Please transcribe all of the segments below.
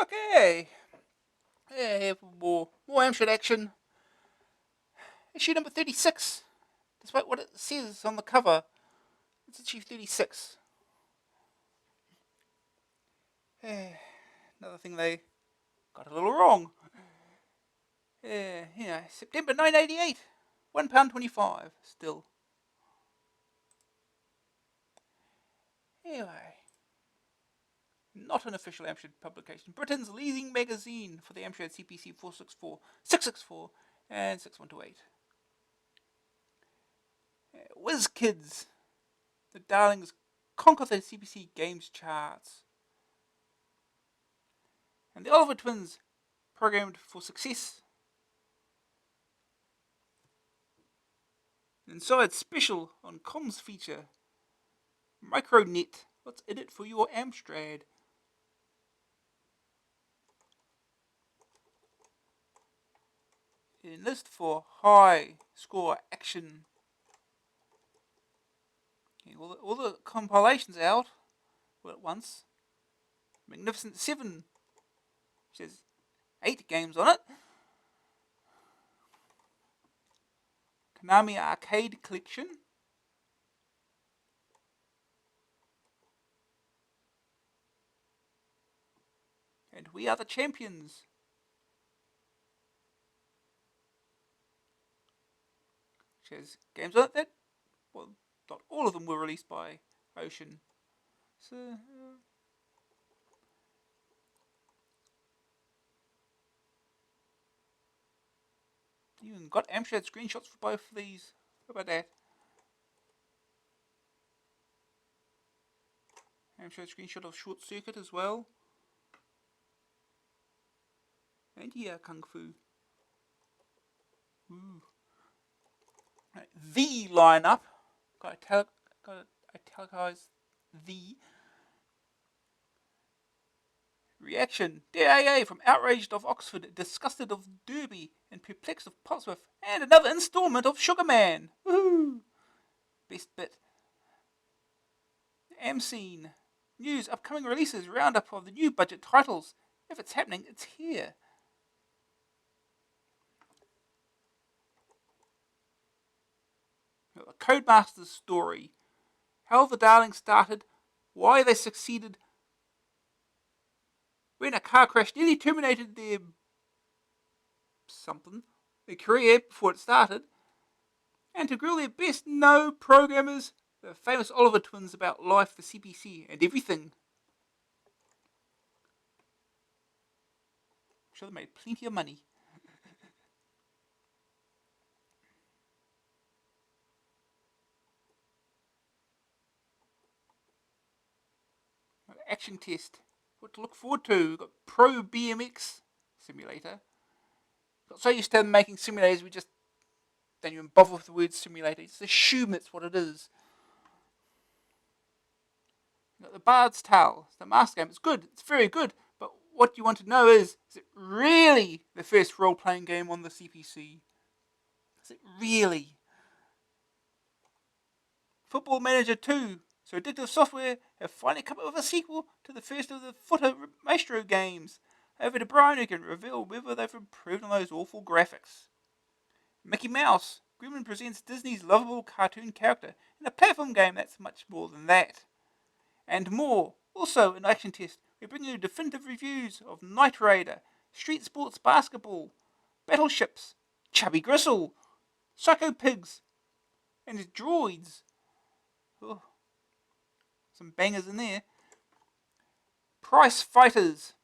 Okay. Yeah, here for more Amstrad Action. Issue number 36. Despite what it says on the cover, it's issue 36. Another thing they got a little wrong. September 1988. £1.25 still. Anyway. Not an official Amstrad publication. Britain's leading magazine for the Amstrad CPC 464, 664, and 6128. Whiz Kids. The darlings conquer the CPC games charts. And the Oliver Twins, programmed for success. Inside special on comms feature. Micronet. What's in it for your Amstrad? Enlist for high score action. All the compilations out all at once. Magnificent 7, which has 8 games on it. Konami Arcade Collection. And We Are the Champions. Which has games on it that, well, not all of them were released by Ocean. So, you even got Amstrad screenshots for both of these. How about that? Amstrad screenshot of Short Circuit as well. And yeah, Kung Fu. Ooh. Right, the lineup. Got to italicize the. Reaction. DAA from Outraged of Oxford, Disgusted of Derby, and Perplexed of Pottsmouth, and another instalment of Sugarman. Woohoo! Best bit. Amscene. News, upcoming releases, roundup of the new budget titles. If it's happening, it's here. The Codemaster's story. How the Darlings started, why they succeeded, when a car crash nearly terminated their career before it started, and to grill their best no programmers, the famous Oliver Twins, about life, the CPC, and everything. I'm sure they made plenty of money. Action test. What to look forward to. We've got Pro BMX Simulator. Got so used to them making simulators, we just don't even bother with the word simulator. Just assume it's what it is. We've got the Bard's Tale. It's the master game. It's good. It's very good. But what you want to know is it really the first role-playing game on the CPC? Is it really? Football Manager 2. So Addictive Software have finally come up with a sequel to the first of the Footer Maestro games. Over to Brian, who can reveal whether they've improved on those awful graphics. Mickey Mouse. Gremlin presents Disney's lovable cartoon character in a platform game that's much more than that. And more. Also, in Action Test, we bring you definitive reviews of Knight Raider, Street Sports Basketball, Battleships, Chubby Gristle, Psycho Pigs, and Droids. Oh, some bangers in there. Price Fighters.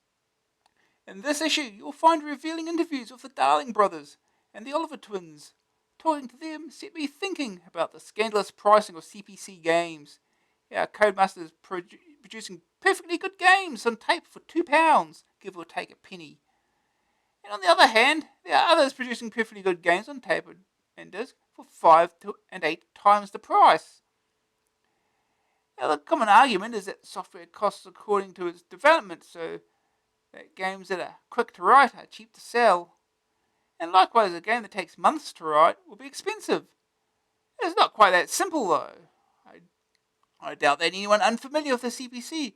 In this issue, you'll find revealing interviews with the Darling brothers and the Oliver Twins. Talking to them set me thinking about the scandalous pricing of CPC games. Our Codemaster is producing perfectly good games on tape for £2, give or take a penny. And on the other hand, there are others producing perfectly good games on tape and disc for 5 and 8 times the price. Now, the common argument is that software costs according to its development, so that games that are quick to write are cheap to sell. And likewise, a game that takes months to write will be expensive. It's not quite that simple, though. I doubt that anyone unfamiliar with the CPC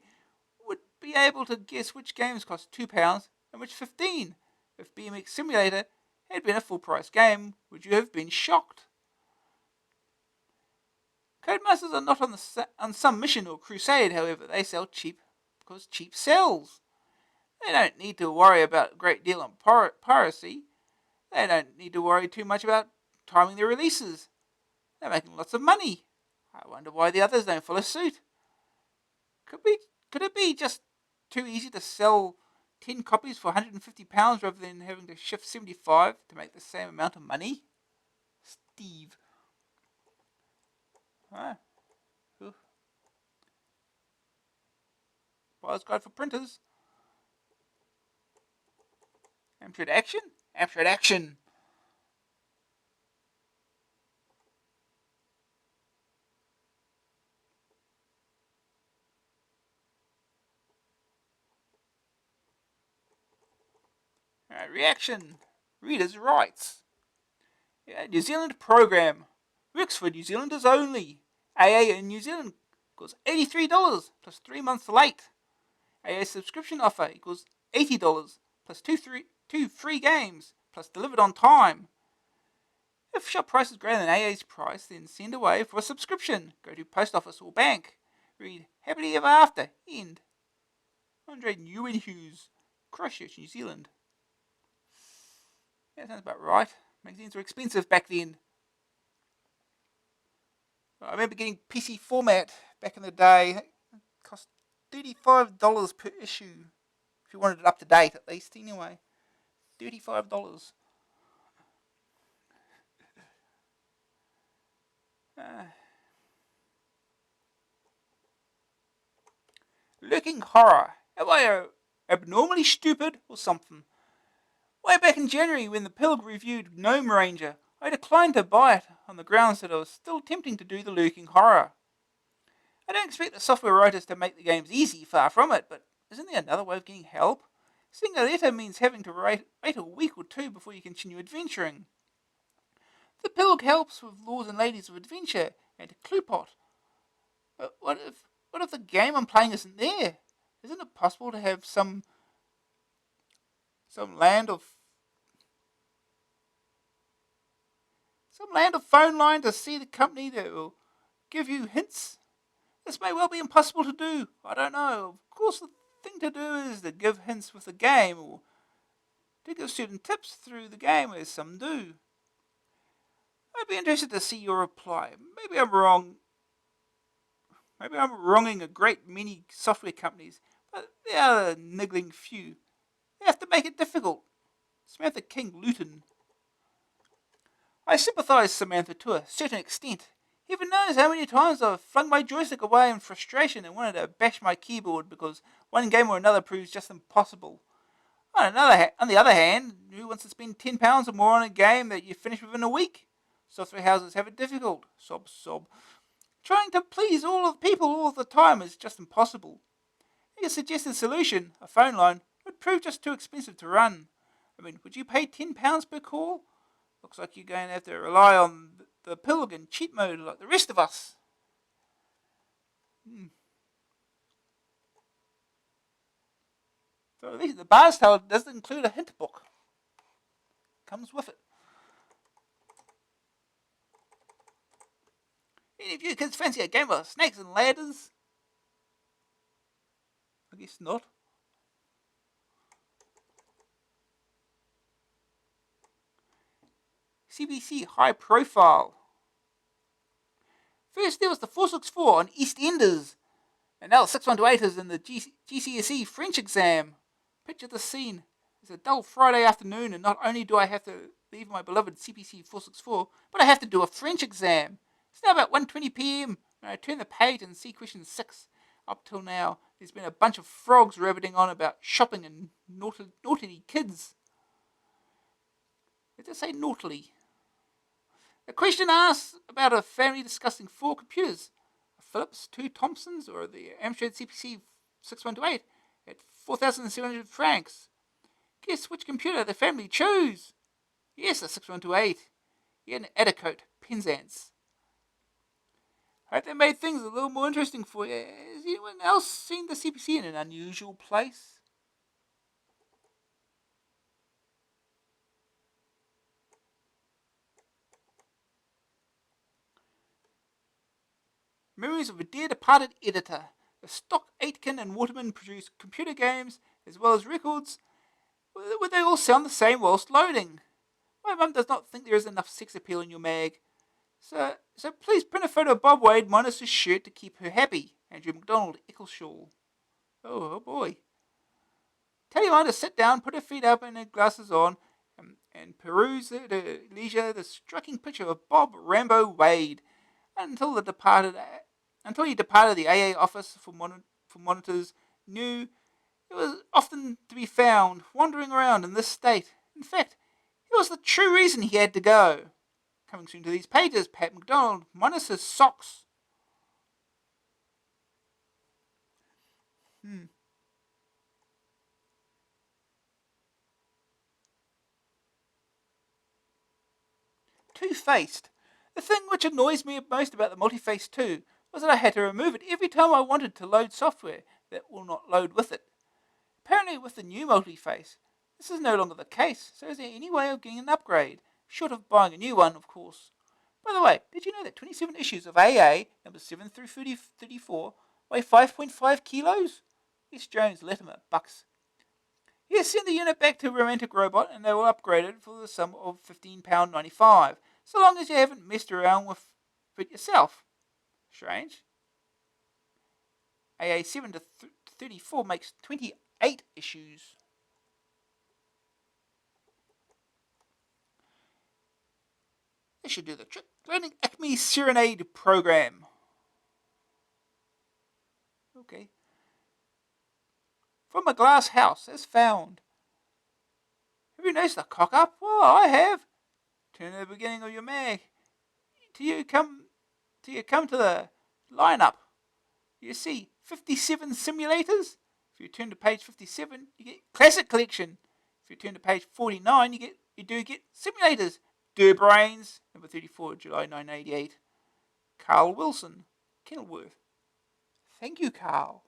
would be able to guess which games cost £2 and which 15. If BMX Simulator had been a full price game, would you have been shocked? Codemasters are not on some mission or crusade, however. They sell cheap because cheap sells. They don't need to worry about a great deal on piracy. They don't need to worry too much about timing their releases. They're making lots of money. I wonder why the others don't follow suit. Could it be just too easy to sell 10 copies for £150 rather than having to shift 75 to make the same amount of money? Steve. Ah. Buyer's Guide for Printers. Amstrad Action? Amstrad Action! Reaction. Readers' rights. New Zealand program. Works for New Zealanders only. AA in New Zealand equals $83 plus 3 months late. AA subscription offer equals $80 plus two free games plus delivered on time. If shop price is greater than AA's price, then send away for a subscription. Go to post office or bank. Read happily ever after. End. Andre Hughes, Christchurch, New Zealand. Yeah, sounds about right. Magazines were expensive back then. I remember getting PC format back in the day. It cost $35 per issue. If you wanted it up to date, at least, anyway. $35. Lurking horror. Am I abnormally stupid or something? Way back in January when the Pilg reviewed Gnome Ranger, I declined to buy it on the grounds that it was still tempting to do the lurking horror. I don't expect the software writers to make the games easy, far from it, but isn't there another way of getting help? Sending a letter means having to wait a week or two before you continue adventuring. The Pilg helps with Lords and Ladies of Adventure and Cluepot. But what if the game I'm playing isn't there? Isn't it possible to have some land of phone line to see the company that will give you hints? This may well be impossible to do. I don't know. Of course, the thing to do is to give hints with the game, or to give certain tips through the game, as some do. I'd be interested to see your reply. Maybe I'm wrong. Maybe I'm wronging a great many software companies, but they are a niggling few. They have to make it difficult. Samantha King Luton. I sympathise, Samantha, to a certain extent. Heaven knows how many times I've flung my joystick away in frustration and wanted to bash my keyboard because one game or another proves just impossible. On the other hand, who wants to spend £10 or more on a game that you finish within a week? Software houses have it difficult. Sob, sob. Trying to please all of the people all the time is just impossible. A suggested solution, a phone line, would prove just too expensive to run. I mean, would you pay £10 per call? Looks like you're going to have to rely on the Pilg in cheat mode like the rest of us. So at least the Bar's Tale doesn't include a hint book. Comes with it. Any of you kids fancy a game of snakes and ladders? I guess not. CBC High Profile. First there was the 464 on EastEnders, and now 6128 is in the GCSE French exam. Picture the scene. It's a dull Friday afternoon, and not only do I have to leave my beloved CPC 464, but I have to do a French exam. It's now about 1:20 p.m. when I turn the page and see question 6. Up till now, there's been a bunch of frogs rabbiting on about shopping and naughty kids. Did they say naughtily? The question asks about a family discussing 4 computers, a Philips, 2 Thompsons, or the Amstrad CPC 6128 at 4,700 francs. Guess which computer the family chose? Yes, a 6128. Yeah, an Adacote Penzance. I hope they made things a little more interesting for you. Has anyone else seen the CPC in an unusual place? Memories of a dear departed editor. The Stock Aitken and Waterman produced computer games as well as records. Would they all sound the same whilst loading? My mum does not think there is enough sex appeal in your mag. So please print a photo of Bob Wade minus his shirt to keep her happy. Andrew McDonald, Eccleshaw. Oh boy. Tell your aunt to sit down, put her feet up and her glasses on, and peruse at her leisure the striking picture of Bob Rambo Wade until he departed the AA office for monitors. Knew it was often to be found wandering around in this state. In fact, it was the true reason he had to go. Coming soon to these pages, Pat McDonald minus his socks. Two-faced. The thing which annoys me most about the Multiface 2 was that I had to remove it every time I wanted to load software that will not load with it. Apparently with the new Multiface, this is no longer the case, so is there any way of getting an upgrade? Short of buying a new one, of course. By the way, did you know that 27 issues of AA, numbers 7 through 34, weigh 5.5 kilos? S. Jones, Latimer, Bucks. He has sent the unit back to Romantic Robot and they will upgrade it for the sum of £15.95, so long as you haven't messed around with it yourself. Strange. AA 7 to 34 makes 28 issues. This should do the trick. Learning Acme Serenade program. Okay. From a glass house, as found. Have you noticed the cock up? Well, I have. Turn to the beginning of your mag. Till you come to the lineup. You see 57 simulators. If you turn to page 57, you get Classic Collection. If you turn to page 49, you do get simulators. Durbrains, number 34, July 1988. Carl Wilson, Kenilworth. Thank you, Carl.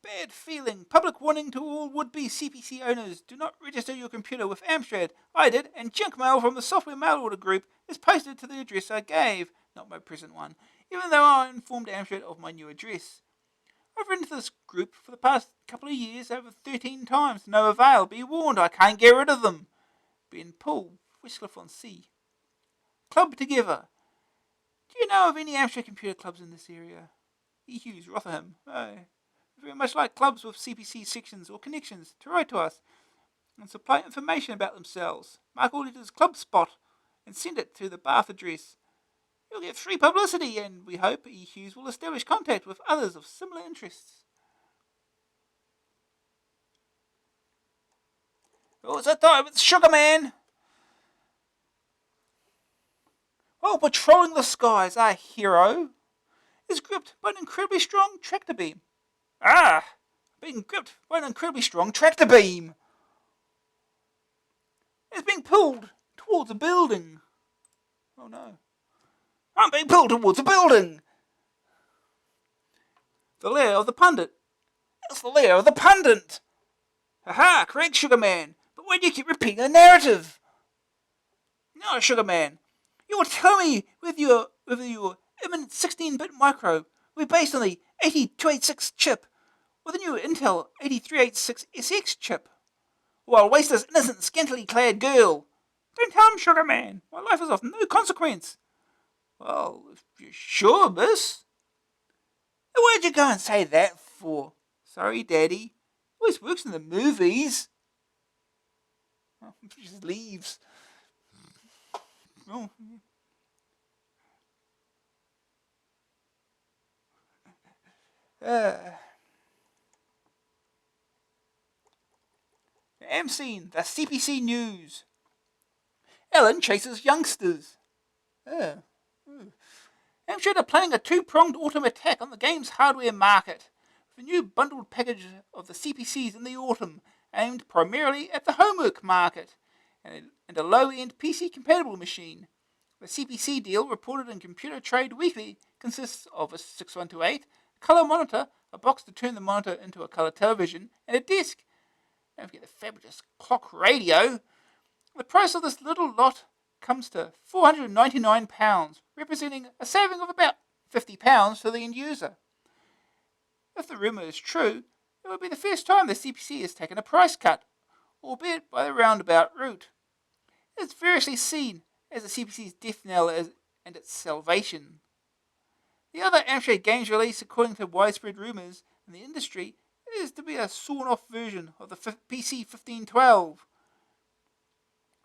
Bad feeling. Public warning to all would-be CPC owners. Do not register your computer with Amstrad. I did, and junk mail from the software mail order group is posted to the address I gave, not my present one, even though I informed Amstrad of my new address. I've written to this group for the past couple of years over 13 times, to no avail. Be warned, I can't get rid of them. Ben Poole, Westcliff-on-Sea. Club together. Do you know of any Amstrad computer clubs in this area? E. Hughes, Rotherham. Oh. Very much like clubs with CPC sections or connections to write to us and supply information about themselves. Mark Auditor's club spot and send it to the Bath address. You'll get free publicity and we hope E. Hughes will establish contact with others of similar interests. Oh, it's that time with Sugar Man! While patrolling the skies, our hero is gripped by an incredibly strong tractor beam. Being gripped by an incredibly strong tractor beam. It's being pulled towards a building. Oh no. I'm being pulled towards a building. The lair of the pundit. It's the lair of the pundit. Haha, correct, Sugar Man. But why do you keep repeating the narrative? No, Sugar Man. You will tell me whether your imminent 16-bit micro will be based on the 8286 chip or the new Intel 8386SX chip. Or I'll waste this innocent, scantily clad girl. Don't tell him, Sugar Man. My life is of no consequence. Well, if you're sure, miss. Where'd you go and say that for? Sorry, Daddy. Always works in the movies. Oh, she just leaves. Oh. MC, the CPC News. Ellen chases youngsters. Oh. Amstrad are planning a two-pronged autumn attack on the game's hardware market, with a new bundled package of the CPCs in the autumn, aimed primarily at the homework market, and a low-end PC-compatible machine. The CPC deal, reported in Computer Trade Weekly, consists of a 6128, a colour monitor, a box to turn the monitor into a colour television, and a disc. Don't forget the fabulous clock radio. The price of this little lot comes to £499, representing a saving of about £50 for the end user. If the rumour is true, it would be the first time the CPC has taken a price cut, albeit by the roundabout route. It is variously seen as the CPC's death knell and its salvation. The other Amstrad games release, according to widespread rumours in the industry, is to be a sawn-off version of the PC 1512.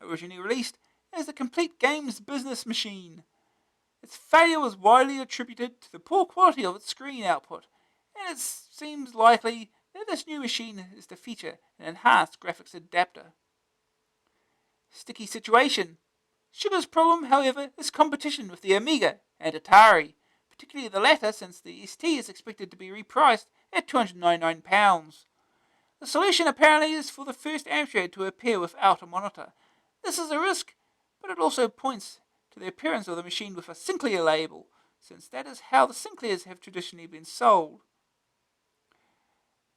Originally released as the complete games business machine. Its failure was widely attributed to the poor quality of its screen output, and it seems likely that this new machine is to feature an enhanced graphics adapter. Sticky situation. Sugar's problem, however, is competition with the Amiga and Atari, particularly the latter since the ST is expected to be repriced at £299. The solution apparently is for the first Amstrad to appear without a monitor. This is a risk, but it also points to the appearance of the machine with a Sinclair label, since that is how the Sinclairs have traditionally been sold.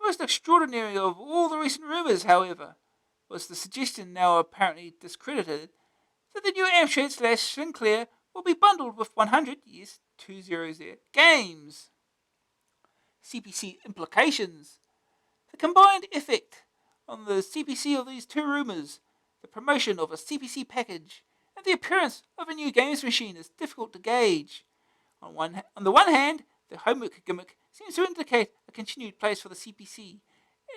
Most extraordinary of all the recent rumours, however, was the suggestion, now apparently discredited, that the new Amstrad / Sinclair will be bundled with 100, yes, 2 zeros there, games. CPC implications. The combined effect on the CPC of these two rumours, the promotion of a CPC package, and the appearance of a new games machine is difficult to gauge. On the one hand, the homework gimmick seems to indicate a continued place for the CPC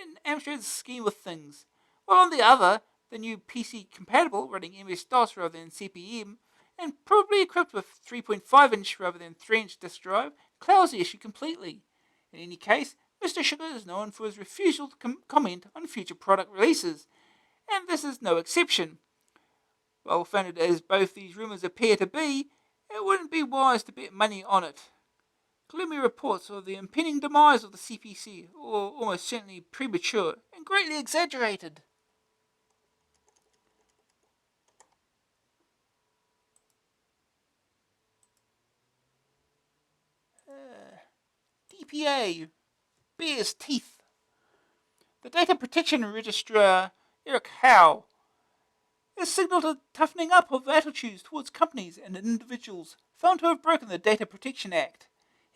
in Amstrad's scheme of things, while on the other, the new PC compatible, running MS-DOS rather than CP/M, and probably equipped with 3.5-inch rather than 3-inch disk drive, clouds the issue completely. In any case, Mr. Sugar is known for his refusal to comment on future product releases, and this is no exception. Well founded as both these rumours appear to be, it wouldn't be wise to bet money on it. Gloomy reports of the impending demise of the CPC are almost certainly premature and greatly exaggerated. DPA bears teeth. The Data Protection Registrar, Eric Howe, has signalled a toughening up of attitudes towards companies and individuals found to have broken the Data Protection Act.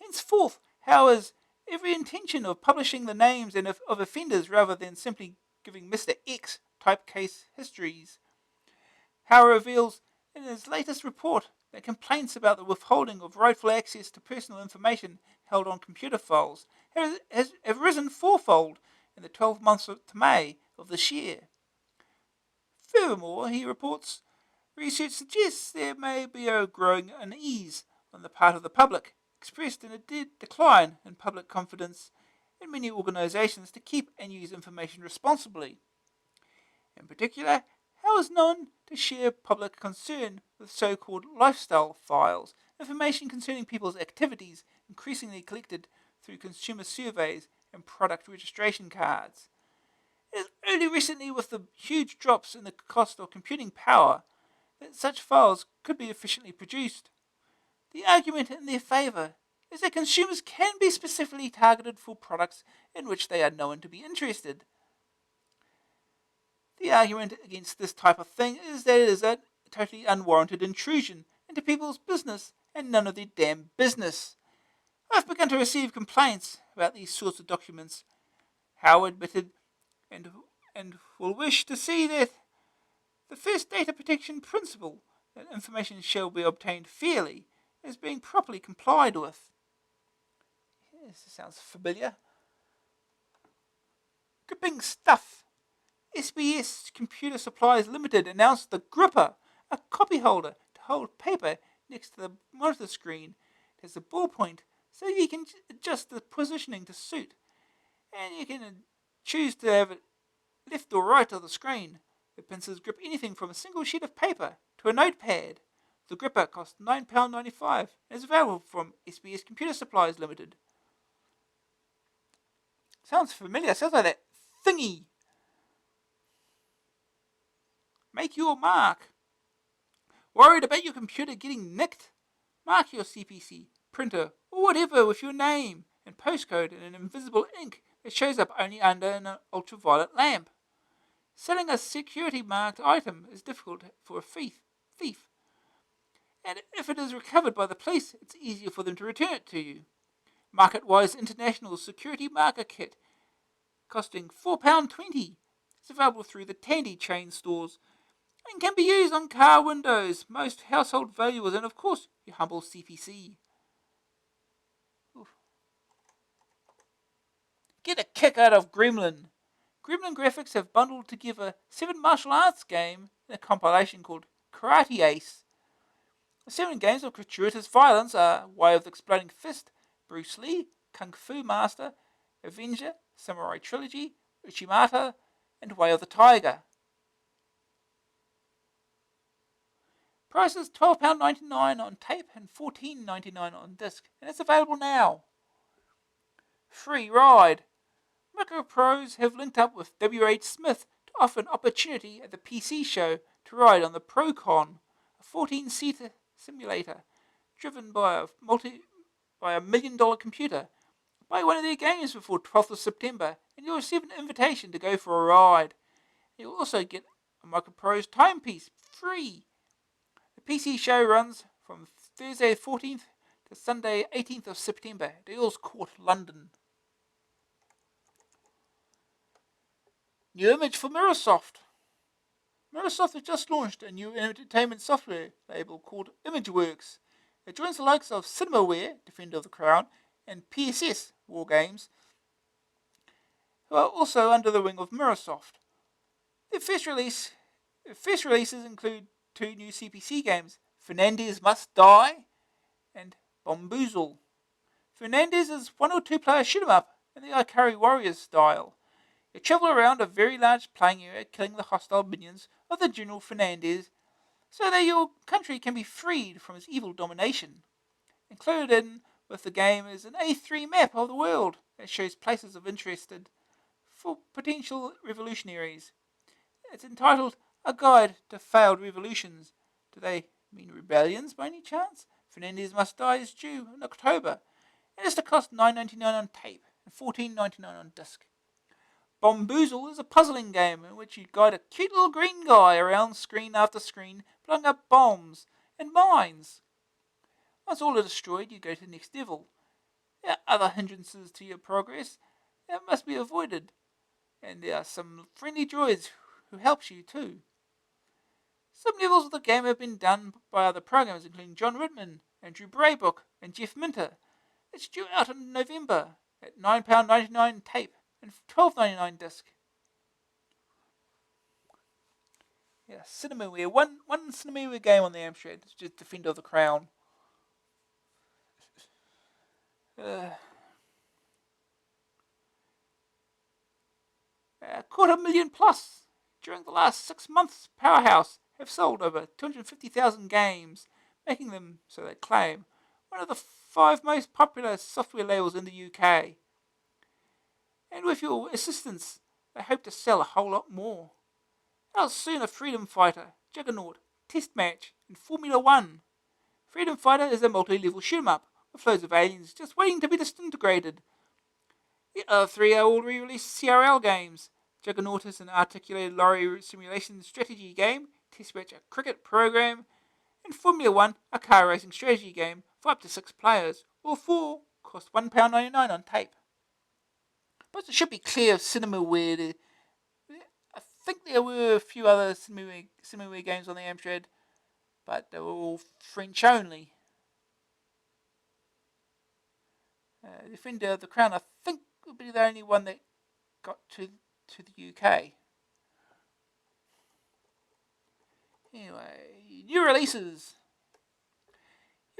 Henceforth, Howe has every intention of publishing the names of offenders rather than simply giving Mr. X type case histories. Howe reveals in his latest report that complaints about the withholding of rightful access to personal information held on computer files have risen fourfold in the 12 months to May of this year. Furthermore, he reports, research suggests there may be a growing unease on the part of the public, expressed in a decline in public confidence in many organisations to keep and use information responsibly. In particular, Howe is known to share public concern with so-called lifestyle files, information concerning people's activities increasingly collected through consumer surveys and product registration cards. It is only recently, with the huge drops in the cost of computing power, that such files could be efficiently produced. The argument in their favour is that consumers can be specifically targeted for products in which they are known to be interested. The argument against this type of thing is that it is a totally unwarranted intrusion into people's business and none of their damn business. I've begun to receive complaints about these sorts of documents, Howe admitted, and will wish to see that the first data protection principle, that information shall be obtained fairly, is being properly complied with. Yes, this sounds familiar. Gripping stuff. SBS Computer Supplies Limited announced the Gripper, a copy holder to hold paper next to the monitor screen. It has a ballpoint so you can adjust the positioning to suit, and you can choose to have it left or right of the screen. The pincers grip anything from a single sheet of paper to a notepad. The gripper costs £9.95 and is available from SBS Computer Supplies Limited. Sounds familiar. Sounds like that thingy. Make your mark. Worried about your computer getting nicked? Mark your CPC, printer, or whatever with your name and postcode in an invisible ink that shows up only under an ultraviolet lamp. Selling a security marked item is difficult for a thief, and if it is recovered by the police, it's easier for them to return it to you. MarketWise International Security Marker Kit, costing £4.20. It's available through the Tandy chain stores and can be used on car windows, most household valuables, and of course, your humble CPC. Oof. Get a kick out of Gremlin. Gremlin Graphics have bundled together 7 martial arts games in a compilation called Karate Ace. The 7 games of gratuitous violence are Way of the Exploding Fist, Bruce Lee, Kung Fu Master, Avenger, Samurai Trilogy, Uchimata, and Way of the Tiger. Price is £12.99 on tape and $14.99 on disc, and it's available now. Free ride. Microprose have linked up with WH Smith to offer an opportunity at the PC show to ride on the Procon, a 14-seater simulator driven by a $1 million computer. Buy one of their games before 12th of September and you'll receive an invitation to go for a ride. You'll also get a Microprose timepiece free. The PC show runs from Thursday 14th to Sunday 18th of September at Earls Court, London. New image for Mirrorsoft. Mirrorsoft has just launched a new entertainment software label called ImageWorks. It joins the likes of Cinemaware, Defender of the Crown, and PSS, War Games, who are also under the wing of Mirrorsoft. Their first releases include 2 new CPC games, Fernandez Must Die and Bomboozle. Fernandez is 1 or 2 player shoot 'em up in the Ikari Warriors style. You travel around a very large playing area killing the hostile minions of the General Fernandez so that your country can be freed from his evil domination. Included in with the game is an A3 map of the world that shows places of interest for potential revolutionaries. It's entitled A Guide to Failed Revolutions. Do they mean rebellions by any chance? Fernandez Must Die is due in October and is to cost $9.99 on tape and $14.99 on disc. Bomboozle is a puzzling game in which you guide a cute little green guy around screen after screen, blowing up bombs and mines. Once all are destroyed, you go to the next level. There are other hindrances to your progress that must be avoided, and there are some friendly droids who help you too. Some levels of the game have been done by other programmers, including John Ridman, Andrew Braybook, and Jeff Minter. It's due out in November at £9.99 tape and $12.99 disc. Yeah, Cinemaware. One Cinemaware game on the Amstrad. It's just Defender of the Crown. $250,000+ during the last 6 months. Powerhouse have sold over 250,000 games, making them, so they claim, one of the 5 most popular software labels in the UK. And with your assistance, they hope to sell a whole lot more. How soon a Freedom Fighter, Juggernaut, Test Match, and Formula 1. Freedom Fighter is a multi-level shoot-em-up with loads of aliens just waiting to be disintegrated. The other 3 are all re-released CRL games. Juggernaut is an articulated lorry simulation strategy game, Test Match a cricket program, and Formula 1 a car racing strategy game for up to 6 players. All 4 cost £1.99 on tape. But it should be clear of Cinemaware. I think there were a few other Cinemaware games on the Amstrad, but they were all French only. Defender of the Crown, I think, will be the only one that got to the UK. Anyway, new releases.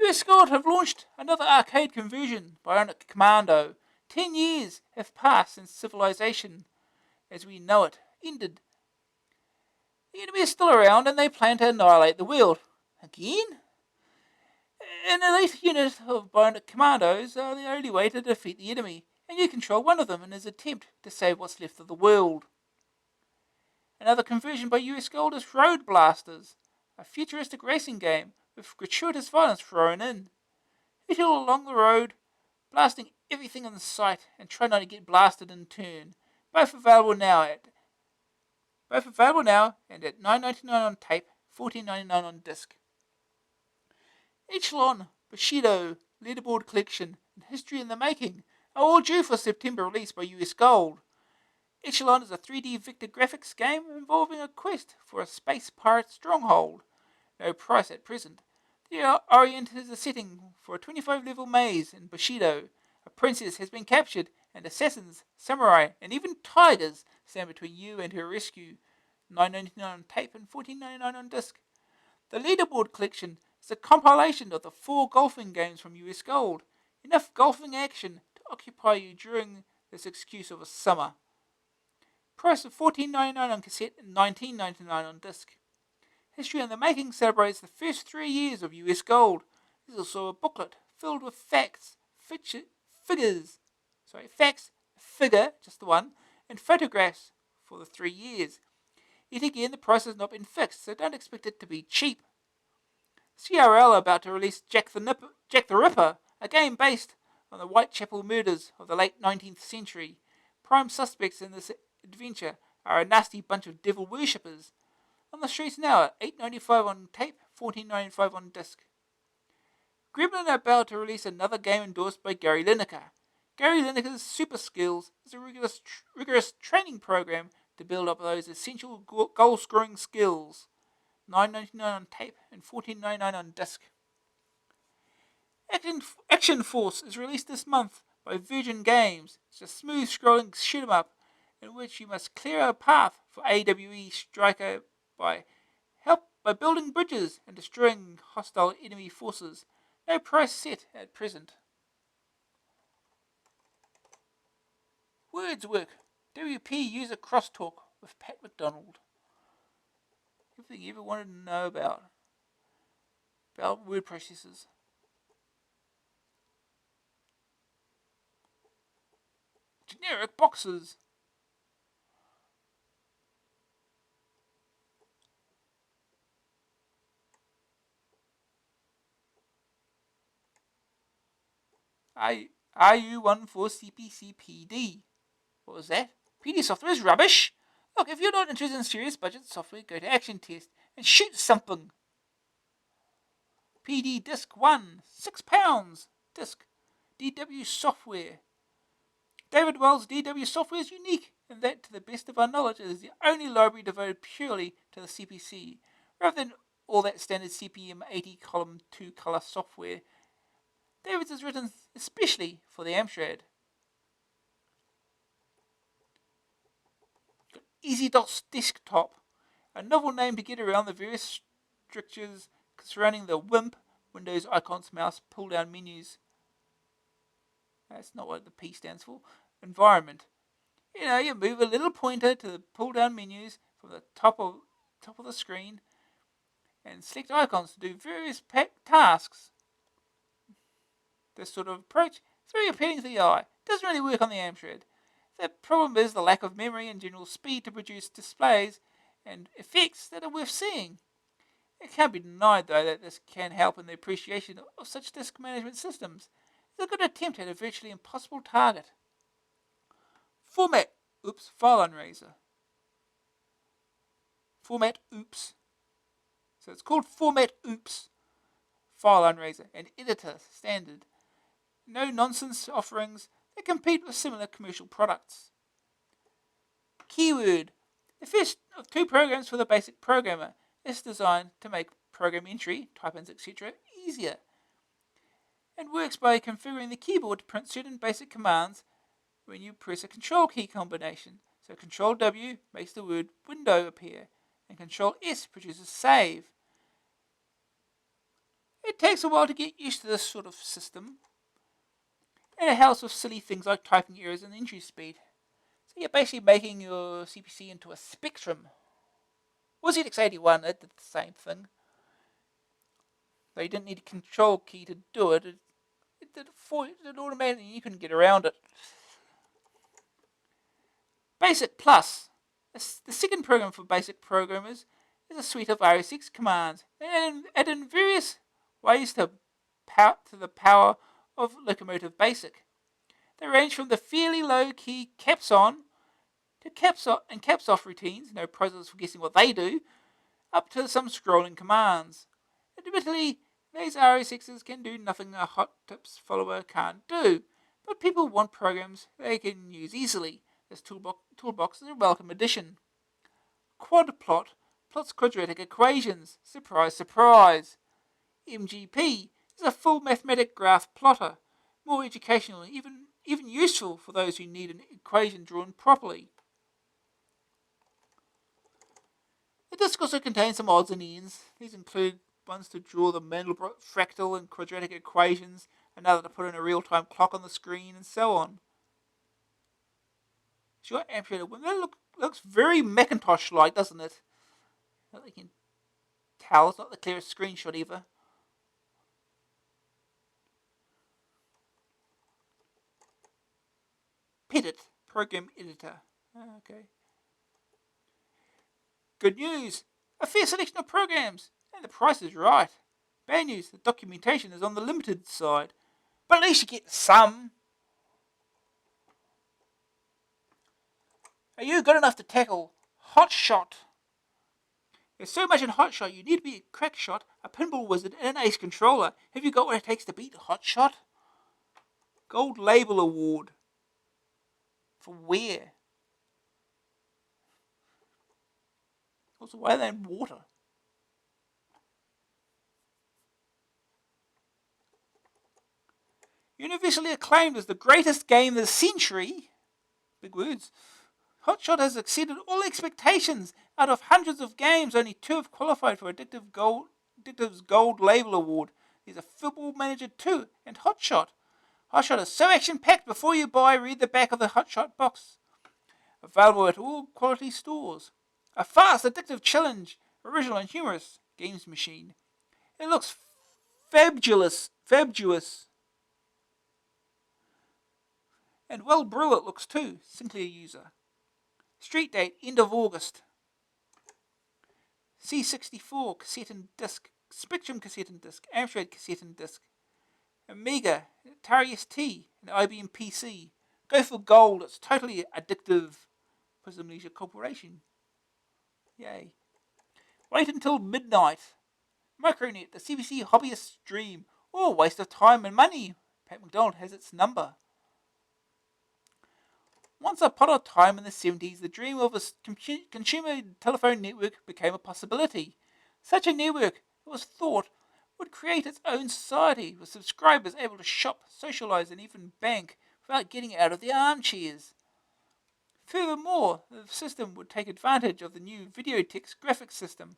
US Squad have launched another arcade conversion, Bionic Commando. 10 years have passed since civilization, as we know it, ended. The enemy is still around and they plan to annihilate the world. Again? An elite unit of bionic commandos are the only way to defeat the enemy, and you control one of them in his attempt to save what's left of the world. Another conversion by US Gold is Road Blasters, a futuristic racing game with gratuitous violence thrown in. Hit along the road, blasting everything in sight, and try not to get blasted in turn. Both available now and at $9.99 on tape, $14.99 on disc. Echelon, Bushido, Leaderboard Collection, and History in the Making are all due for September release by US Gold. Echelon is a 3D vector graphics game involving a quest for a space pirate stronghold. No price at present. The Orient is a setting for a 25-level maze in Bushido. A princess has been captured, and assassins, samurai, and even tigers stand between you and her rescue. $9.99 on tape and $14.99 on disc. The Leaderboard Collection is a compilation of the 4 golfing games from US Gold. Enough golfing action to occupy you during this excuse of a summer. Price of $14.99 on cassette and $19.99 on disc. History in the Making celebrates the first 3 years of US Gold. There's also a booklet filled with facts, figure, just the one, and photographs for the 3 years. Yet again, the price has not been fixed, so don't expect it to be cheap. CRL are about to release Jack the Ripper, a game based on the Whitechapel murders of the late 19th century. Prime suspects in this adventure are a nasty bunch of devil worshippers. On the streets now at $8.95 on tape, $14.95 on disc. Gremlin are about to release another game endorsed by Gary Lineker. Gary Lineker's Super Skills is a rigorous training program to build up those essential goal-scoring skills. $9.99 on tape and $14.99 on disc. Action Force is released this month by Virgin Games. It's a smooth-scrolling shoot-'em-up in which you must clear a path for AWE Striker by building bridges and destroying hostile enemy forces. No price set at present. Words Work. WP user crosstalk with Pat McDonald. Everything you ever wanted to know about word processors. Generic boxes. RU14CPCPD. What was that? PD software is rubbish. Look, if you're not interested in serious budget software, go to Action Test and shoot something. PD Disc 1, £6. Disc. DW Software. David Wells' DW Software is unique in that, to the best of our knowledge, it is the only library devoted purely to the CPC, rather than all that standard CPM 80 column 2 color software. David's is written especially for the Amstrad. EasyDOS Desktop, a novel name to get around the various strictures surrounding the WIMP, Windows Icons Mouse pull-down menus. That's not what the P stands for. Environment. You move a little pointer to the pull-down menus from the top of the screen and select icons to do various tasks. This sort of approach is very appealing to the eye. It doesn't really work on the Amstrad. The problem is the lack of memory and general speed to produce displays and effects that are worth seeing. It can't be denied, though, that this can help in the appreciation of such disk management systems. It's a good attempt at a virtually impossible target. File Unraiser. Format Oops. So it's called Format Oops. File Unraiser and Editor Standard. No nonsense offerings that compete with similar commercial products. Keyword. The first of 2 programs for the basic programmer is designed to make program entry, type-ins, etc. easier, and works by configuring the keyboard to print certain basic commands when you press a control key combination. So Control W makes the word window appear, and Control S produces save. It takes a while to get used to this sort of system, and it helps with silly things like typing errors and entry speed. So you're basically making your CPC into a spectrum. Or ZX81, it did the same thing. Though you didn't need a control key to do it. It did it automatically, and you couldn't get around it. Basic Plus. The second program for basic programmers is a suite of RSX commands and in various ways to the power of Locomotive Basic. They range from the fairly low-key caps on to caps off routines, no prizes for guessing what they do, up to some scrolling commands. Admittedly, these RSXs can do nothing a hot tips follower can't do, but people want programs they can use easily. This toolbox is a welcome addition. Quad plot plots quadratic equations. Surprise, surprise. MGP is a full mathematic graph plotter, more educational and even useful for those who need an equation drawn properly. The disk also contains some odds and ends. These include ones to draw the Mandelbrot fractal and quadratic equations, another to put in a real-time clock on the screen, and so on. Sure, Amstrad, that looks very Macintosh-like, doesn't it? You can tell it's not the clearest screenshot either. Pedit, program editor. Okay. Good news, a fair selection of programs, and the price is right. Bad news, the documentation is on the limited side, but at least you get some. Are you good enough to tackle Hot Shot? There's so much in Hot Shot, you need to be a crack shot, a pinball wizard, and an ace controller. Have you got what it takes to beat Hot Shot? Gold Label Award. For where? Also, why are they in water? Universally acclaimed as the greatest game of the century. Big words. Hot Shot has exceeded all expectations. Out of hundreds of games, only 2 have qualified for Addictive's Gold Label Award. These are Football Manager 2 and Hot Shot. Hot Shot is so action-packed, before you buy, read the back of the Hot Shot box. Available at all quality stores. A fast, addictive challenge, original and humorous games machine. It looks fabulous. And well brew it looks too. Sinclair user. Street date, end of August. C64 cassette and disc. Spectrum cassette and disc. Amstrad cassette and disc. Amiga, Atari ST, and IBM PC. Go for gold. It's totally addictive. Prism Leisure Corporation. Yay. Wait until midnight. Micronet, the CBC hobbyist dream. Oh, waste of time and money. Pat McDonald has its number. Once upon a time in the 70s, the dream of a consumer telephone network became a possibility. Such a network, it was thought, would create its own society, with subscribers able to shop, socialize, and even bank without getting out of their armchairs. Furthermore, the system would take advantage of the new Videotex graphics system.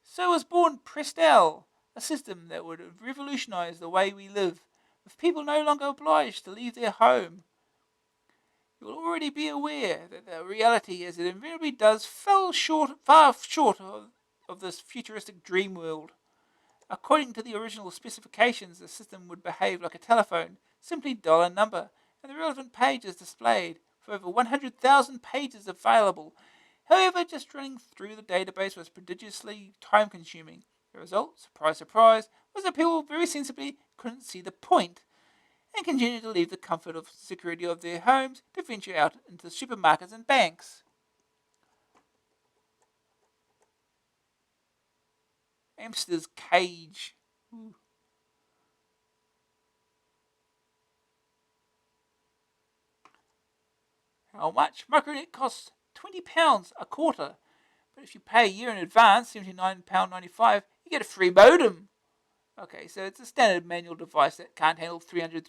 So was born Prestel, a system that would revolutionize the way we live, with people no longer obliged to leave their home. You will already be aware that the reality, as it invariably does, far short of this futuristic dream world. According to the original specifications, the system would behave like a telephone, simply dial a number, and the relevant page is displayed, for over 100,000 pages available. However, just running through the database was prodigiously time-consuming. The result, surprise, surprise, was that people very sensibly couldn't see the point, and continued to leave the comfort of security of their homes to venture out into supermarkets and banks. Hamster's cage. Ooh. How much? Micronet costs £20 a quarter, but if you pay a year in advance, £79.95, you get a free modem. Okay, so it's a standard manual device that can't handle 300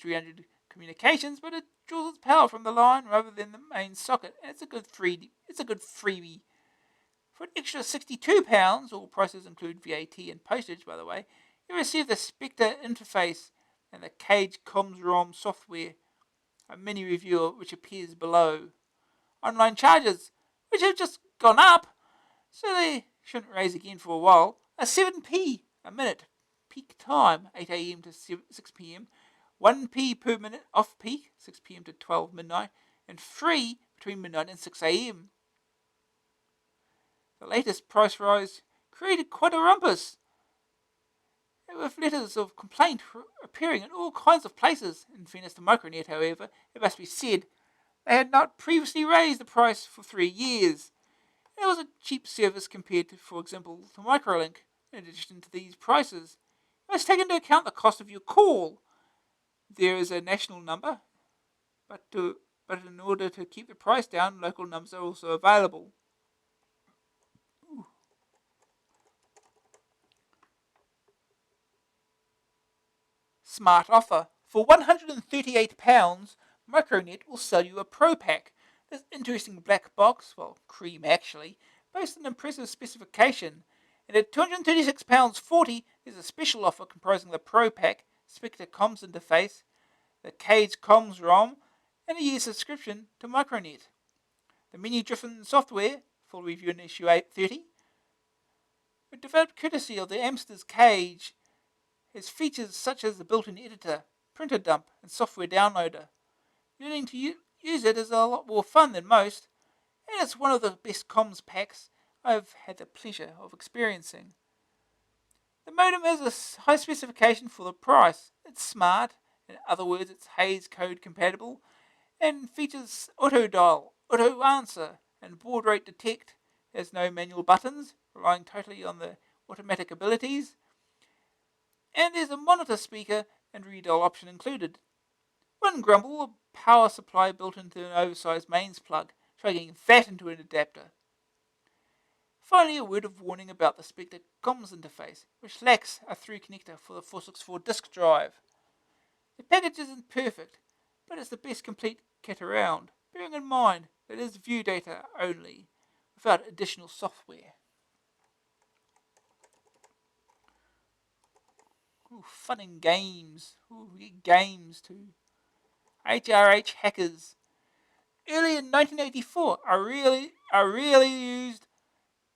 communications, but it draws its power from the line rather than the main socket, and it's a good freebie. For an extra £62, all prices include VAT and postage, by the way, you receive the Spectre interface and the Cage Comms-ROM software, a mini review of which appears below. Online charges, which have just gone up, so they shouldn't raise again for a while, are 7p a minute, peak time, 8 a.m. to 6 p.m., 1p per minute off peak, 6 p.m. to 12 midnight, and free between midnight and 6 a.m. The latest price rise created quite a rumpus, with letters of complaint appearing in all kinds of places. In fairness to Micronet, however, it must be said they had not previously raised the price for 3 years. It was a cheap service compared to, for example, to Microlink. In addition to these prices, you must take into account the cost of your call. There is a national number, but in order to keep the price down, local numbers are also available. Ooh. Smart offer. For £138, Micronet will sell you a Pro Pack. This interesting black box, well, cream actually, boasts an impressive specification. And at £236.40, there's a special offer comprising the Pro Pack, Spectre comms interface, the Cage comms ROM, and a year's subscription to Micronet. The menu-driven software, full review in issue 830, developed courtesy of the Amstrad Cage, has features such as the built-in editor, printer dump, and software downloader. Learning to use it is a lot more fun than most, and it's one of the best comms packs I've had the pleasure of experiencing. The modem has a high specification for the price. It's smart, in other words, it's Hays code compatible, and features auto dial, auto answer, and baud rate detect. It has no manual buttons, relying totally on the automatic abilities, and there's a monitor speaker and redial option included. One grumble, a power supply built into an oversized mains plug, plugging that into an adapter. Finally, a word of warning about the Spectre comms interface, which lacks a through connector for the 464 disk drive. The package isn't perfect, but it's the best complete kit around, bearing in mind that it is view data only, without additional software. Ooh, fun and games. Ooh, we get games too. HRH hackers. Early in 1984, a really used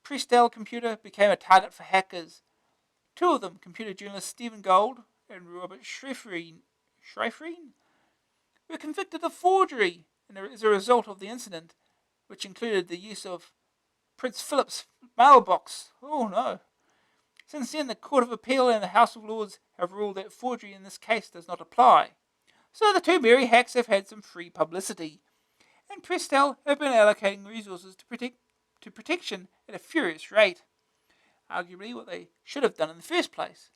Prestel computer became a target for hackers. Two of them, computer journalist Stephen Gold and Robert Schreifreen, were convicted of forgery as a result of the incident, which included the use of Prince Philip's mailbox. Oh no. Since then, the Court of Appeal and the House of Lords have ruled that forgery in this case does not apply. So the two merry hacks have had some free publicity, and Prestel have been allocating resources to protection at a furious rate. Arguably what they should have done in the first place.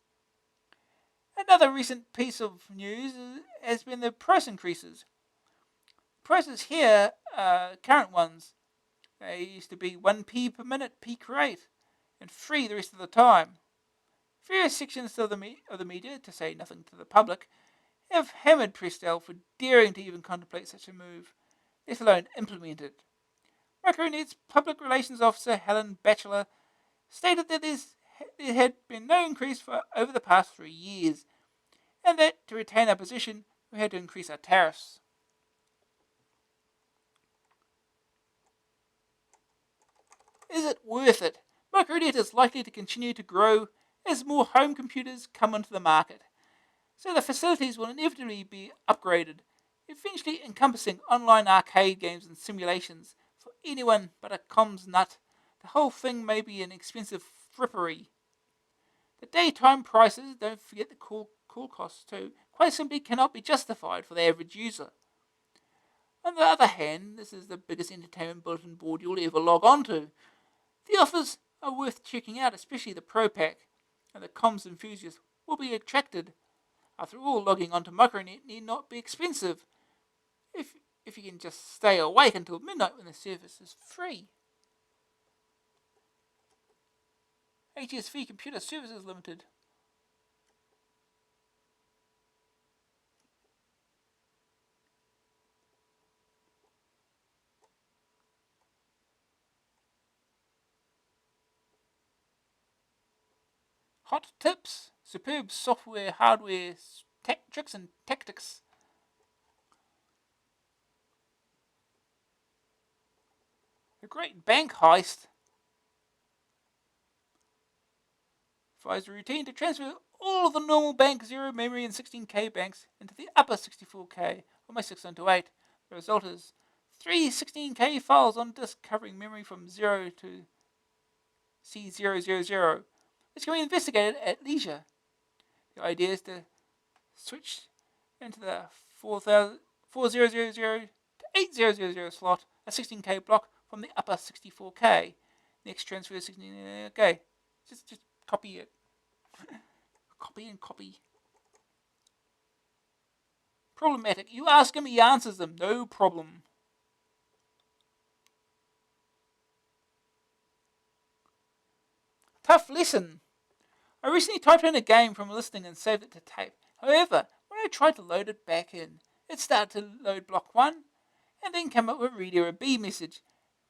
Another recent piece of news has been the price increases. Prices here are current ones. They used to be 1p per minute peak rate, and free the rest of the time. Various sections of the media, to say nothing to the public, have hammered Prestel for daring to even contemplate such a move, let alone implement it. Micronet's public relations officer Helen Batchelor stated that there had been no increase for over the past 3 years, and that to retain our position we had to increase our tariffs. Is it worth it? Micronet is likely to continue to grow as more home computers come onto the market, so the facilities will inevitably be upgraded, eventually encompassing online arcade games and simulations for anyone but a comms nut. The whole thing may be an expensive frippery. The daytime prices, don't forget the call costs too, quite simply cannot be justified for the average user. On the other hand, this is the biggest entertainment bulletin board you'll ever log on to. The offers are worth checking out, especially the Pro Pack, and the comms enthusiasts will be attracted. After all, logging onto Micronet need not be expensive, if you can just stay awake until midnight when the service is free. HSV Computer Services Limited. Hot tips, superb software, hardware, tricks and tactics. A great bank heist. Follows the routine to transfer all of the normal bank 0 memory and 16K banks into the upper 64K on my 628. The result is 3 16K files on disk covering memory from 0 to C000, which can be investigated at leisure. The idea is to switch into the 4000 to 8000 slot, a 16K block from the upper 64K. Next transfer 16K. Just copy it. Copy and copy. Problematic. You ask him, he answers them. No problem. Tough lesson. I recently typed in a game from a listing and saved it to tape. However, when I tried to load it back in, it started to load block 1 and then came up with a read error B message.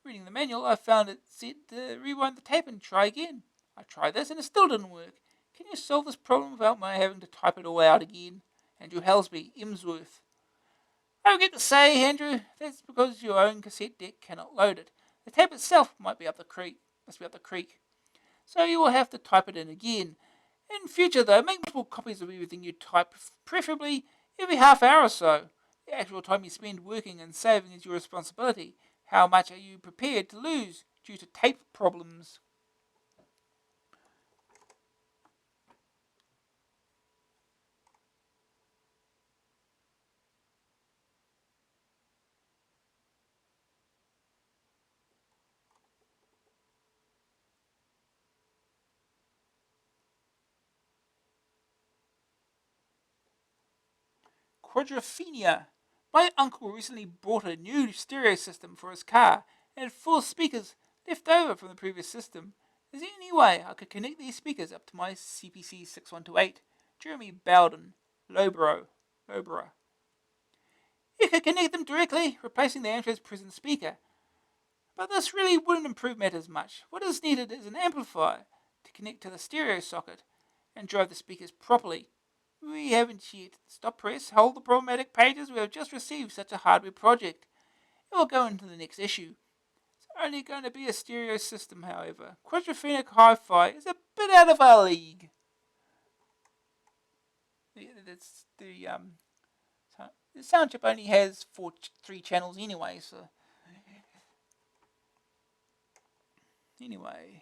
Reading the manual, I found it said to rewind the tape and try again. I tried this and it still didn't work. Can you solve this problem without my having to type it all out again? Andrew Helsby, Emsworth. I regret to say, Andrew, that's because your own cassette deck cannot load it. The tape itself must be up the creek. So you will have to type it in again. In future, though, make multiple copies of everything you type, preferably every half hour or so. The actual time you spend working and saving is your responsibility. How much are you prepared to lose due to tape problems? Quadrophenia. My uncle recently bought a new stereo system for his car and had 4 speakers left over from the previous system. Is there any way I could connect these speakers up to my CPC 6128? Jeremy Bowden, Lowborough. You could connect them directly, replacing the Amstrad's present speaker. But this really wouldn't improve matters much. What is needed is an amplifier to connect to the stereo socket and drive the speakers properly. We haven't yet. Stop press, hold the problematic pages. We have just received such a hardware project. It will go into the next issue. It's only going to be a stereo system, however. Quadrophonic hi-fi is a bit out of our league. The sound chip only has 3 channels anyway, so anyway.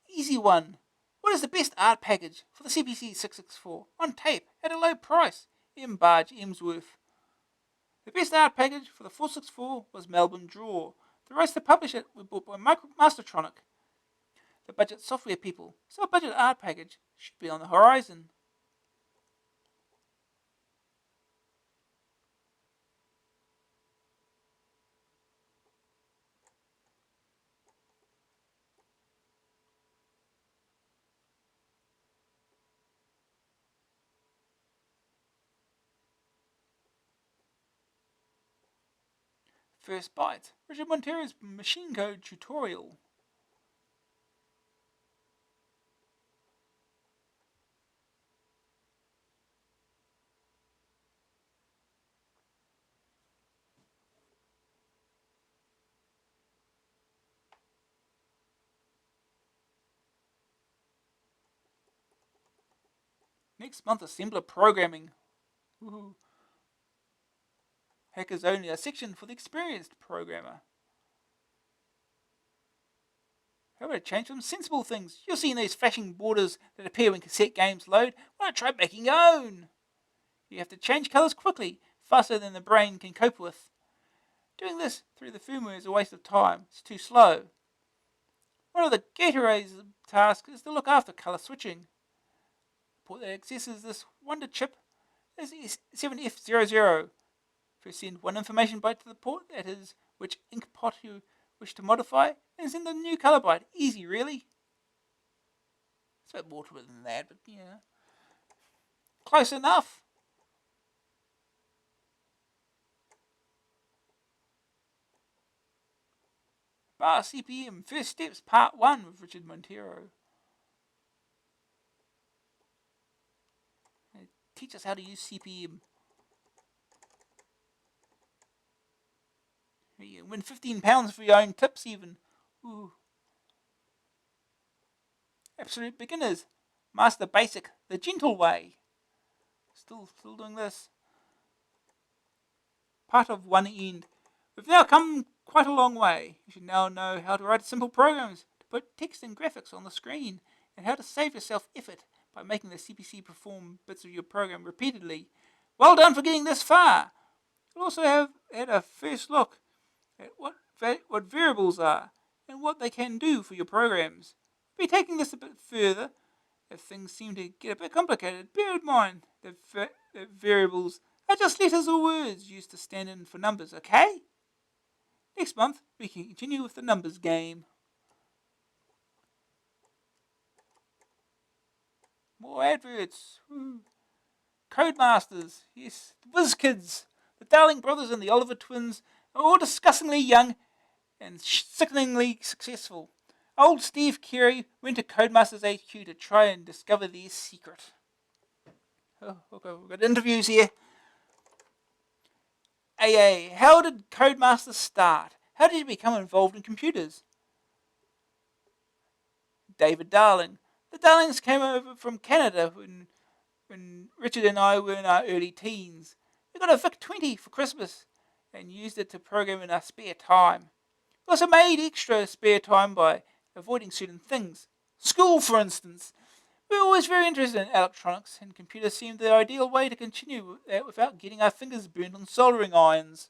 Easy one. What is the best art package for the CPC 664 on tape at a low price? M. Barge, Emsworth. The best art package for the 464 was Melbourne Draw. The rights to publish it were bought by Mastertronic, the budget software people, so a budget art package should be on the horizon. First Bite, Richard Montero's machine code tutorial. Next month, assembler programming. Woohoo. Hackers only, a section for the experienced programmer. How about a change some sensible things? You're seeing these flashing borders that appear when cassette games load. Why not try making your own? You have to change colours quickly, faster than the brain can cope with. Doing this through the firmware is a waste of time. It's too slow. One of the Gatorade's tasks is to look after colour switching. The port that accesses this wonder chip is 7F00. First send one information byte to the port, that is, which ink pot you wish to modify, and send the new colour byte. Easy, really. It's a bit more to it than that, but yeah. Close enough. Bar CPM, First Steps, Part 1 with Richard Montero. Teach us how to use CPM. You can win £15 for your own tips even. Ooh. Absolute beginners. Master basic the gentle way. Still doing this. Part of one end. We've now come quite a long way. You should now know how to write simple programs to put text and graphics on the screen, and how to save yourself effort by making the CPC perform bits of your program repeatedly. Well done for getting this far. We'll also have had a first look at what variables are and what they can do for your programs. We'll be taking this a bit further. If things seem to get a bit complicated, bear in mind that variables are just letters or words used to stand in for numbers, okay? Next month, we can continue with the numbers game. More adverts. Woo. Codemasters, yes, the Whiz Kids, the Darling Brothers and the Oliver Twins are all disgustingly young and sickeningly successful. Old Steve Carey went to Codemasters HQ to try and discover their secret. Oh, okay, we've got interviews here. AA, how did Codemasters start? How did you become involved in computers? David Darling, the Darlings came over from Canada when Richard and I were in our early teens. We got a VIC-20 for Christmas and used it to program in our spare time. We also made extra spare time by avoiding certain things. School, for instance. We were always very interested in electronics, and computers seemed the ideal way to continue that without getting our fingers burned on soldering irons.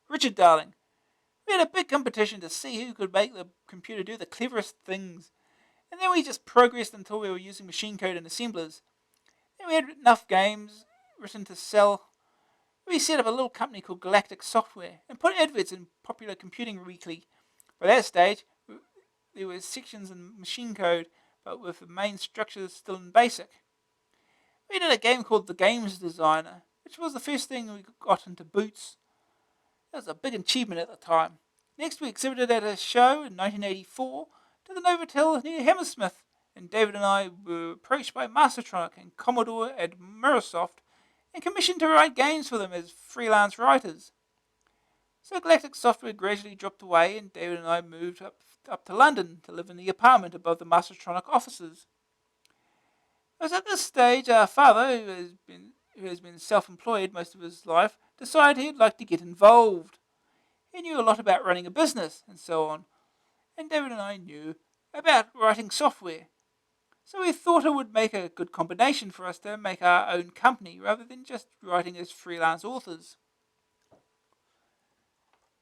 Richard Darling, we had a big competition to see who could make the computer do the cleverest things, and then we just progressed until we were using machine code and assemblers. Then we had enough games written to sell. We set up a little company called Galactic Software and put adverts in Popular Computing Weekly. By that stage, there were sections in machine code, but with the main structures still in BASIC. We did a game called The Games Designer, which was the first thing we got into Boots. That was a big achievement at the time. Next, we exhibited at a show in 1984 to the Novotel near Hammersmith, and David and I were approached by Mastertronic and Commodore at Microsoft and commissioned to write games for them as freelance writers. So Galactic Software gradually dropped away, and David and I moved up to London to live in the apartment above the Mastertronic offices. It was at this stage our father, who has been self-employed most of his life, decided he'd like to get involved. He knew a lot about running a business and so on, and David and I knew about writing software. So we thought it would make a good combination for us to make our own company rather than just writing as freelance authors.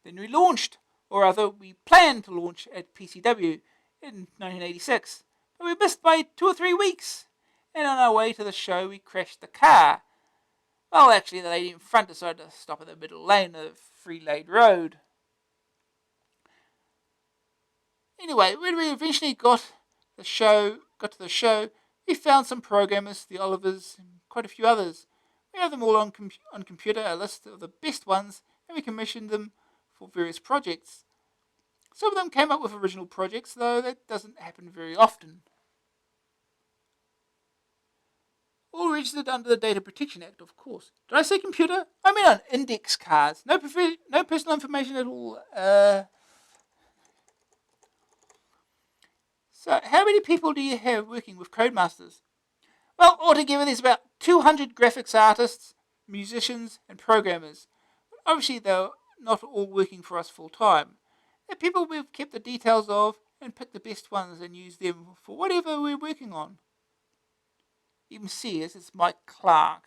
Then we launched, or rather we planned to launch at PCW in 1986, but we missed by 2 or 3 weeks, and on our way to the show we crashed the car. Well, actually the lady in front decided to stop in the middle lane of free-laid road. Anyway, when we eventually got to the show, we found some programmers, the Olivers, and quite a few others. We have them all on computer, a list of the best ones, and we commissioned them for various projects. Some of them came up with original projects, though that doesn't happen very often. All registered under the Data Protection Act, of course. Did I say computer? I mean on index cards. No personal information at all. So, how many people do you have working with Codemasters? Well, altogether there's about 200 graphics artists, musicians, and programmers. But obviously, they're not all working for us full time. They're people we've kept the details of and picked the best ones and used them for whatever we're working on. Even CS, it's Mike Clark.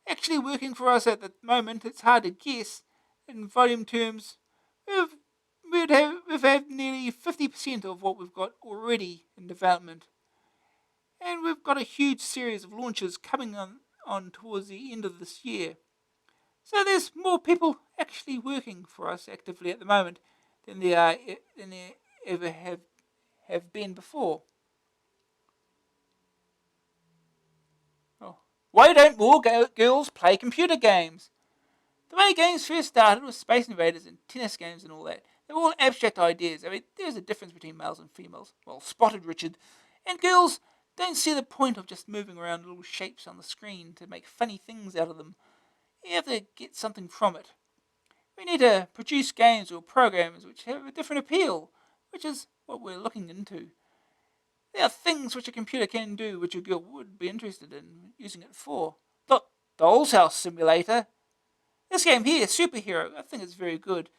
Actually working for us at the moment, it's hard to guess. In volume terms, we've had nearly 50% of what we've got already in development. And we've got a huge series of launches coming on towards the end of this year. So there's more people actually working for us actively at the moment than there ever have been before. Oh. Why don't more girls play computer games? The way games first started was Space Invaders and tennis games and all that. They were all abstract ideas. I mean, there's a difference between males and females. Well, spotted, Richard. And girls don't see the point of just moving around little shapes on the screen to make funny things out of them. You have to get something from it. We need to produce games or programs which have a different appeal, which is what we're looking into. There are things which a computer can do which a girl would be interested in using it for. The Doll's House Simulator. This game here, Superhero, I think it's very good.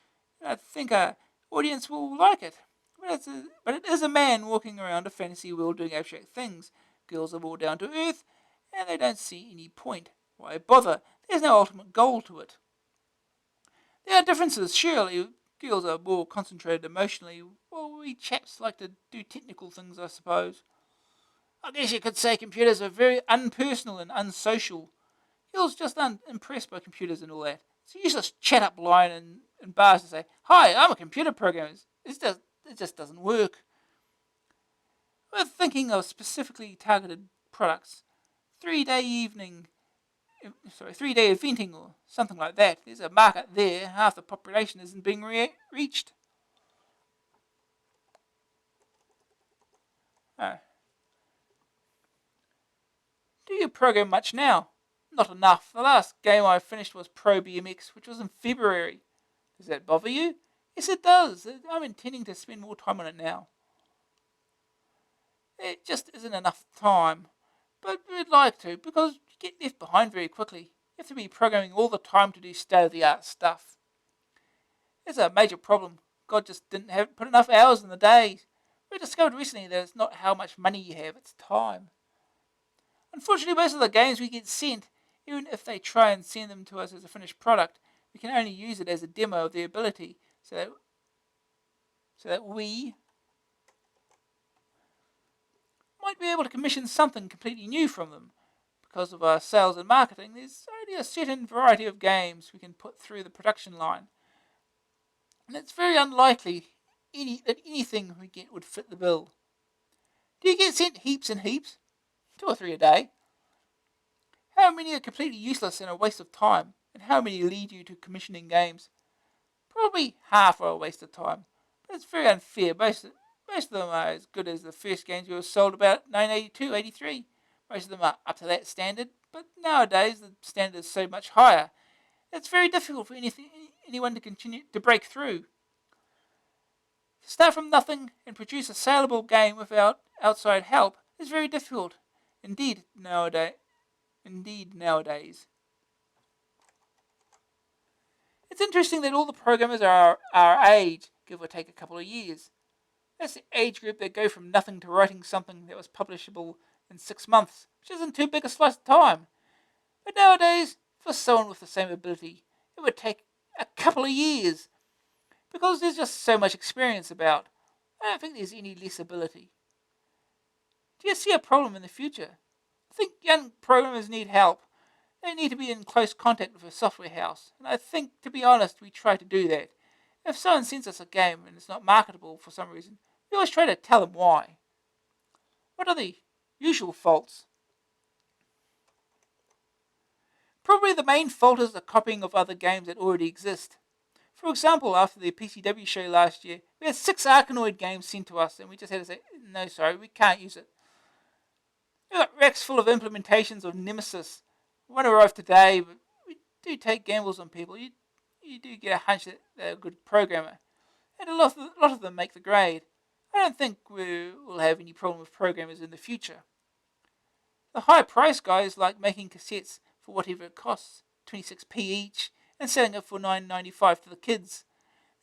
And I think our audience will like it. But it is a man walking around a fantasy world doing abstract things. Girls are more down to earth, and they don't see any point. Why bother? There's no ultimate goal to it. There are differences, surely. Girls are more concentrated emotionally, while we chaps like to do technical things, I suppose. I guess you could say computers are very unpersonal and unsocial. Girls just aren't impressed by computers and all that. It's a useless chat-up line in bars to say, "Hi, I'm a computer programmer." It just doesn't work. We're thinking of specifically targeted products. 3-day evening 3-day eventing or something like that. There's a market there. Half the population isn't being reached. Do you program much now? Not enough. The last game I finished was Pro BMX, which was in February. Does that bother you? Yes, it does. I'm intending to spend more time on it now. It just isn't enough time. But we'd like to, because you get left behind very quickly. You have to be programming all the time to do state-of-the-art stuff. It's a major problem. God just didn't put enough hours in the day. We discovered recently that it's not how much money you have, it's time. Unfortunately, most of the games we get sent, even if they try and send them to us as a finished product, we can only use it as a demo of their ability, so that we might be able to commission something completely new from them. Because of our sales and marketing, there's only a certain variety of games we can put through the production line. And it's very unlikely that anything we get would fit the bill. Do you get sent heaps and heaps? 2 or 3 a day? How many are completely useless and a waste of time? And how many lead you to commissioning games? Probably half are a waste of time. But it's very unfair. Most of them are as good as the first games we were sold about 1982, 83. Most of them are up to that standard, but nowadays the standard is so much higher. It's very difficult for anyone to continue to break through. To start from nothing and produce a saleable game without outside help is very difficult. Indeed nowadays. It's interesting that all the programmers are our age, give or take a couple of years. That's the age group that go from nothing to writing something that was publishable in 6 months, which isn't too big a slice of time. But nowadays, for someone with the same ability, it would take a couple of years, because there's just so much experience about. I don't think there's any less ability. Do you see a problem in the future? I think young programmers need help. They need to be in close contact with a software house, and I think, to be honest, we try to do that. If someone sends us a game and it's not marketable for some reason, we always try to tell them why. What are the usual faults? Probably the main fault is the copying of other games that already exist. For example, after the PCW show last year, we had 6 Arkanoid games sent to us, and we just had to say, no, sorry, we can't use it. We've got racks full of implementations of Nemesis. One arrived today, but we do take gambles on people. You do get a hunch that they're a good programmer. And a lot of them make the grade. I don't think we'll have any problem with programmers in the future. The high price guys like making cassettes for whatever it costs, 26p each, and selling it for $9.95 to the kids.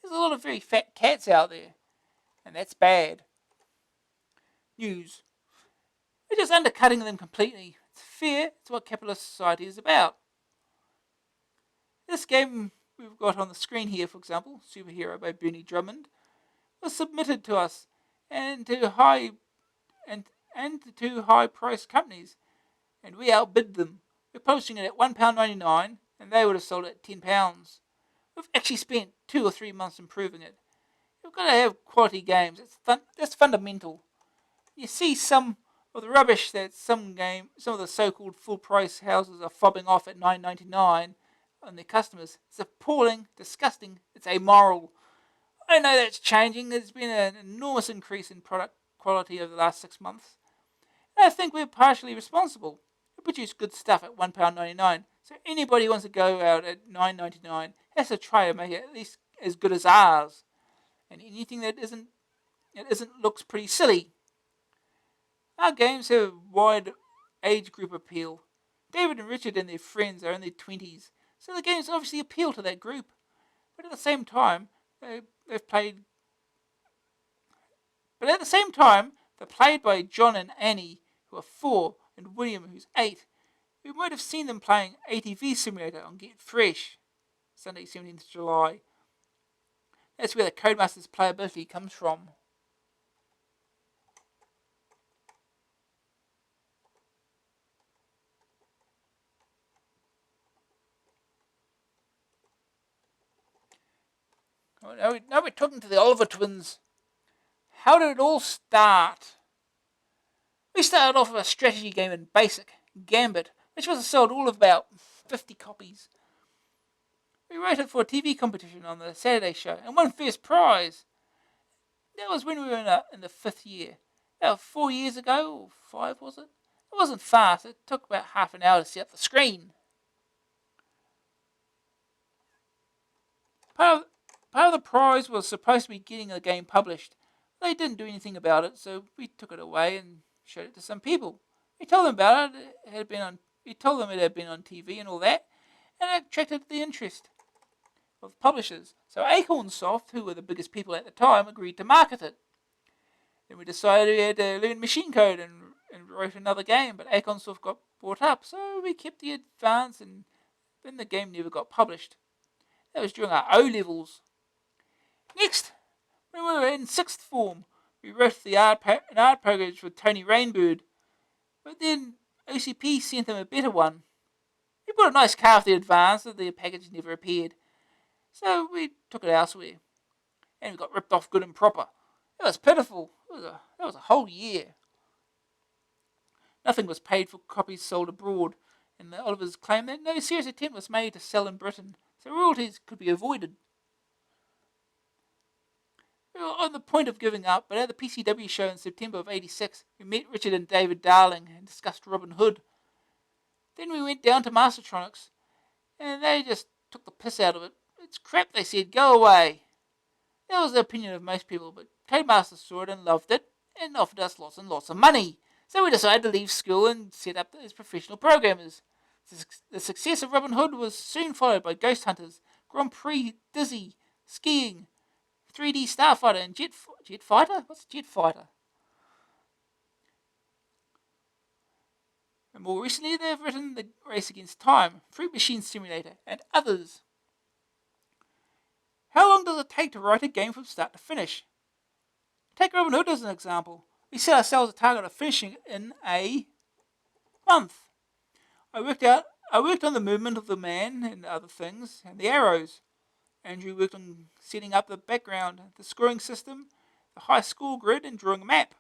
There's a lot of very fat cats out there, and that's bad. News. We're just undercutting them completely. It's fair. It's what capitalist society is about. This game we've got on the screen here, for example, Superhero by Bernie Drummond, was submitted to us and to high price companies, and we outbid them. We're posting it at £1.99, and they would have sold it at £10. We've actually spent 2 or 3 months improving it. You've got to have quality games. That's fundamental. You see some of the rubbish that some of the so-called full-price houses are fobbing off at $9.99 on their customers. It's appalling, disgusting, it's amoral. I know that's changing. There's been an enormous increase in product quality over the last 6 months. And I think we're partially responsible. We're produce good stuff at £1.99. So anybody who wants to go out at $9.99 has to try and make it at least as good as ours. And anything that isn't looks pretty silly. Our games have a wide age group appeal. David and Richard and their friends are in their 20s, so the games obviously appeal to that group. But at the same time, they're played by John and Annie, who are 4, and William, who's 8, who might have seen them playing ATV Simulator on Get Fresh, Sunday 17th July. That's where the Codemasters playability comes from. Now we're talking to the Oliver twins. How did it all start? We started off with a strategy game in BASIC, Gambit, which was sold all of about 50 copies. We wrote it for a TV competition on the Saturday show and won first prize. That was when we were in the 5th year. About 4 years ago, or 5 was it? It wasn't fast. It took about half an hour to set up the screen. Part of the prize was supposed to be getting the game published. They didn't do anything about it, so we took it away and showed it to some people. We told them about it. We told them it had been on TV and all that, and it attracted the interest of publishers. So Acorn Soft, who were the biggest people at the time, agreed to market it. Then we decided we had to learn machine code and wrote another game, but Acorn Soft got bought up, so we kept the advance, and then the game never got published. That was during our O-levels. Next, when we were in 6th form, we wrote an art program for Tony Rainbird, but then OCP sent them a better one. We bought a nice car for the advance, and the package never appeared. So we took it elsewhere, and we got ripped off good and proper. It was pitiful. That was a whole year. Nothing was paid for copies sold abroad, and the Olivers claimed that no serious attempt was made to sell in Britain, so royalties could be avoided. We were on the point of giving up, but at the PCW show in September of '86, we met Richard and David Darling and discussed Robin Hood. Then we went down to Mastertronics, and they just took the piss out of it. It's crap, they said, go away. That was the opinion of most people, but Codemasters saw it and loved it, and offered us lots and lots of money. So we decided to leave school and set up as professional programmers. The success of Robin Hood was soon followed by Ghost Hunters, Grand Prix, Dizzy, Skiing, 3D Starfighter, and Jet Fighter? What's Jet Fighter? And more recently, they've written The Race Against Time, Fruit Machine Simulator, and others. How long does it take to write a game from start to finish? Take Robin Hood as an example. We set ourselves a target of finishing it in a month. I worked on the movement of the man and other things, and the arrows. Andrew worked on setting up the background, the scoring system, the high score grid, and drawing a map.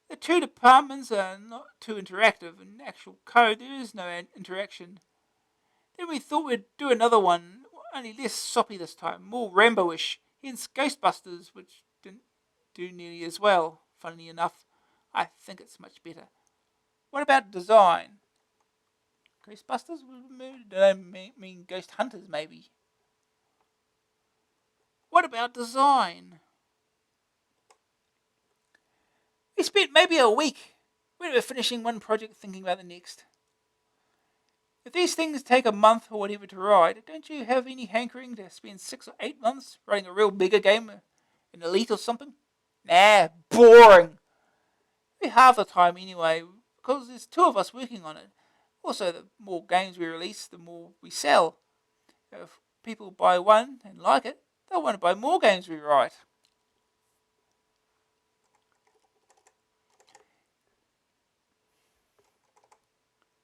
The two departments are not too interactive. In actual code, there is no interaction. Then we thought we'd do another one, only less soppy this time, more Rambo-ish, hence Ghostbusters, which didn't do nearly as well. Funnily enough, I think it's much better. What about design? Ghostbusters? Do I mean Ghost Hunters, maybe? What about design? We spent maybe a week when we were finishing one project thinking about the next. If these things take a month or whatever to write, don't you have any hankering to spend 6 or 8 months writing a real bigger game, an Elite or something? Nah, boring. Maybe half the time anyway, because there's 2 of us working on it. Also, the more games we release, the more we sell. If people buy one and like it, they'll want to buy more games we write.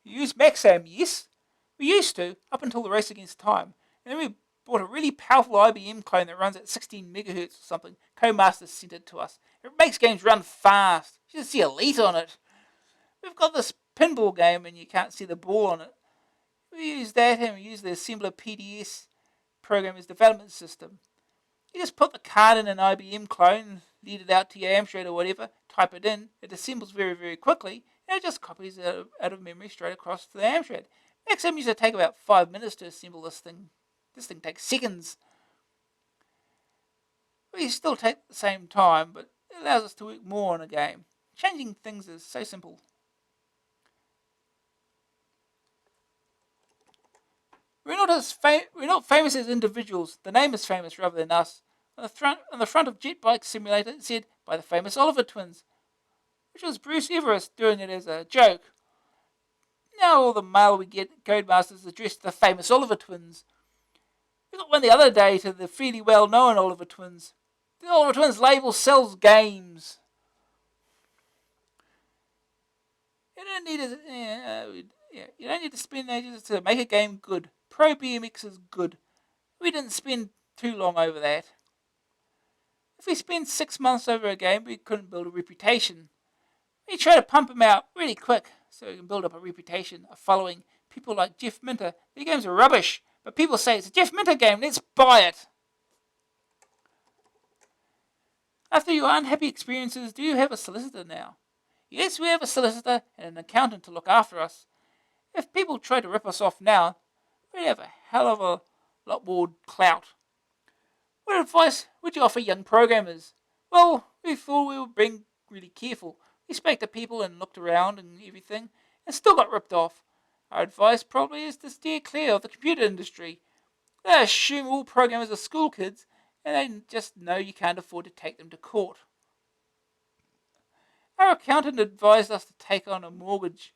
You use Maxam, yes? We used to, up until the Race Against Time. And then we bought a really powerful IBM clone that runs at 16 megahertz or something. Codemasters sent it to us. It makes games run fast. You should see Elite on it. We've got this pinball game and you can't see the ball on it. We use that and we use the Assembler PDS program as development system. You just put the card in an IBM clone, lead it out to your Amstrad or whatever, type it in, it assembles very, very quickly, and it just copies it out of memory straight across to the Amstrad. XM used to take about 5 minutes to assemble this thing. This thing takes seconds. We still take the same time, but it allows us to work more on a game. Changing things is so simple. We're not famous as individuals. The name is famous rather than us. On the front of Jet BMX Simulator, it said by the famous Oliver twins, which was Bruce Everest doing it as a joke. Now all the mail we get at Codemasters is addressed to the famous Oliver twins. We got one the other day to the fairly well-known Oliver twins. The Oliver twins label sells games. You don't need to spend ages to make a game good. Pro BMX is good. We didn't spend too long over that. If we spent 6 months over a game, we couldn't build a reputation. We try to pump them out really quick so we can build up a reputation, a following. People like Jeff Minter, their games are rubbish, but people say it's a Jeff Minter game, let's buy it. After your unhappy experiences, do you have a solicitor now? Yes, we have a solicitor and an accountant to look after us. If people try to rip us off now, we'd have a hell of a lot more clout. What advice would you offer young programmers? Well, we thought we were being really careful. We spoke to people and looked around and everything, and still got ripped off. Our advice probably is to steer clear of the computer industry. They assume all programmers are school kids, and they just know you can't afford to take them to court. Our accountant advised us to take on a mortgage.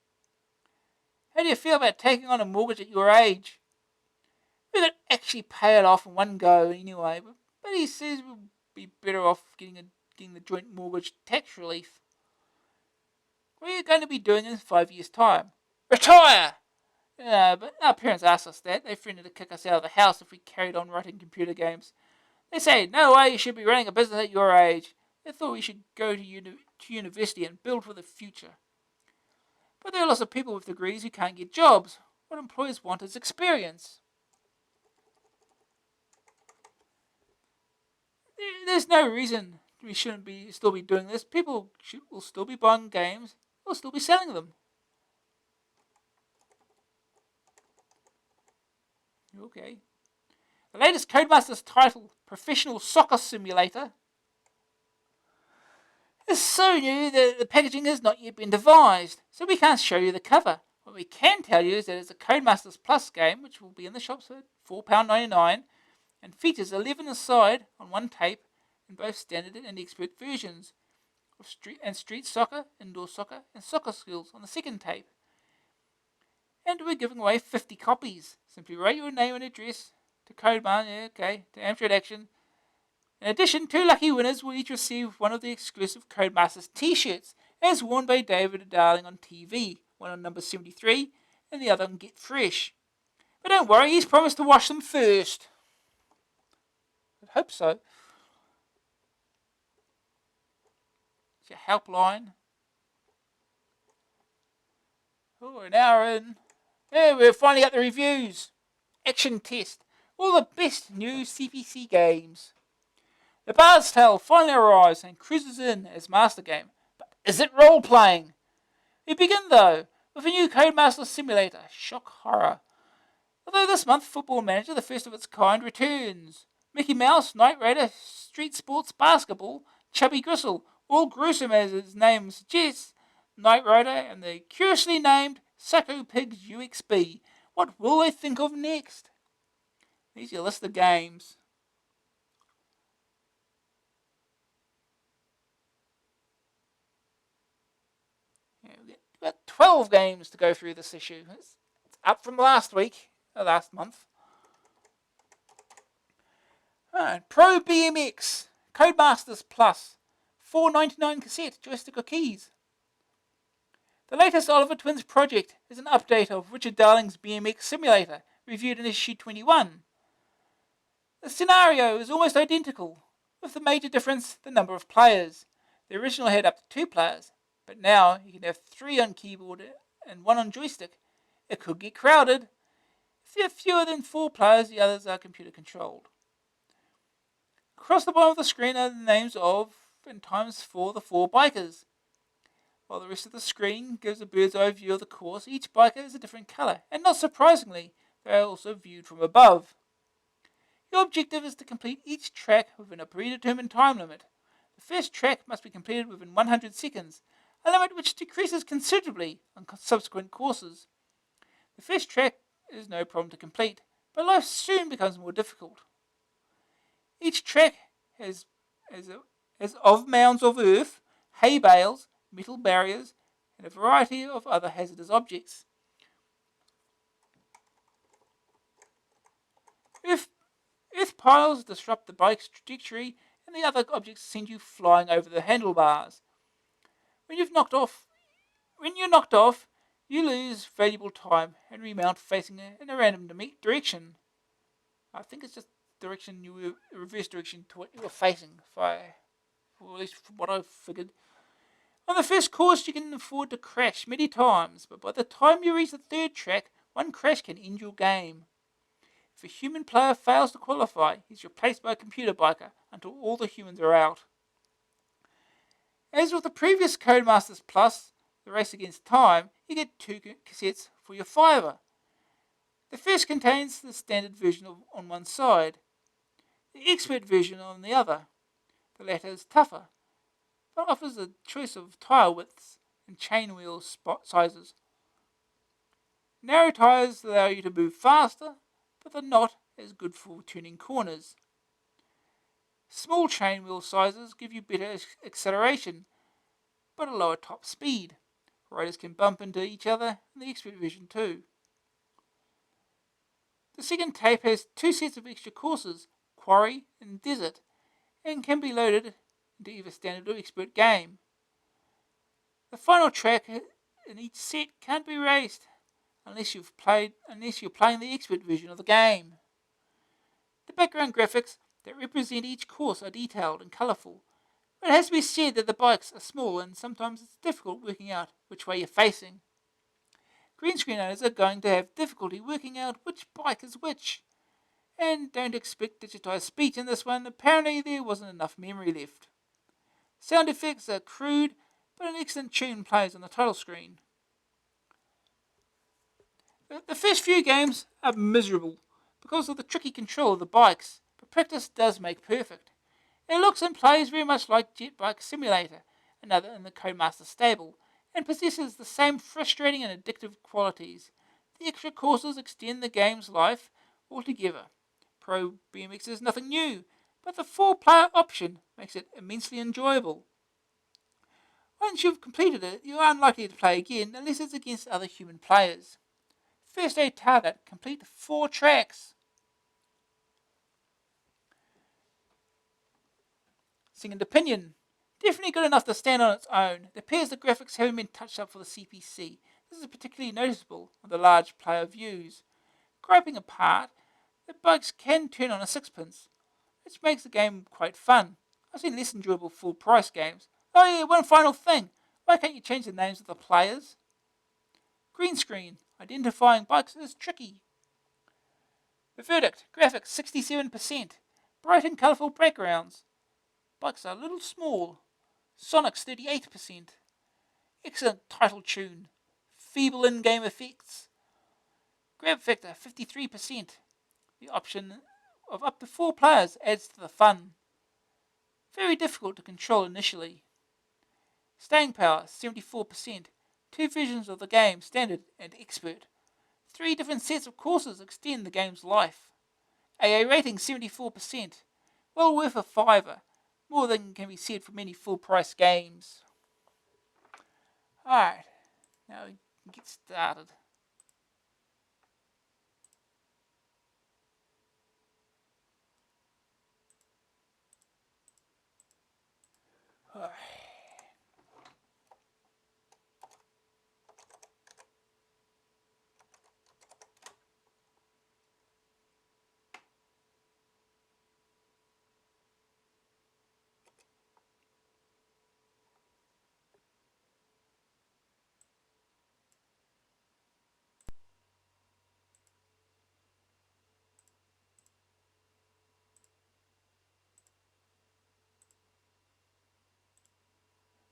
How do you feel about taking on a mortgage at your age? We could actually pay it off in one go anyway, but he says we'll be better off getting the joint mortgage tax relief. What are you going to be doing in 5 years' time? Retire! But our parents asked us that. They threatened to kick us out of the house if we carried on writing computer games. They say, no way you should be running a business at your age. They thought we should go to university and build for the future. But there are lots of people with degrees who can't get jobs. What employers want is experience. There's no reason we shouldn't still be doing this. People will still be buying games. We'll still be selling them. Okay. The latest Codemasters title, Professional Soccer Simulator, is so new that the packaging has not yet been devised, so we can't show you the cover. What we can tell you is that it's a Codemasters Plus game, which will be in the shops for £4.99, and features 11 aside on one tape in both standard and expert versions of street soccer, indoor soccer, and soccer skills on the second tape. And we're giving away 50 copies. Simply write your name and address to to Amstrad Action. In addition, 2 lucky winners will each receive one of the exclusive Codemasters t-shirts, as worn by David Darling on TV, one on number 73, and the other on Get Fresh. But don't worry, he's promised to wash them first. I hope so. It's your helpline. Oh, an hour in. Yeah, we're finally at the reviews. Action test. All the best new CPC games. The Bard's Tale finally arrives and cruises in as master game. But is it role-playing? We begin, though, with a new Codemaster Simulator, shock horror. Although this month, Football Manager, the first of its kind, returns. Mickey Mouse, Knight Raider, Street Sports Basketball, Chubby Gristle, all gruesome as its name suggests, Knight Rider and the curiously named Sacco Pigs UXB. What will they think of next? Here's your list of games. Yeah, we've got 12 games to go through this issue. It's up from last month. Right, Pro BMX, Codemasters Plus, $4.99 cassette, joystick or keys. The latest Oliver Twins project is an update of Richard Darling's BMX Simulator, reviewed in issue 21. The scenario is almost identical, with the major difference the number of players. The original had up to 2 players, but now you can have 3 on keyboard and 1 on joystick. It could get crowded. If you have fewer than 4 players, the others are computer controlled. Across the bottom of the screen are the names of and times for the 4 bikers. While the rest of the screen gives a bird's eye view of the course, each biker is a different colour, and not surprisingly, they are also viewed from above. Your objective is to complete each track within a predetermined time limit. The first track must be completed within 100 seconds, a limit which decreases considerably on subsequent courses. The first track is no problem to complete, but life soon becomes more difficult. Each track has of mounds of earth, hay bales, metal barriers, and a variety of other hazardous objects. Earth piles disrupt the bike's trajectory, and the other objects send you flying over the handlebars. When you're knocked off, you lose valuable time and remount facing in a random direction. I think it's just reverse direction to what you were facing, or at least from what I've figured. On the first course, you can afford to crash many times, but by the time you reach the third track, one crash can end your game. If a human player fails to qualify, he's replaced by a computer biker until all the humans are out. As with the previous Codemasters Plus, the Race Against Time, you get 2 cassettes for your $5. The first contains the standard version on one side, the expert version on the other. The latter is tougher, but offers a choice of tyre widths and chain wheel sizes. Narrow tyres allow you to move faster, but they're not as good for turning corners. Small chain wheel sizes give you better acceleration, but a lower top speed. Riders can bump into each other in the expert version too. The second tape has 2 sets of extra courses, Quarry and Desert, and can be loaded into either standard or expert game. The final track in each set can't be raced unless you're playing the expert version of the game. The background graphics that represent each course are detailed and colourful, but it has to be said that the bikes are small and sometimes it's difficult working out which way you're facing. Green screen owners are going to have difficulty working out which bike is which. And don't expect digitised speech in this one, apparently there wasn't enough memory left. Sound effects are crude, but an excellent tune plays on the title screen. The first few games are miserable because of the tricky control of the bikes, but practice does make perfect. It looks and plays very much like BMX Simulator, another in the Codemaster stable, and possesses the same frustrating and addictive qualities. The extra courses extend the game's life altogether. Pro BMX is nothing new, but the 4-player option makes it immensely enjoyable. Once you've completed it, you're unlikely to play again unless it's against other human players. First aid target, complete 4 tracks. Second opinion, definitely good enough to stand on its own. It appears the graphics haven't been touched up for the CPC. This is particularly noticeable on the large player views. Griping apart, the bikes can turn on a sixpence, which makes the game quite fun. I've seen less enjoyable full price games. Oh yeah, one final thing. Why can't you change the names of the players? Green screen. Identifying bikes is tricky. The verdict. Graphics 67%. Bright and colourful backgrounds. Bikes are a little small. Sonics 38%. Excellent title tune. Feeble in-game effects. Grab factor 53%. The option of up to 4 players adds to the fun. Very difficult to control initially. Staying power 74%. 2 versions of the game, standard and expert. 3 different sets of courses extend the game's life. AA rating 74%. Well worth a $5. More than can be said for many full price games. Alright, now we can get started. Alright.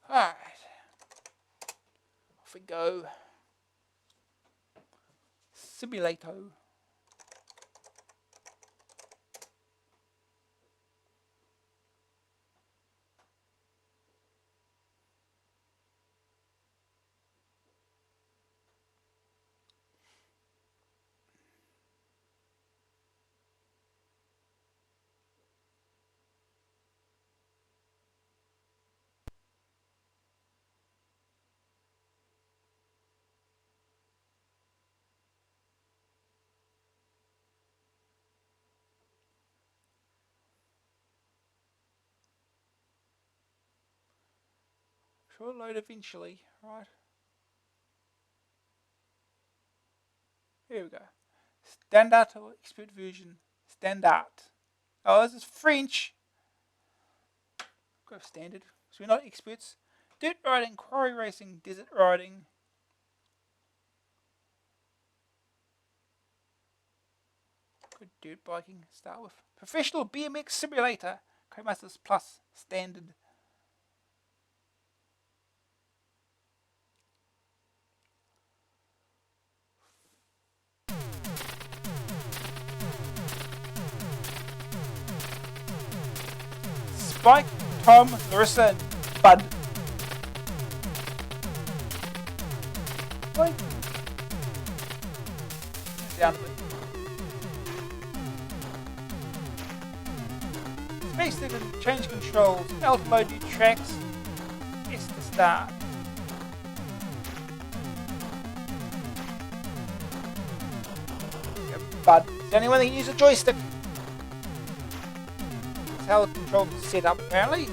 Alright. we go. Simulator. Sure, load eventually, right? Here we go. Standard or expert version. Standard. Oh, this is French. Go standard. So we're not experts. Dirt riding, quarry racing, desert riding. Good dirt biking. Start with professional BMX Simulator. Codemasters Plus standard. Spike, Tom, Larissa, and Bud. Spike. Down a bit. Space stick and change controls. Alt mode new tracks. S to start. Bud. It's the only one that can use a joystick. That's how the controls are set up apparently.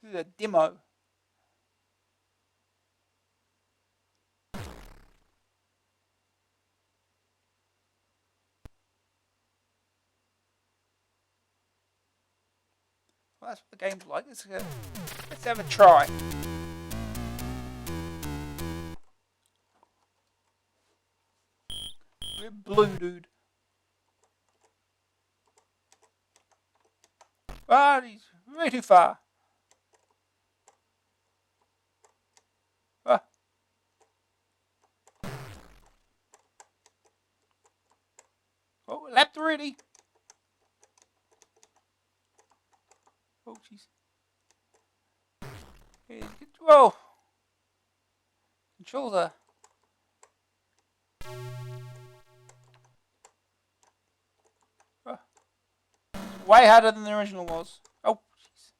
This is a demo. Well, that's what the game's like. Let's have a try. We're blue, dude. Ah, he's way too far. Ah. Oh, lapped already. Oh, jeez. Whoa. Controls are. Way harder than the original was. Oh, jeez.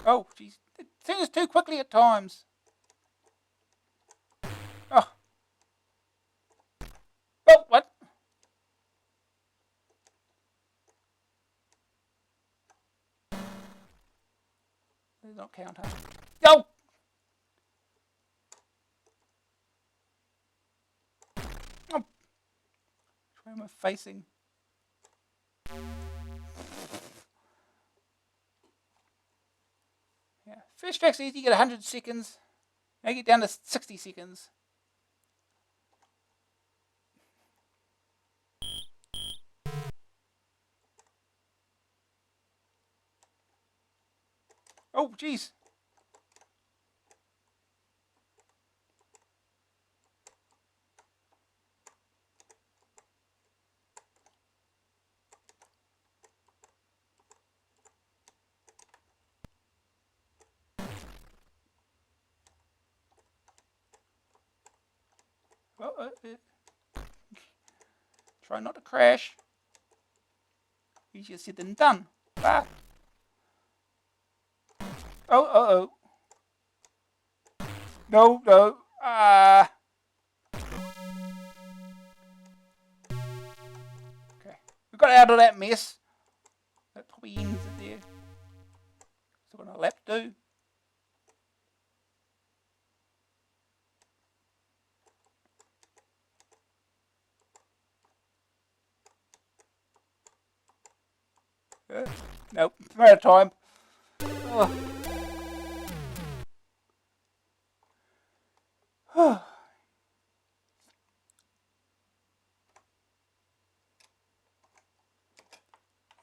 Oh, jeez. It turns too quickly at times. Oh. Oh, what? Does not count, huh? Yo! Oh. Where am I facing? Yeah. First track's easy, you get 100 seconds. Now you get down to 60 seconds. Oh, jeez. Oh, try not to crash. Easier said than done. Ah. Oh. No. Ah. Okay. We got out of that mess. That probably ends it there. Still got a lap to do. Nope, I'm out of time. Oh.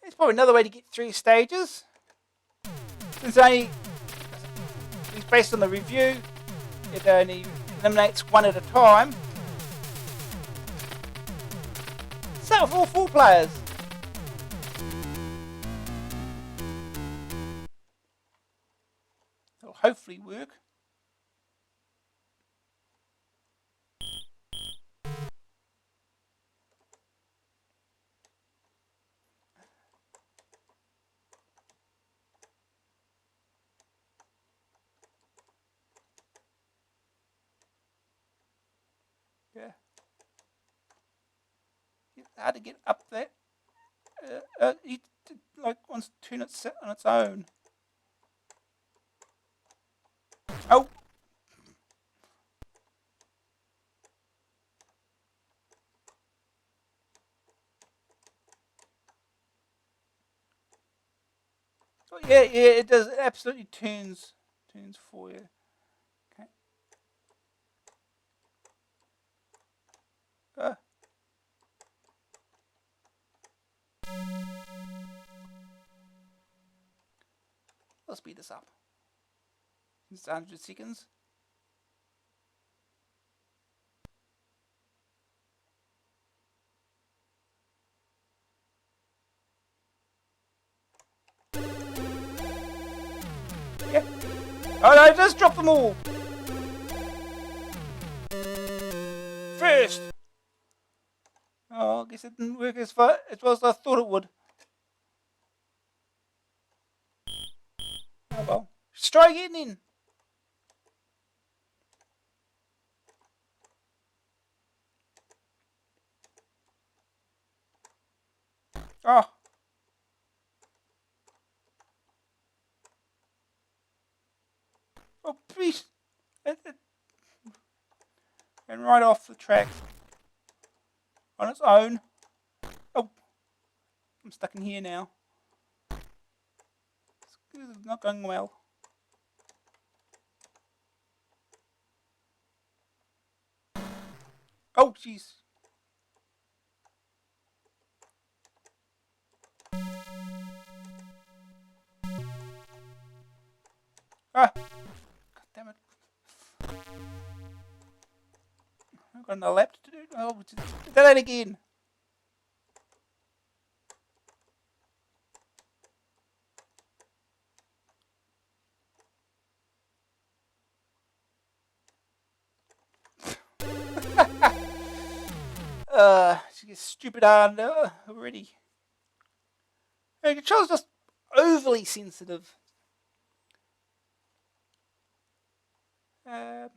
There's probably another way to get through stages. Since it's based on the review, it only eliminates one at a time. So for all 4 players. It'll hopefully work. Yeah. It's hard to get up there. It like wants to turn it set on its own. Oh. Oh, yeah, it does. It absolutely turns for you. Okay. I'll speed this up. It's 100 seconds. Yeah. Oh no, just drop them all. First. Oh, I guess it didn't work as well as I thought it would. Oh well. Just try again then. Oh. Oh, please. And right off the track. On its own. Oh. I'm stuck in here now. This is not going well. Oh, jeez. Ah. God damn it. I've got another lap to do. Oh, do that again. She gets stupid hard already. The control's just overly sensitive. Pick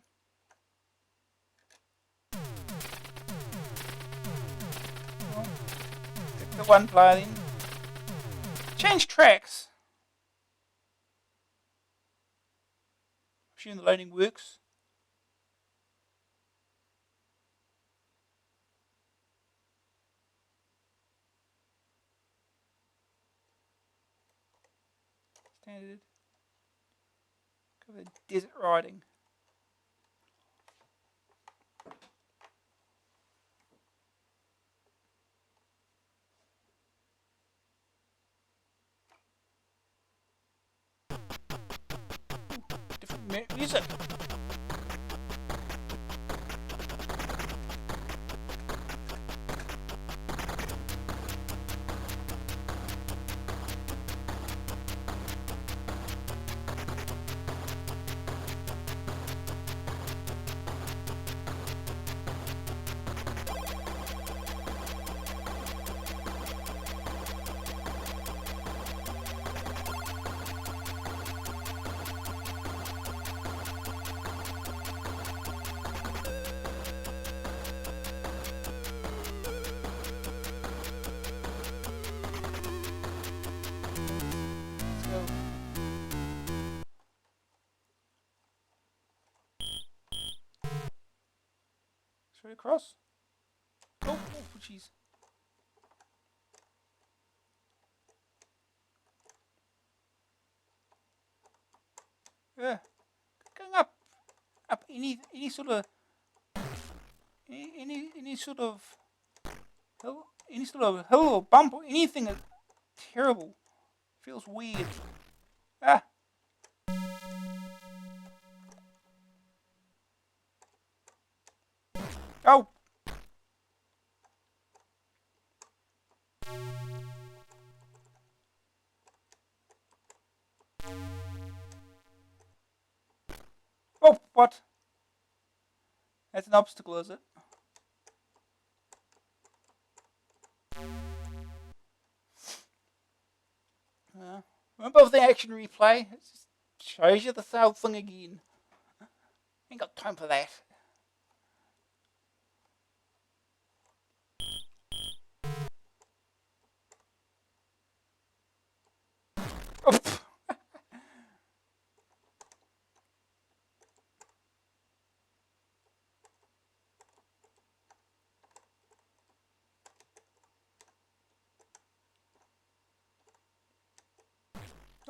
the one player then. Change tracks. Assume the loading works. Standard. Cover desert riding. Different music. Straight across. Oh, jeez. Going up any sort of any sort of hill, or bump or anything is terrible. Feels weird. Ah. Oh. Oh, what? That's an obstacle, is it? Remember the action replay? It just shows you the same thing again. Ain't got time for that. Oh.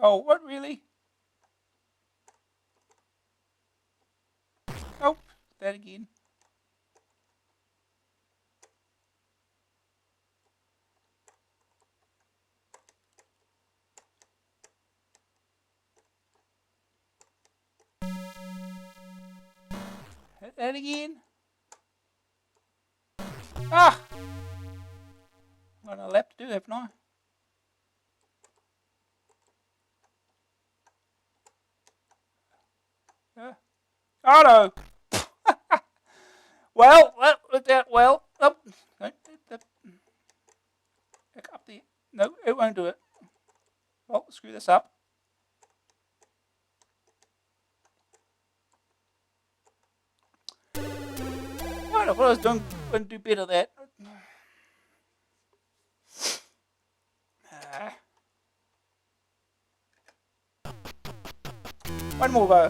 Oh, what really? Oh, that again. That again. Ah! Got a lap to do, haven't I? Oh no! Well, that looked out well. Oh, back up there. No, it won't do it. Well, screw this up. I thought I was doing, going to do better that. One more go.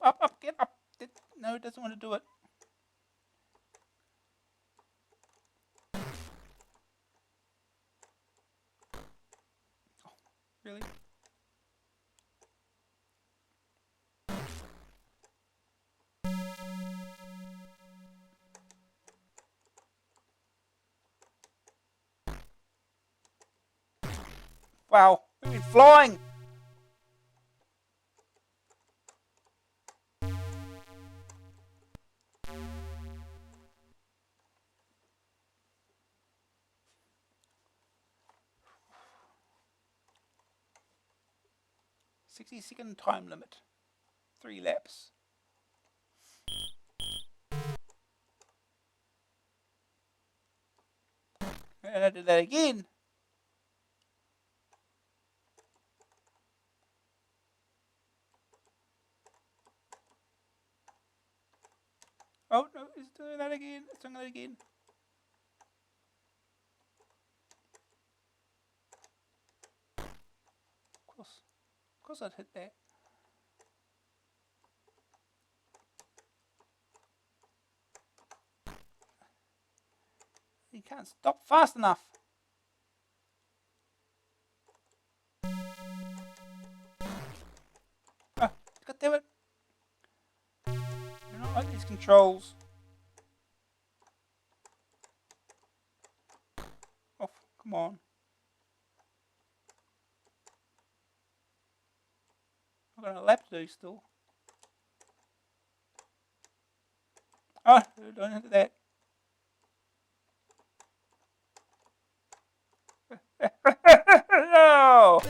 Up, get up. No, it doesn't want to do it. Oh, really? Wow, we've been flying. "60-second time limit. 3 laps. And I did that again. Oh no, it's doing that again. It's doing that again. Of course I'd hit that. You can't stop fast enough. Oh, God damn it. I don't like these controls. Oh, come on. I've got a lap to do still. Oh, don't hit that. No!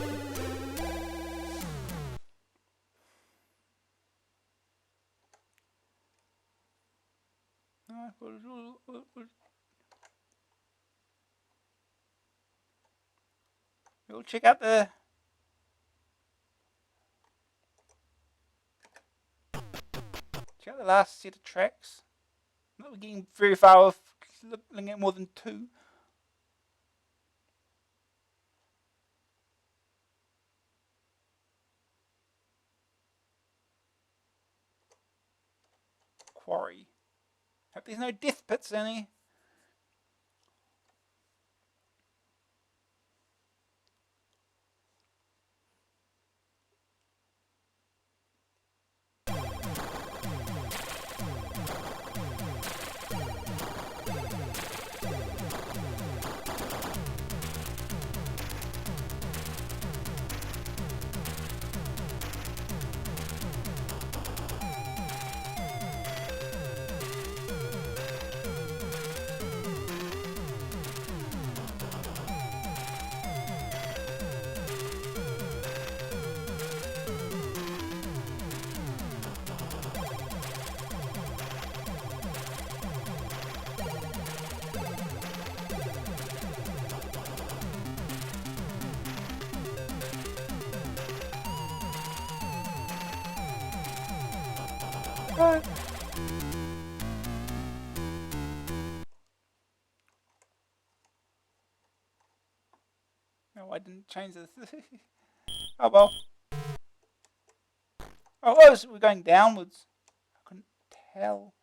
We'll check out the last set of tracks. Not we're getting very far off, looking at more than 2. quarry. Hope there's no death pits in here. What? No, I didn't change this. Oh well. Oh, so we're going downwards. I couldn't tell.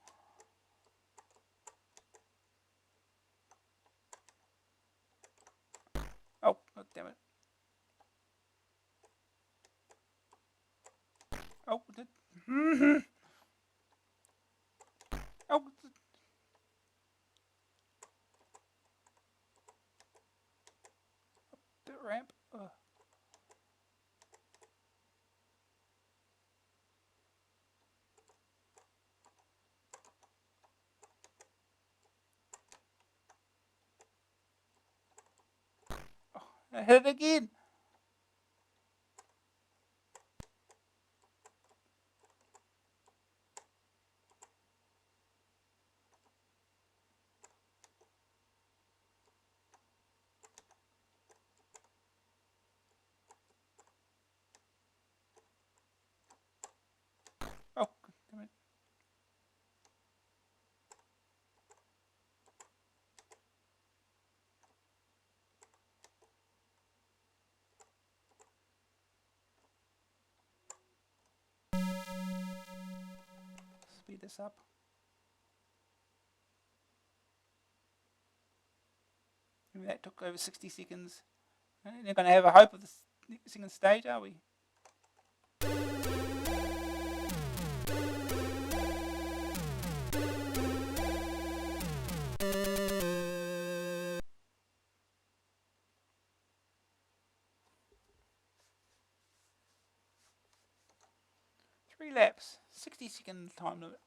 Oh, God damn it. Oh, oh, the ramp. Oh, I hit it again. Oh, damn it. Speed this up. Maybe that took over 60 seconds. They're going to have a hope of the second stage, are we? Three laps, 60-second time limit.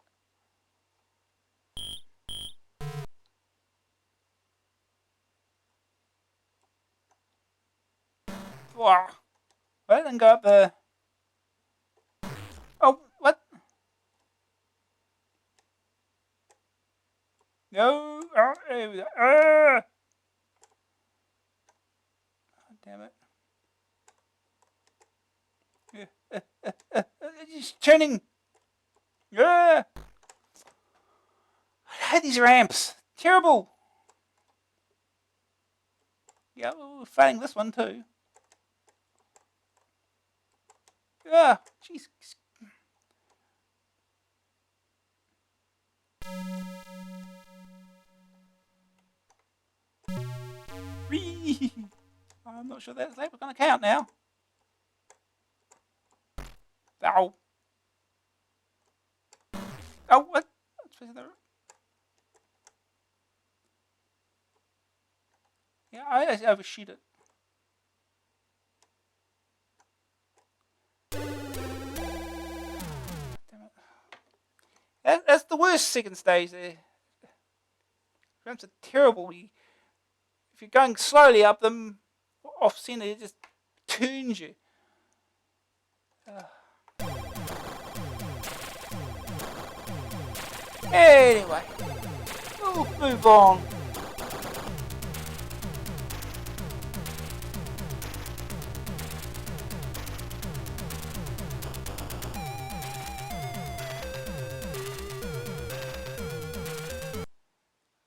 Wow. Well, then go up the... Oh, what? No. Oh, there we go. Oh, damn it. It's turning. I hate these ramps. Terrible. Yeah, we're failing this one too. Yeah, jeez. I'm not sure that's lap. We're going to count now. Ow. Oh, what? Yeah, I overshoot it. Damn it. That's the worst second stage there. Ramps are terrible. If you're going slowly up them, off center, it just turns you. Anyway, we'll move on.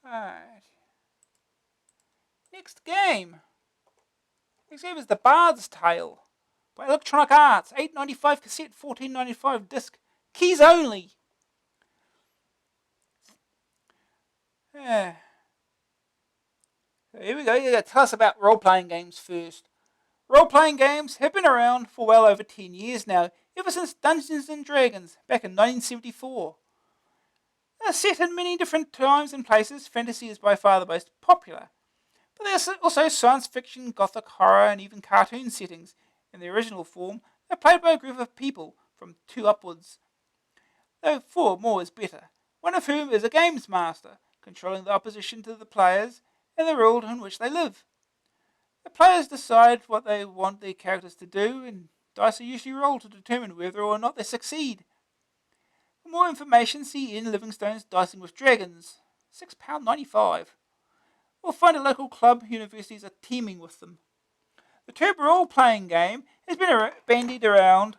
Alright. Next game. Next game is The Bard's Tale by Electronic Arts. $8.95 cassette, $14.95 disc. Keys only. Yeah. So here we go. You got to tell us about role-playing games first. Role-playing games have been around for well over 10 years now, ever since Dungeons and Dragons back in 1974. They're set in many different times and places. Fantasy is by far the most popular. But there's also science fiction, gothic horror, and even cartoon settings. In the original form, they're played by a group of people from 2 upwards, though 4 or more is better, one of whom is a games master, controlling the opposition to the players and the world in which they live. The players decide what they want their characters to do, and dice are usually rolled to determine whether or not they succeed. For more information, see Ian Livingstone's Dicing with Dragons, £6.95, or find a local club. Universities are teeming with them. The term role-playing game has been bandied around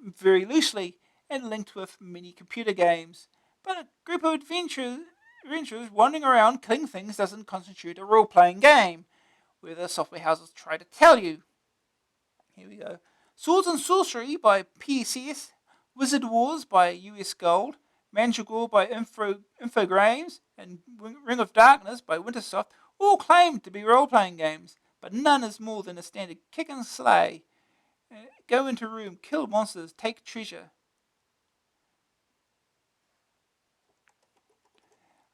very loosely and linked with many computer games, but a group of adventurers wandering around killing things doesn't constitute a role-playing game, where the software houses try to tell you. Here we go. Swords and Sorcery by PCS, Wizard Wars by US Gold, Mandragore by Infogrames, and Ring of Darkness by Wintersoft all claim to be role-playing games, but none is more than a standard kick and slay. Go into room, kill monsters, take treasure.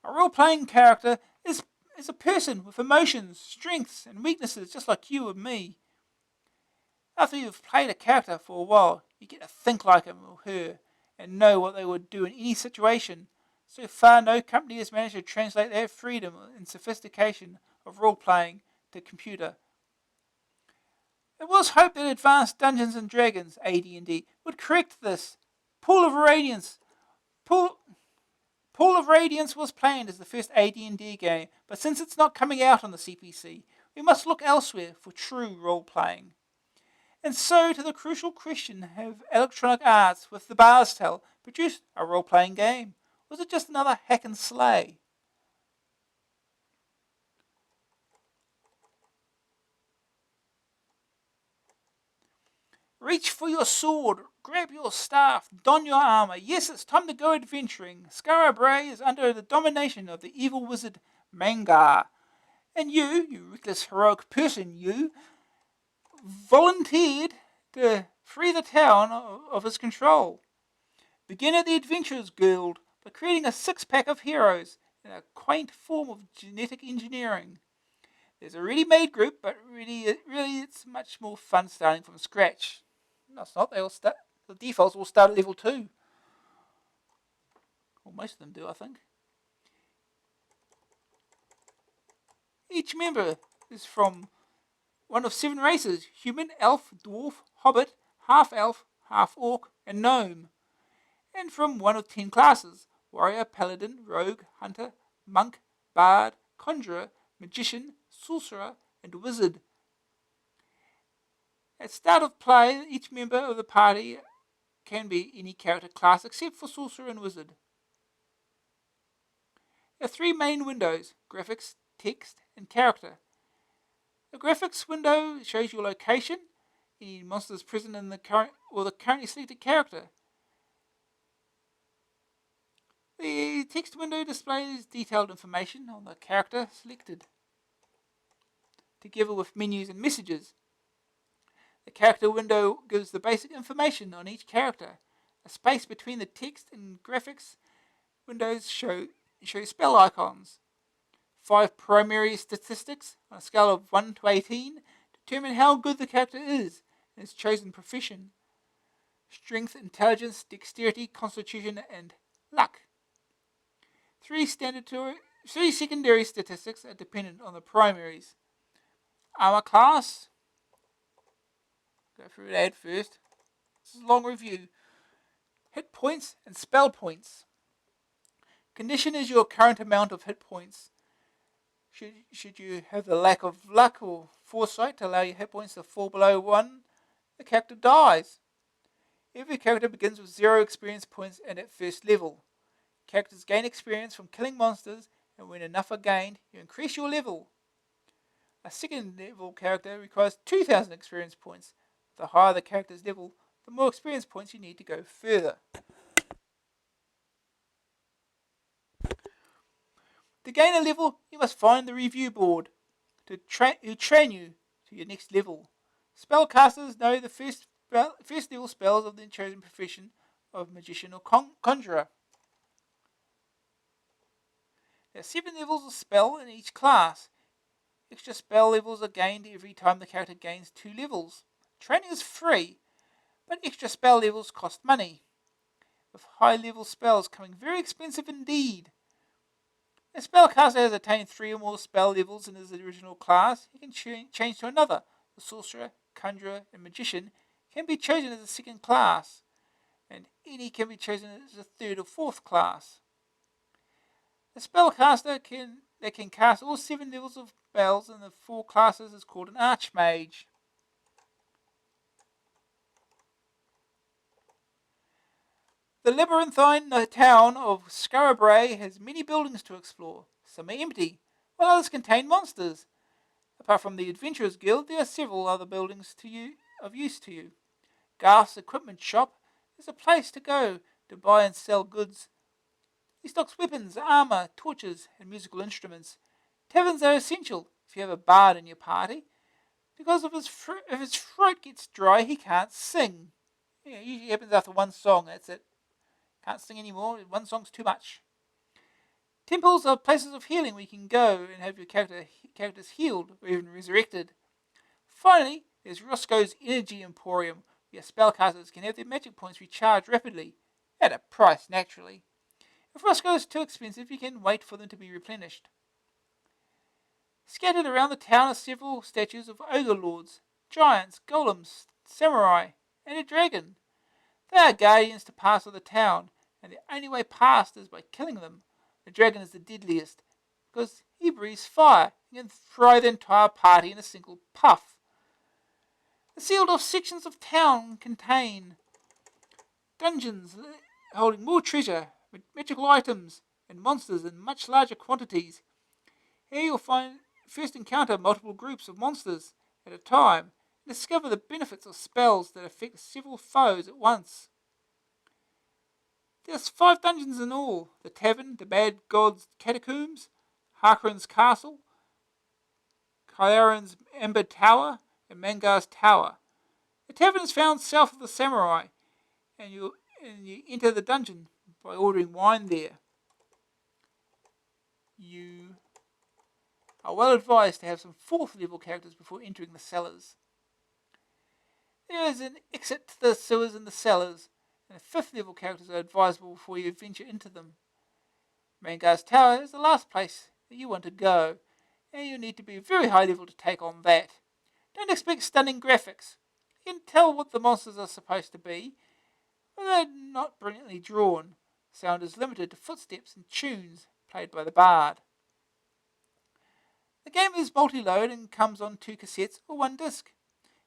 A role-playing character is a person with emotions, strengths, and weaknesses just like you and me. After you've played a character for a while, you get to think like him or her and know what they would do in any situation. So far, no company has managed to translate their freedom and sophistication of role-playing to computer. It was hoped that Advanced Dungeons and Dragons (AD&D) would correct this. Pool of Radiance. Pool of Radiance was planned as the first AD&D game, but since it's not coming out on the CPC, we must look elsewhere for true role-playing. And so, to the crucial question, have Electronic Arts, with the Bard's Tale, produced a role-playing game? Was it just another hack and slay? Reach for your sword, grab your staff, don your armor. Yes, it's time to go adventuring. Skara Brae is under the domination of the evil wizard Mangar. And you reckless heroic person, you volunteered to free the town of his control. Begin at the Adventurers Guild by creating a 6-pack of heroes in a quaint form of genetic engineering. There's a ready-made group, but really it's much more fun starting from scratch. No, it's not. The defaults all start at level 2. Well, most of them do, I think. Each member is from one of 7 races: human, elf, dwarf, hobbit, half-elf, half-orc, and gnome. And from one of 10 classes: warrior, paladin, rogue, hunter, monk, bard, conjurer, magician, sorcerer, and wizard. At start of play, each member of the party can be any character class except for sorcerer and wizard. There are 3 main windows: graphics, text, and character. The graphics window shows your location, any monsters present in the currently selected character. The text window displays detailed information on the character selected, together with menus and messages. The character window gives the basic information on each character. A space between the text and graphics windows show spell icons. 5 primary statistics on a scale of 1 to 18 determine how good the character is in its chosen profession: strength, intelligence, dexterity, constitution, and luck. 3 secondary statistics are dependent on the primaries: armor class. Go through that first. This is a long review. Hit points and spell points. Condition is your current amount of hit points. Should you have the lack of luck or foresight to allow your hit points to fall below 1, the character dies. Every character begins with 0 experience points and at first level. Characters gain experience from killing monsters, and when enough are gained, you increase your level. A second level character requires 2,000 experience points. The higher the character's level, the more experience points you need to go further. To gain a level, you must find the review board to train you to your next level. Spellcasters know the first level spells of their chosen profession of magician or conjurer. There are 7 levels of spell in each class. Extra spell levels are gained every time the character gains 2 levels. Training is free, but extra spell levels cost money, with high level spells coming very expensive indeed. A spellcaster has attained 3 or more spell levels in his original class, he can change to another. The sorcerer, conjurer, and magician can be chosen as a second class, and any can be chosen as a third or fourth class. A spellcaster that can cast all 7 levels of spells in the 4 classes is called an archmage. The labyrinthine town of Scarabray has many buildings to explore. Some are empty, while others contain monsters. Apart from the Adventurers Guild, there are several other buildings of use to you. Garth's equipment shop is a place to go to buy and sell goods. He stocks weapons, armour, torches, and musical instruments. Taverns are essential if you have a bard in your party, because if his throat gets dry, he can't sing. Yeah, it usually happens after one song, that's it. Can't sing anymore, one song's too much. Temples are places of healing where you can go and have your characters healed or even resurrected. Finally, there's Roscoe's Energy Emporium, where spellcasters can have their magic points recharged rapidly, at a price naturally. If Roscoe is too expensive, you can wait for them to be replenished. Scattered around the town are several statues of ogre lords, giants, golems, samurai, and a dragon. They are guardians to pass of the town, and the only way past is by killing them. The dragon is the deadliest, because he breathes fire and can fry the entire party in a single puff. The sealed off sections of town contain dungeons holding more treasure, magical items, and monsters in much larger quantities. Here you'll first encounter multiple groups of monsters at a time and discover the benefits of spells that affect several foes at once. There's 5 dungeons in all: the Tavern, the Bad God's Catacombs, Harkran's Castle, Kylaren's Ember Tower, and Mangar's Tower. The Tavern is found south of the Samurai, and you enter the dungeon by ordering wine there. You are well advised to have some 4th level characters before entering the cellars. There is an exit to the sewers and the cellars, and 5th level characters are advisable before you venture into them. Mangar's Tower is the last place that you want to go, and you need to be very high level to take on that. Don't expect stunning graphics. You can tell what the monsters are supposed to be, but they're not brilliantly drawn. Sound is limited to footsteps and tunes played by the bard. The game is multi-load and comes on 2 cassettes or 1 disc.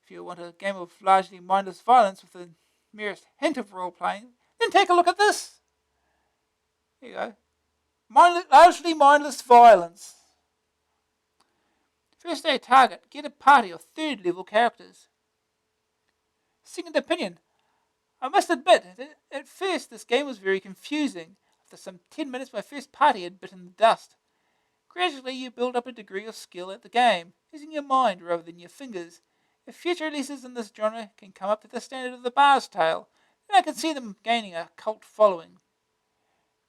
If you want a game of largely mindless violence with the merest hint of role-playing, then take a look at this. There you go. Largely mindless violence. First day target, get a party of 3rd level characters. Second opinion. I must admit that at first this game was very confusing. After some 10 minutes my first party had bitten the dust. Gradually you build up a degree of skill at the game, using your mind rather than your fingers. If future releases in this genre can come up to the standard of the Bard's Tale, then I can see them gaining a cult following.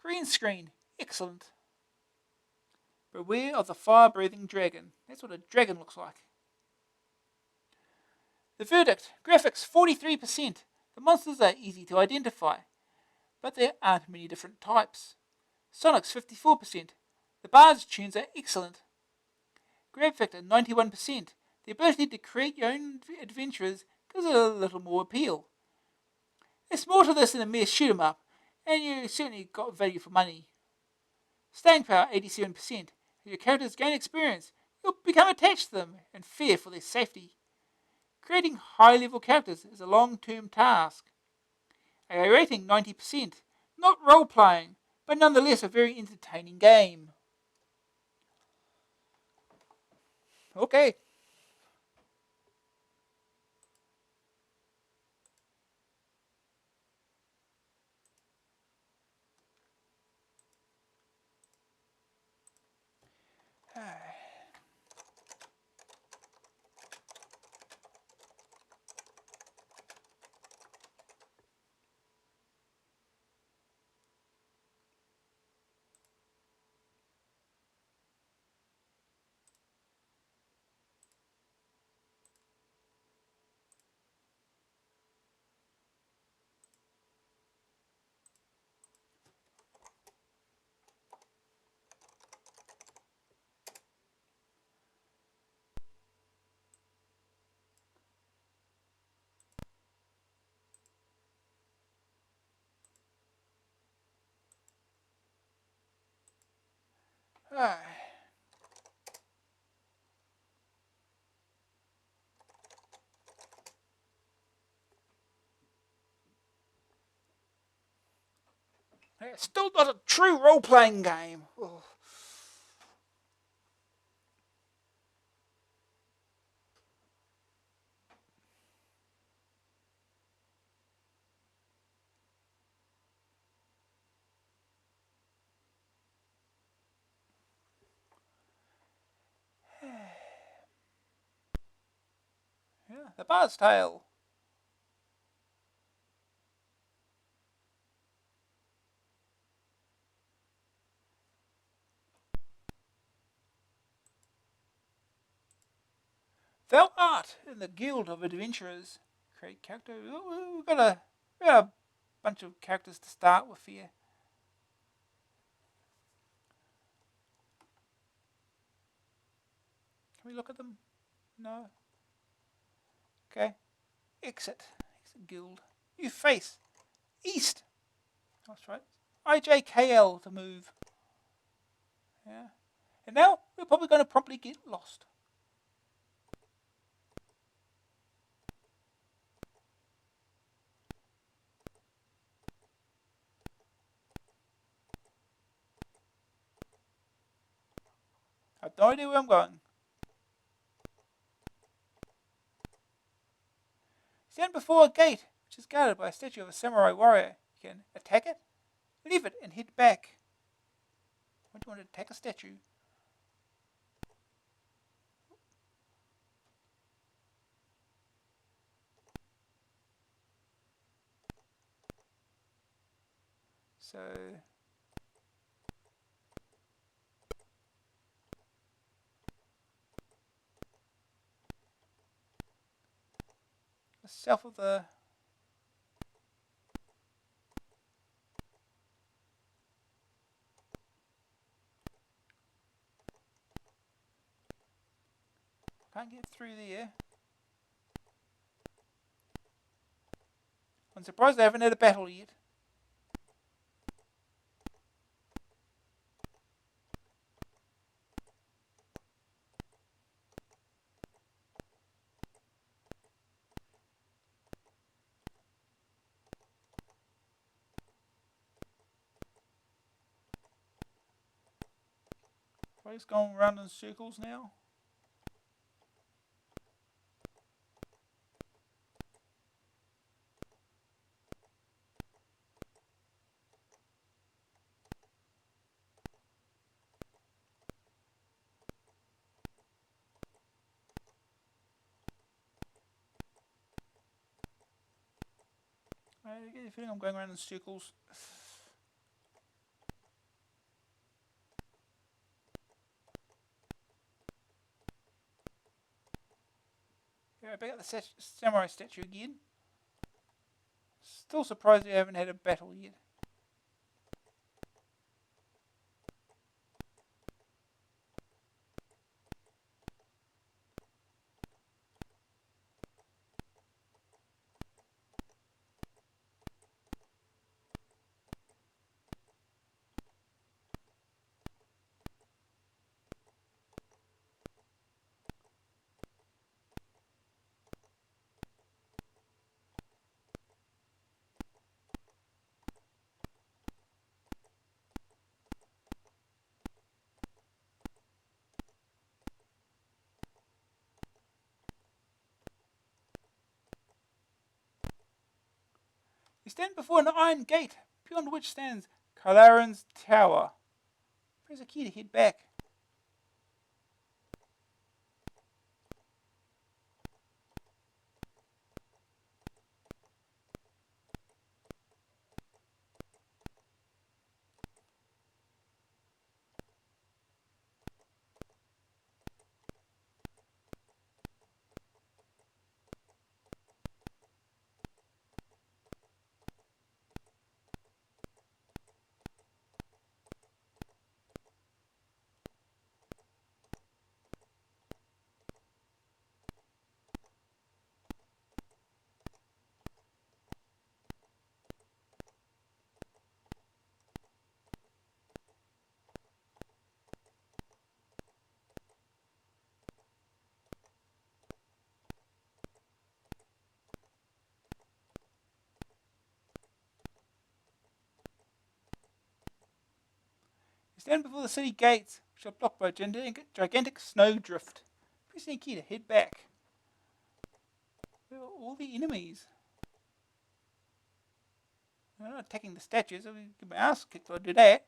Green screen, excellent. Beware of the fire-breathing dragon. That's what a dragon looks like. The verdict, graphics 43%. The monsters are easy to identify, but there aren't many different types. Sonic's 54%. The Bard's tunes are excellent. Grab factor 91%. The ability to create your own adventures gives it a little more appeal. There's more to this than a mere shoot 'em up, and you certainly got value for money. Staying power 87%. As your characters gain experience, you'll become attached to them and fear for their safety. Creating high-level characters is a long-term task. A rating 90%. Not role-playing, but nonetheless a very entertaining game. Okay. Ah. It's still not a true role-playing game. Oh. Yeah, the Bard's Tale. Thou art in the Guild of Adventurers. Create character. We've got a bunch of characters to start with here. Can we look at them? No. Okay. Exit. Exit guild. You face east. That's right. IJKL to move. Yeah. And now we're probably going to promptly get lost. I have no idea where I'm going. Stand before a gate, which is guarded by a statue of a samurai warrior. You can attack it, leave it, and head back. Why do you want to attack a statue? So south of the can't get through there. I'm surprised they haven't had a battle yet. Probably just going around in circles now. I get the feeling I'm going around in circles. Yeah, back at the samurai statue again. Still surprised they haven't had a battle yet. You stand before an iron gate, beyond which stands Kalaran's Tower. Press a key to head back. You stand before the city gates, which are blocked by a gigantic snowdrift. Press any key to head back. Where are all the enemies? I'm not attacking the statues. I'll get my ass kicked if I do that.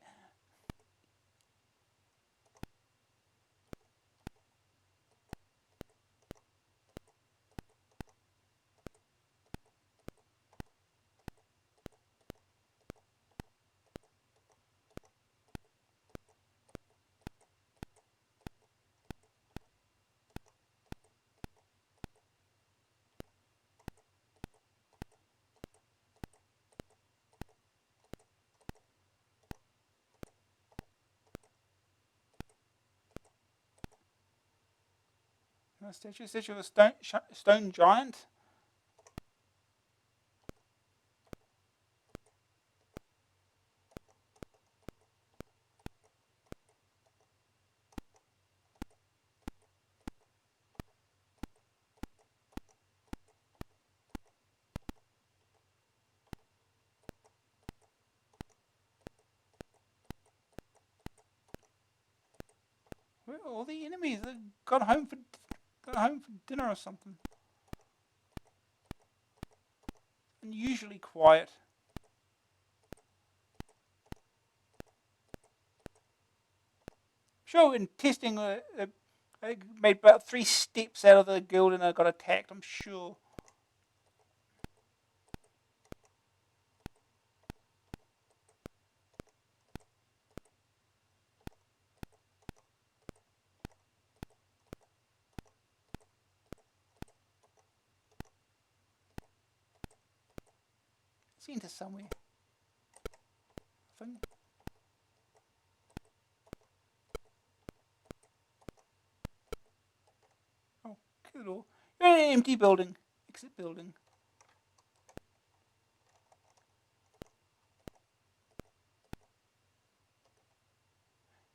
A statue of a stone giant. Where are all the enemies? They've gone home for dinner or something. Unusually quiet. Sure, in testing, I made about 3 steps out of the guild and I got attacked, I'm sure. It's into somewhere. I think. Oh, good all. You're in an empty building. Exit building.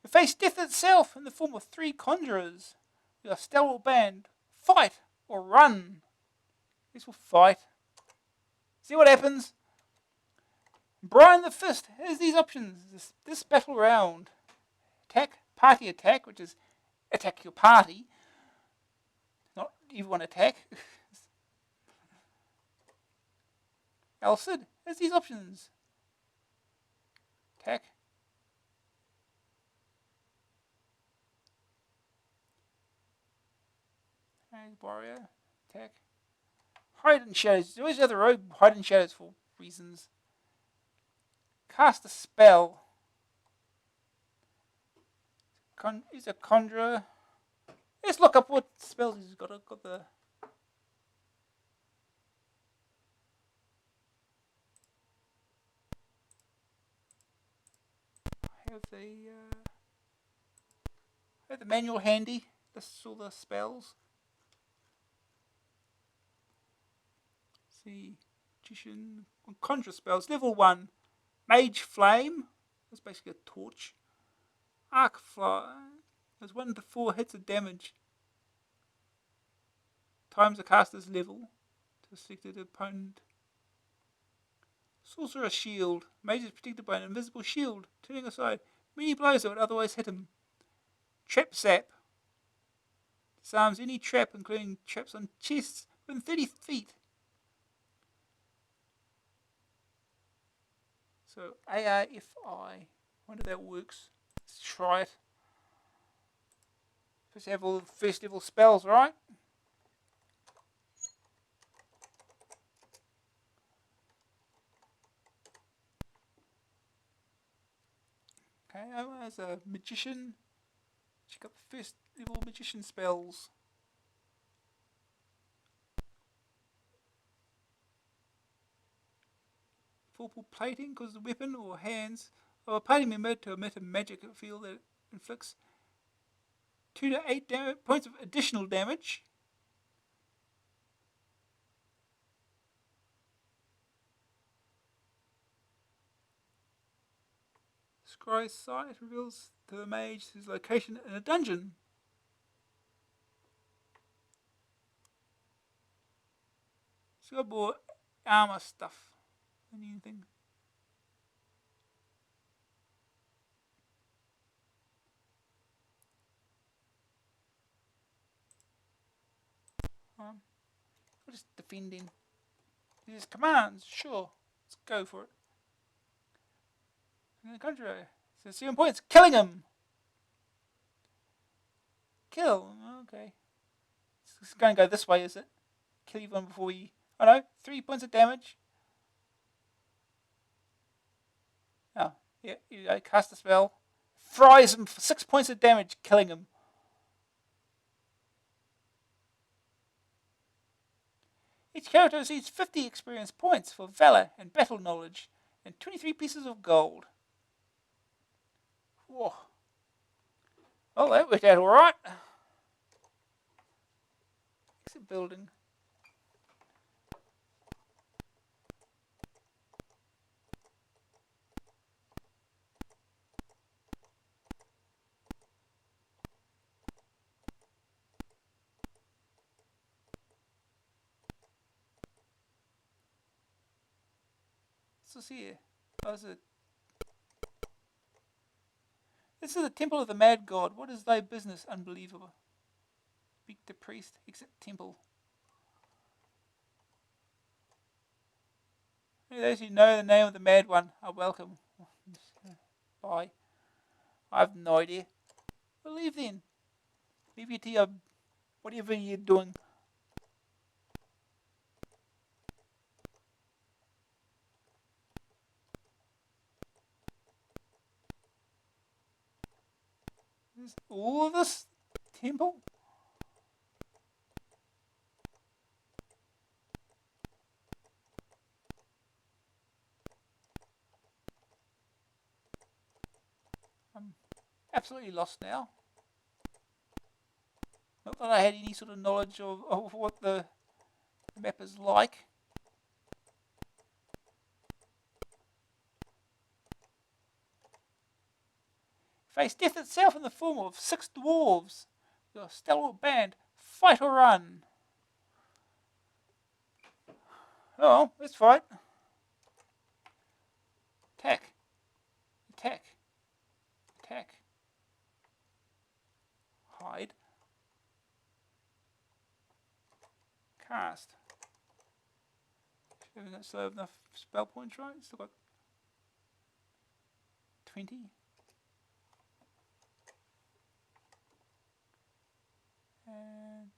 You face death itself in the form of 3 conjurers. You are stellar band. Fight or run. This will fight. See what happens. Brian the Fist has these options. This battle round. Attack, party attack, which is attack your party. Not everyone attack. Alcid has these options. Attack. Warrior. Attack. Hide in shadows. You always have the rogue hide in shadows for reasons. Cast a spell. He's a conjurer. Let's look up what spells he's got. I've got the. I have the manual handy. Lists all the spells. Let's see, magician, conjure spells. Level 1, mage flame. That's basically a torch. Arc fly. There's 1 to 4 hits of damage. Times the caster's level to a selected opponent. Sorcerer shield. Mage is protected by an invisible shield, turning aside many blows that would otherwise hit him. Trap zap. Disarms any trap, including traps on chests, within 30 feet. So ARFI. I wonder if that works. Let's try it. First have all the first level spells, right? Okay, as a magician, check out the first level magician spells. Purple plating causes the weapon or hands of a party member to emit a magic field that inflicts 2 to 8 points of additional damage. Scry's sight reveals to the mage his location in a dungeon. So got more armor stuff than anything. We're just defending. These commands, sure. Let's go for it. In the country, so 7 points. Killing him. Kill. Okay. It's going to go this way, is it? Kill everyone before we... Oh no, 3 points of damage. Oh, yeah, you go. Cast a spell. Fries him for 6 points of damage, killing him. Each character receives 50 experience points for valor and battle knowledge, and 23 pieces of gold. Whoa. Well, that worked out alright. Exit building. What's this here? Oh, this is the temple of the mad god. What is thy business? Unbelievable. Speak to priest. Exit temple. Those who know the name of the mad one are welcome. Bye. I have no idea. Well, leave then. Leave you to your whatever you're doing. All of this temple? I'm absolutely lost now. Not that I had any sort of knowledge of what the map is like. Face death itself in the form of 6 dwarves. Your stalwart band, fight or run. Oh, let's fight. Attack. Attack. Attack. Hide. Cast. Haven't still have enough spell points, right? Still got 20. And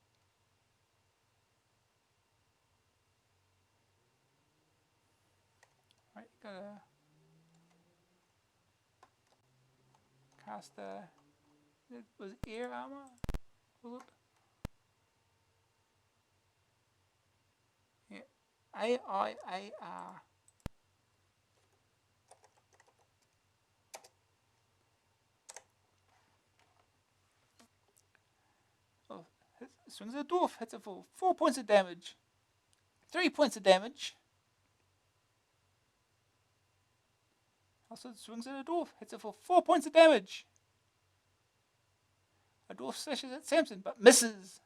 right, gotta cast it was air armor, was it? Yeah. AIAR. Oh, swings at a dwarf, hits it for 4 points of damage. 3 points of damage. Also swings at a dwarf, hits it for 4 points of damage. A dwarf slashes at Samson, but misses.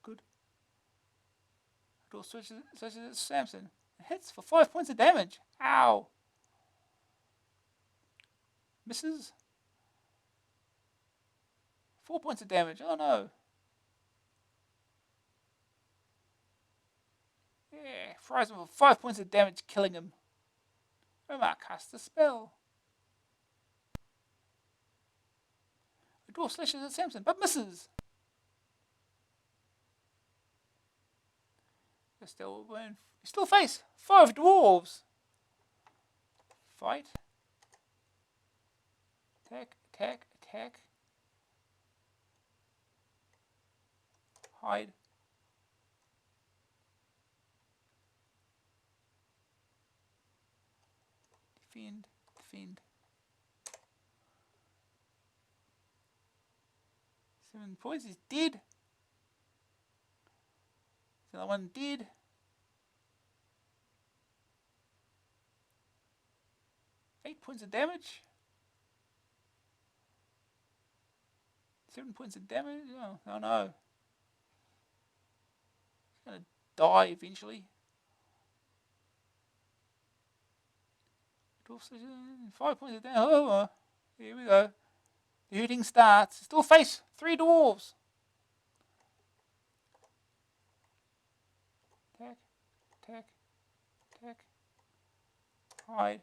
Good. A dwarf slashes at Samson and hits for 5 points of damage. Ow. Misses. 4 points of damage. Oh no. Yeah, fries him for 5 points of damage, killing him. Omar casts a spell. The dwarf slashes at Samson, but misses. Still face 5 dwarves. Fight. Attack, attack, attack. Hide. Defend, defend. 7 points, he's dead. The other one dead. Eight points of damage. 7 points of damage. Oh no. He's gonna die eventually. 5 points of damage. Oh, here we go. The hooting starts. Still face 3 dwarves. Hide.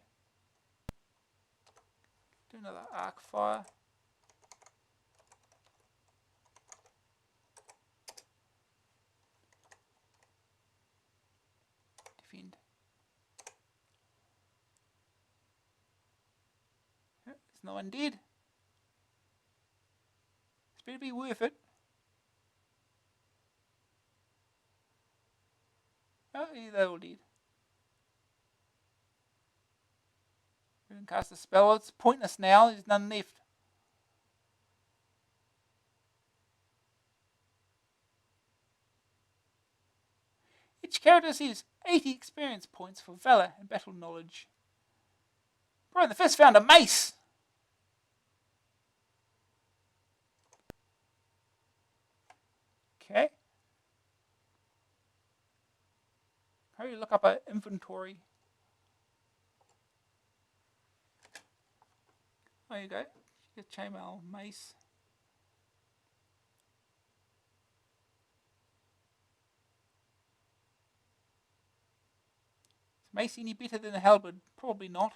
Do another arc fire. Defend. There's no one dead. It's better be worth it. Oh, yeah, they're all dead. We can cast a spell. It's pointless now. There's none left. Each character receives 80 experience points for valor and battle knowledge. Brian the Fist found a mace. Okay. How do you look up our inventory? There you go. Get chainmail, mace. Is mace any better than a halberd? Probably not.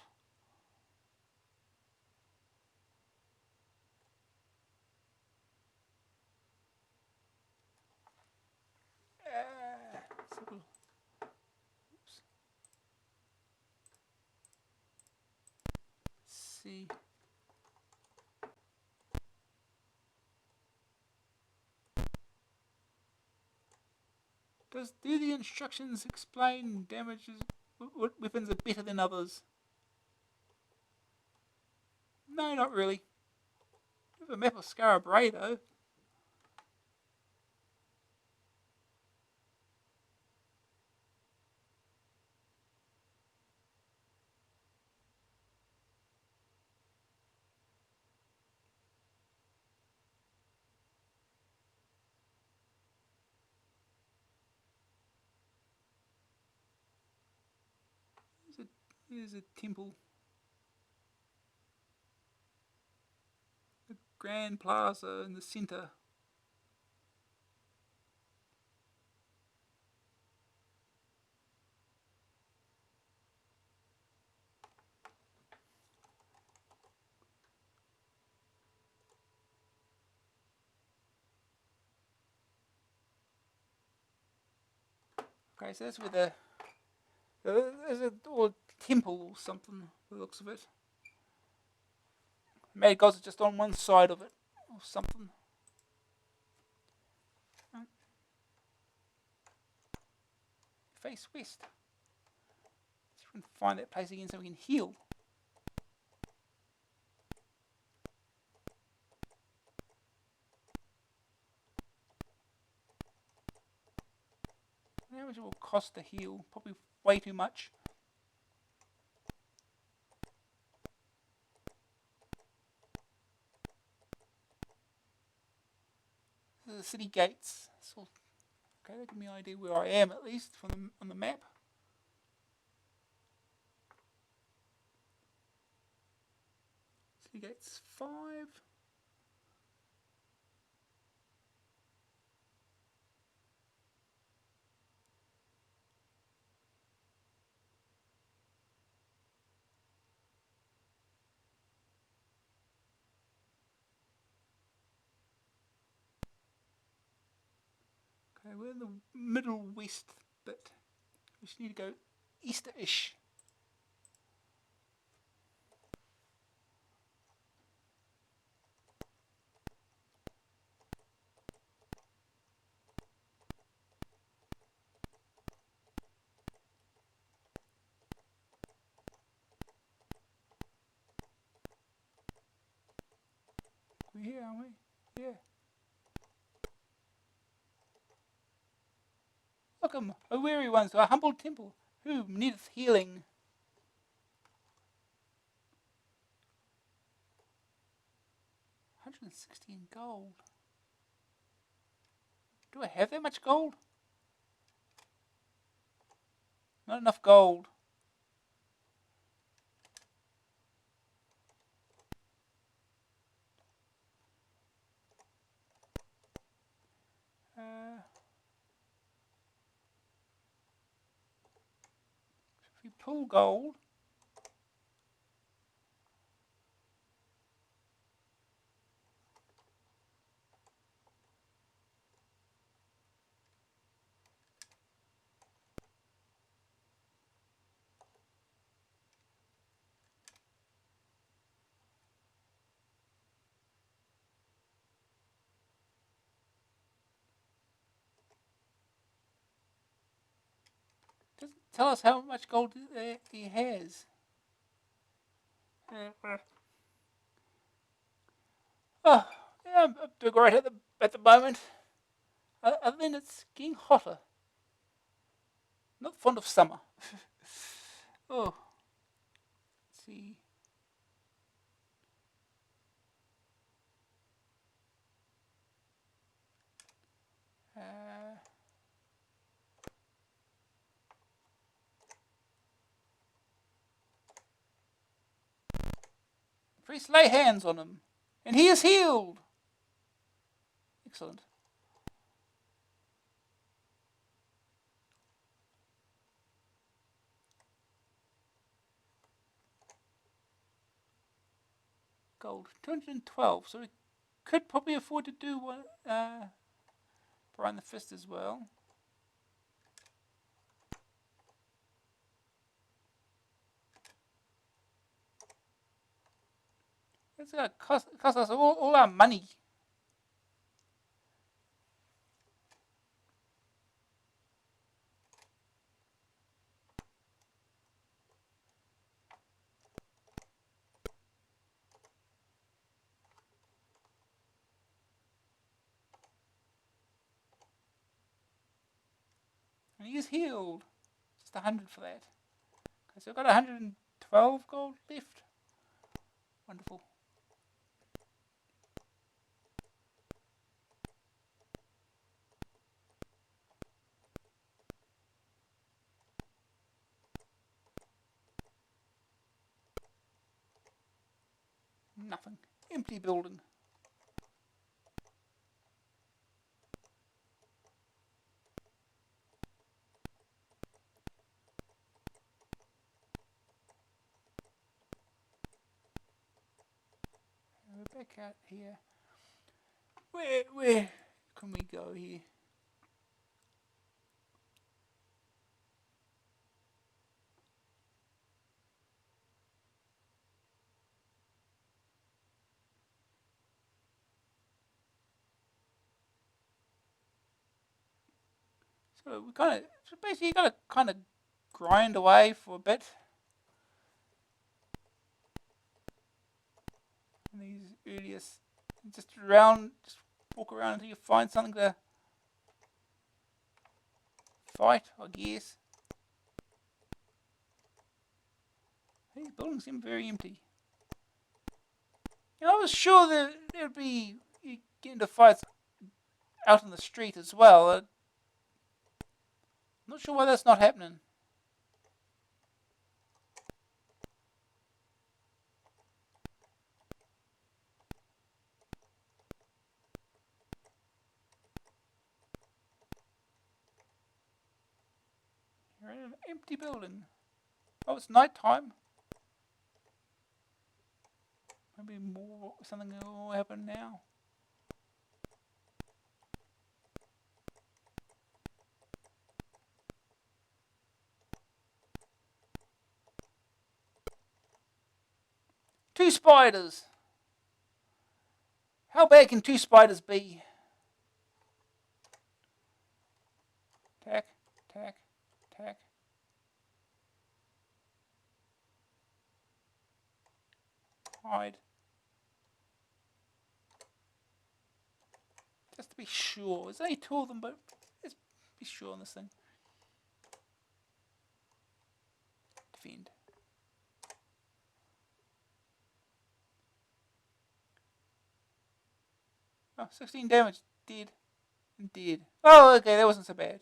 Oops. Let's see. Do the instructions explain damages? What weapons are better than others? No, not really. We have a map of Skara Brae though. Here's a temple. The Grand Plaza in the centre. Okay, so that's where there's a temple or something, by the looks of it. Mad gods are just on one side of it, or something. Face west. See if we can find that place again so we can heal. How much it will cost to heal? Probably way too much. This is the city gates. So, okay, that gives me an idea where I am at least on the map. City gates 5. Okay, we're in the middle west bit. We just need to go east-ish. We're here, aren't we? Yeah. Look 'em, a weary ones to a humble temple, who needeth healing. $160 gold. Do I have that much gold? Not enough gold. If we pull gold, Doesn't tell us how much gold he has. Oh, yeah, I'm doing great at the moment. And then it's getting hotter. Not fond of summer. Oh, let's see. Priest lay hands on him, and he is healed. Excellent. Gold 212. So we could probably afford to do one. Brian the Fist as well. It's going to cost us all our money. And he is healed. Just 100 for that. Okay, so I've got 112 gold left. Wonderful. Nothing. Empty building. We're back out here. Where can we go here? So we basically got to kind of grind away for a bit. And these earliest, just walk around until you find something to fight, I guess. These buildings seem very empty. I was sure that there'd be you get into fights out in the street as well. I'm not sure why that's not happening. You're in an empty building. Oh, it's night time. Maybe something will happen now. Two spiders. How bad can two spiders be? Tack, tack, tack. Hide. Just to be sure. There's only two of them, but let's be sure on this thing. Defend. Oh, 16 damage. Dead. Dead. Oh, okay, that wasn't so bad.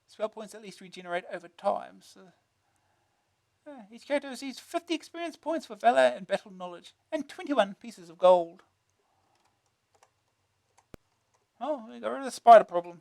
Spell points at least regenerate over time, so each character receives 50 experience points for valor and battle knowledge, and 21 pieces of gold. Oh, we got rid of the spider problem.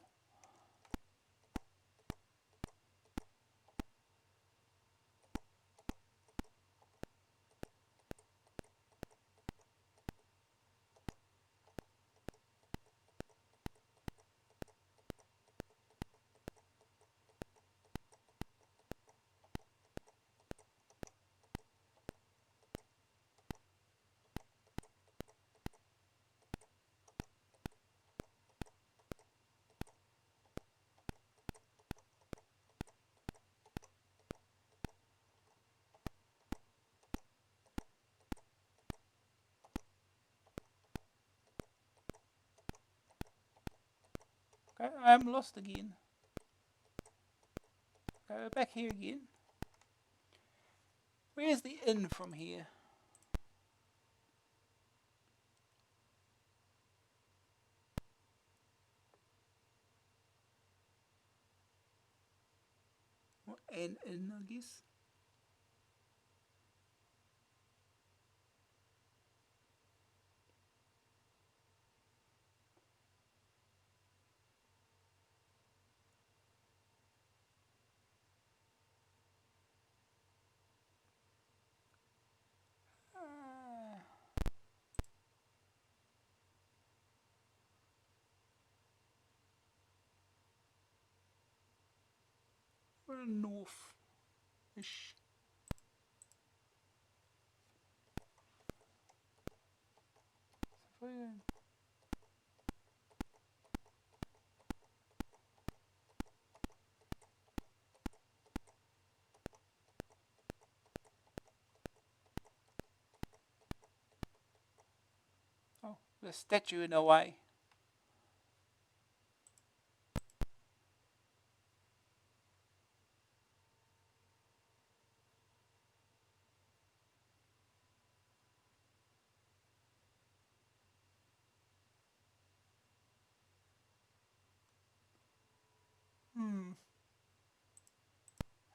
Okay, I'm lost again. Go back here again. Where's the inn from here? An inn, I guess. We're north-ish. Oh, the statue in the way.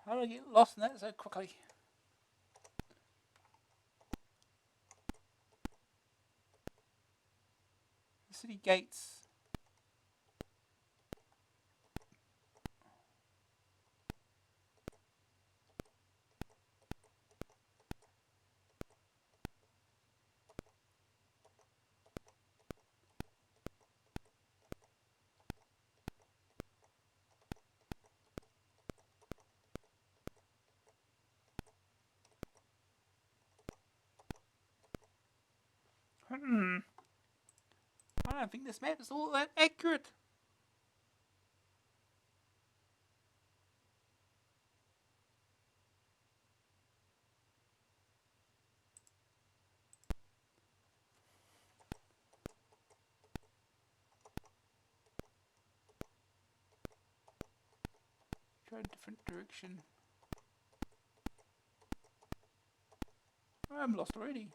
How do I get lost in that so quickly? The city gates. I don't think this map is all that accurate. Try a different direction. I'm lost already.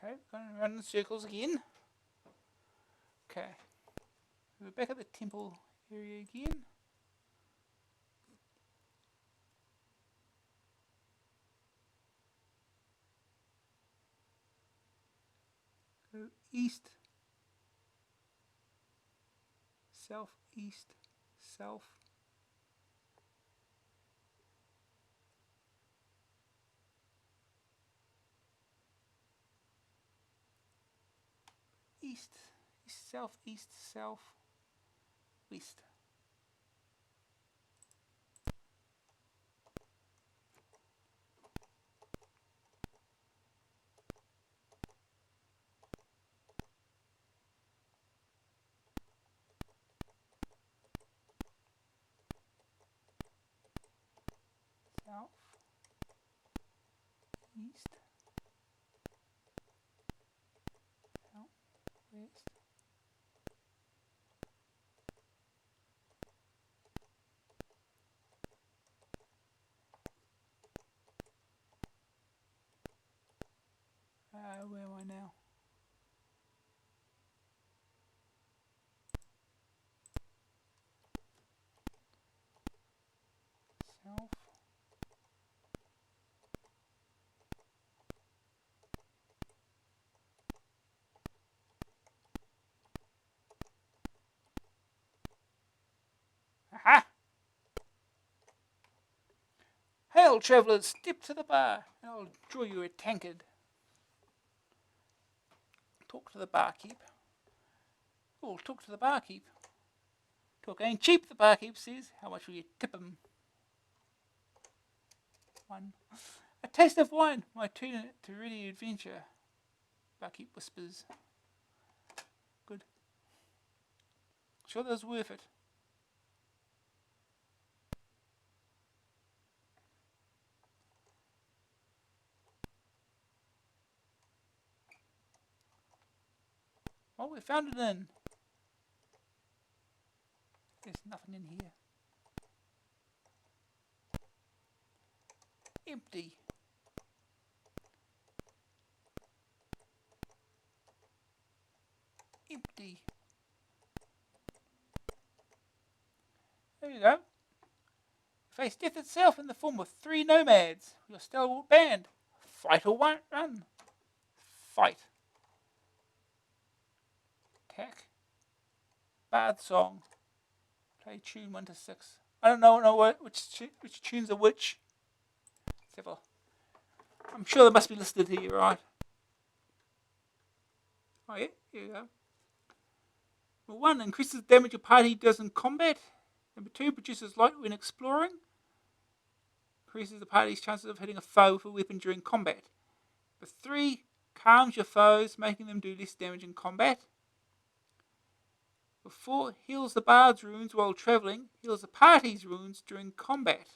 Okay, going around in circles again. Okay. We're back at the temple area again. Go east, southeast, south. East, east, southeast, south, west. South, east, south, west. Where am I now? South. Aha! Hail, travellers, step to the bar, and I'll draw you a tankard. Talk to the barkeep. Oh, talk to the barkeep. Talk ain't cheap, the barkeep says. How much will you tip him? 1. A taste of wine might turn it to really adventure. Barkeep whispers. Good. Sure that was worth it. Oh, we found it in. There's nothing in here. Empty. Empty. There you go. Face death itself in the form of 3 nomads. Your stalwart band. Fight or run. Fight. Attack. Bard song. Play tune 1 to 6. I don't know which tunes are which. I'm sure they must be listed here, right? Oh yeah, here you go. Number 1, increases the damage your party does in combat. Number 2, produces light when exploring. Increases the party's chances of hitting a foe with a weapon during combat. Number 3, calms your foes, making them do less damage in combat. Number 4, heals the bard's wounds while travelling. Heals the party's wounds during combat.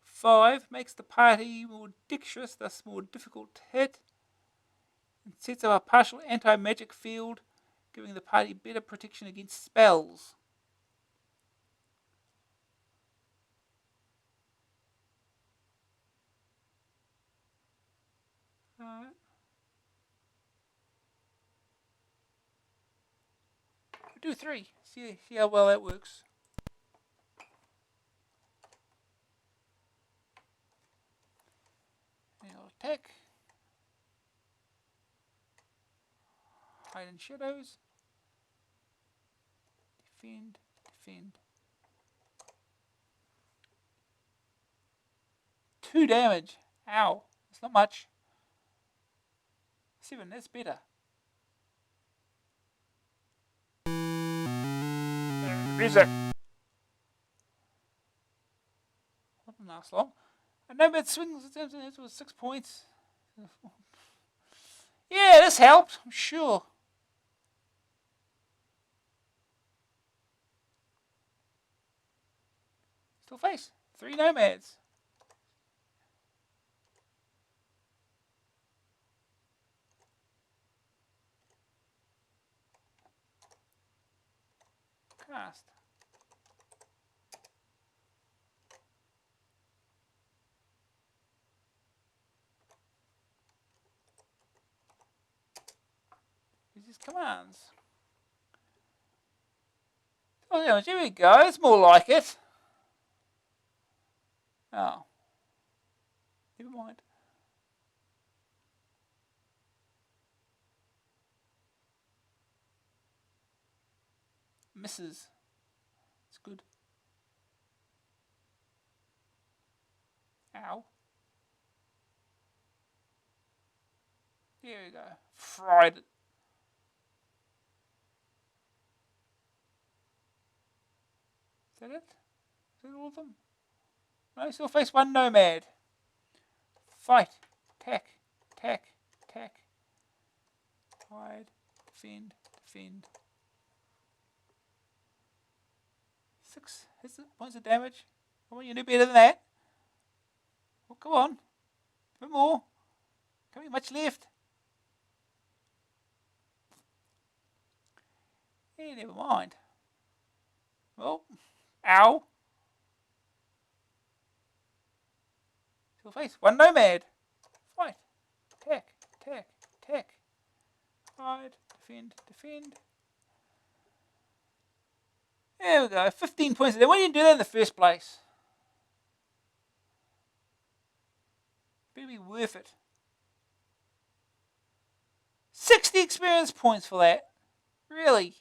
5, makes the party more dexterous, thus more difficult to hit. And sets up a partial anti-magic field, giving the party better protection against spells. Alright. We'll do 3. See how well that works. And I'll attack. Hide in shadows. Defend. Defend. 2 damage. Ow. That's not much. 7. That's better. Music. Doesn't last long. A nomad swings it with 6 points. Yeah, this helped. I'm sure. Still face. 3 nomads. Cast. These commands. Oh yeah, here we go. It's more like it. Oh. Never mind. Misses. It's good. Ow. Here we go. Fried it. Is that it? Is that all of them? No, still face 1 nomad. Fight. Attack. Attack. Attack. Hide. Defend. Defend. 6 hits it. Points of damage. Come on, you do better than that. Well, come on. A bit more. Can't be much left. Yeah, never mind. Well, ow. Still face 1 nomad. Fight. Attack. Attack. Attack. Hide. Defend. Defend. There we go. 15 points of damage. Why didn't you do that in the first place? Better be worth it. 60 experience points for that. Really?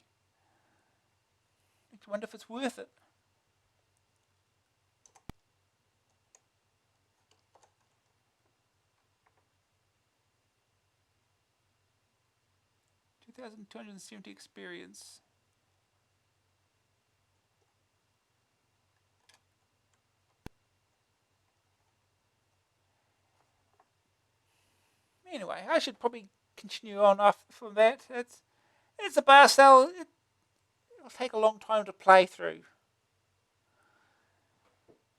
I wonder if it's worth it. $2,270 experience. Anyway, I should probably continue on from that. It's a bar style. It'll take a long time to play through.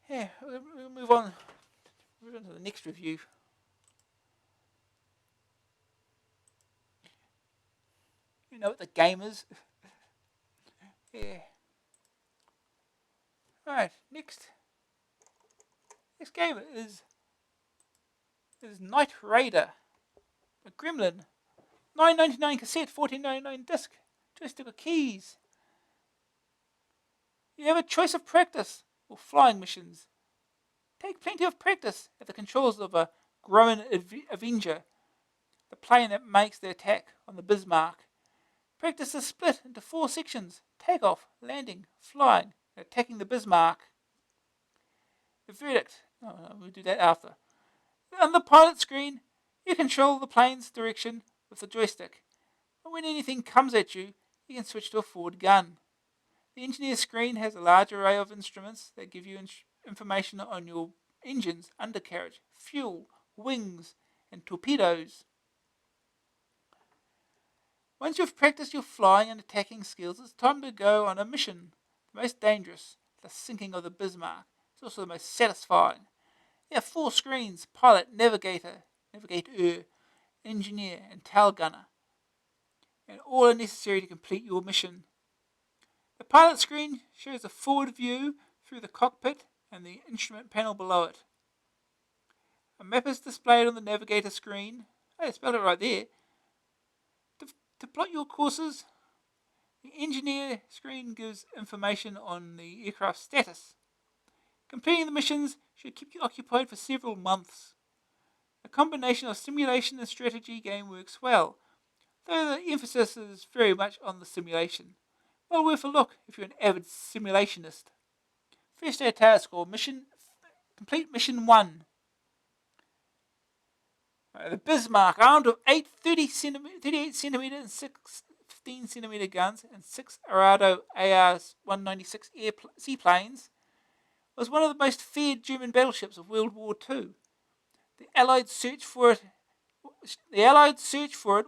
Yeah, we'll move on. Move on to the next review. You know what the game is. Yeah. Alright, next game is Knight Raider. A Gremlin. $9.99 cassette, $14.99 disc. Joystick or keys. You have a choice of practice or flying missions. Take plenty of practice at the controls of a Grumman Avenger, the plane that makes the attack on the Bismarck. Practice is split into 4 sections: takeoff, landing, flying, and attacking the Bismarck. The verdict. Oh, no, we'll do that after. On the pilot screen, you control the plane's direction with the joystick. And when anything comes at you, you can switch to a forward gun. The engineer screen has a large array of instruments that give you information on your engines, undercarriage, fuel, wings, and torpedoes. Once you've practiced your flying and attacking skills, it's time to go on a mission. The most dangerous, the sinking of the Bismarck. It's also the most satisfying. There are 4 screens: pilot, navigator, engineer, and tail gunner. And all are necessary to complete your mission. The pilot screen shows a forward view through the cockpit and the instrument panel below it. A map is displayed on the navigator screen. I spelled it right there. To plot your courses, the engineer screen gives information on the aircraft status. Completing the missions should keep you occupied for several months. A combination of simulation and strategy game works well, though the emphasis is very much on the simulation. Well worth a look if you're an avid simulationist. First day task or mission. Complete mission 1. The Bismarck, armed with 8 38cm and 6 15cm guns and 6 Arado AR-196 seaplanes, was one of the most feared German battleships of World War II. The Allied search for it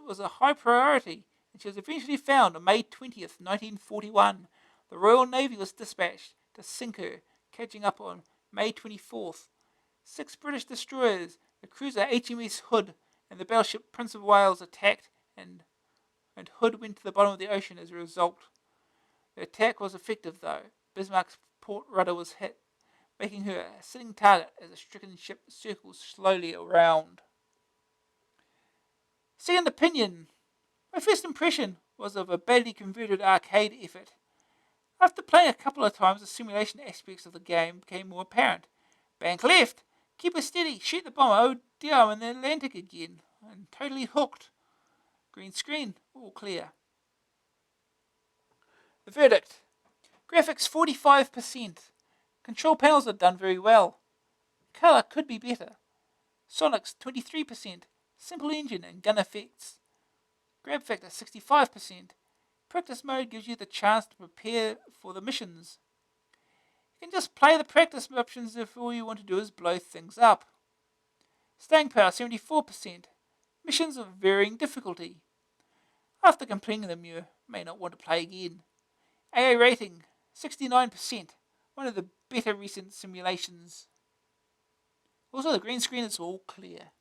was a high priority, and she was eventually found on May 20th, 1941. The Royal Navy was dispatched to sink her, catching up on May 24th. 6 British destroyers, the cruiser HMS Hood and the battleship Prince of Wales attacked, and Hood went to the bottom of the ocean as a result. The attack was effective, though. Bismarck's port rudder was hit, making her a sitting target as the stricken ship circles slowly around. Second opinion. My first impression was of a badly converted arcade effort. After playing a couple of times, the simulation aspects of the game became more apparent. Bank left. Keep her steady. Shoot the bomber. Oh dear, I'm in the Atlantic again. I'm totally hooked. Green screen. All clear. The verdict. Graphics 45%. Control panels are done very well. Colour could be better. Sonics 23%. Simple engine and gun effects. Grab factor 65%. Practice mode gives you the chance to prepare for the missions. You can just play the practice options if all you want to do is blow things up. Staying power 74%. Missions of varying difficulty. After completing them, you may not want to play again. AA rating 69%. One of the better recent simulations. Also, the green screen is all clear.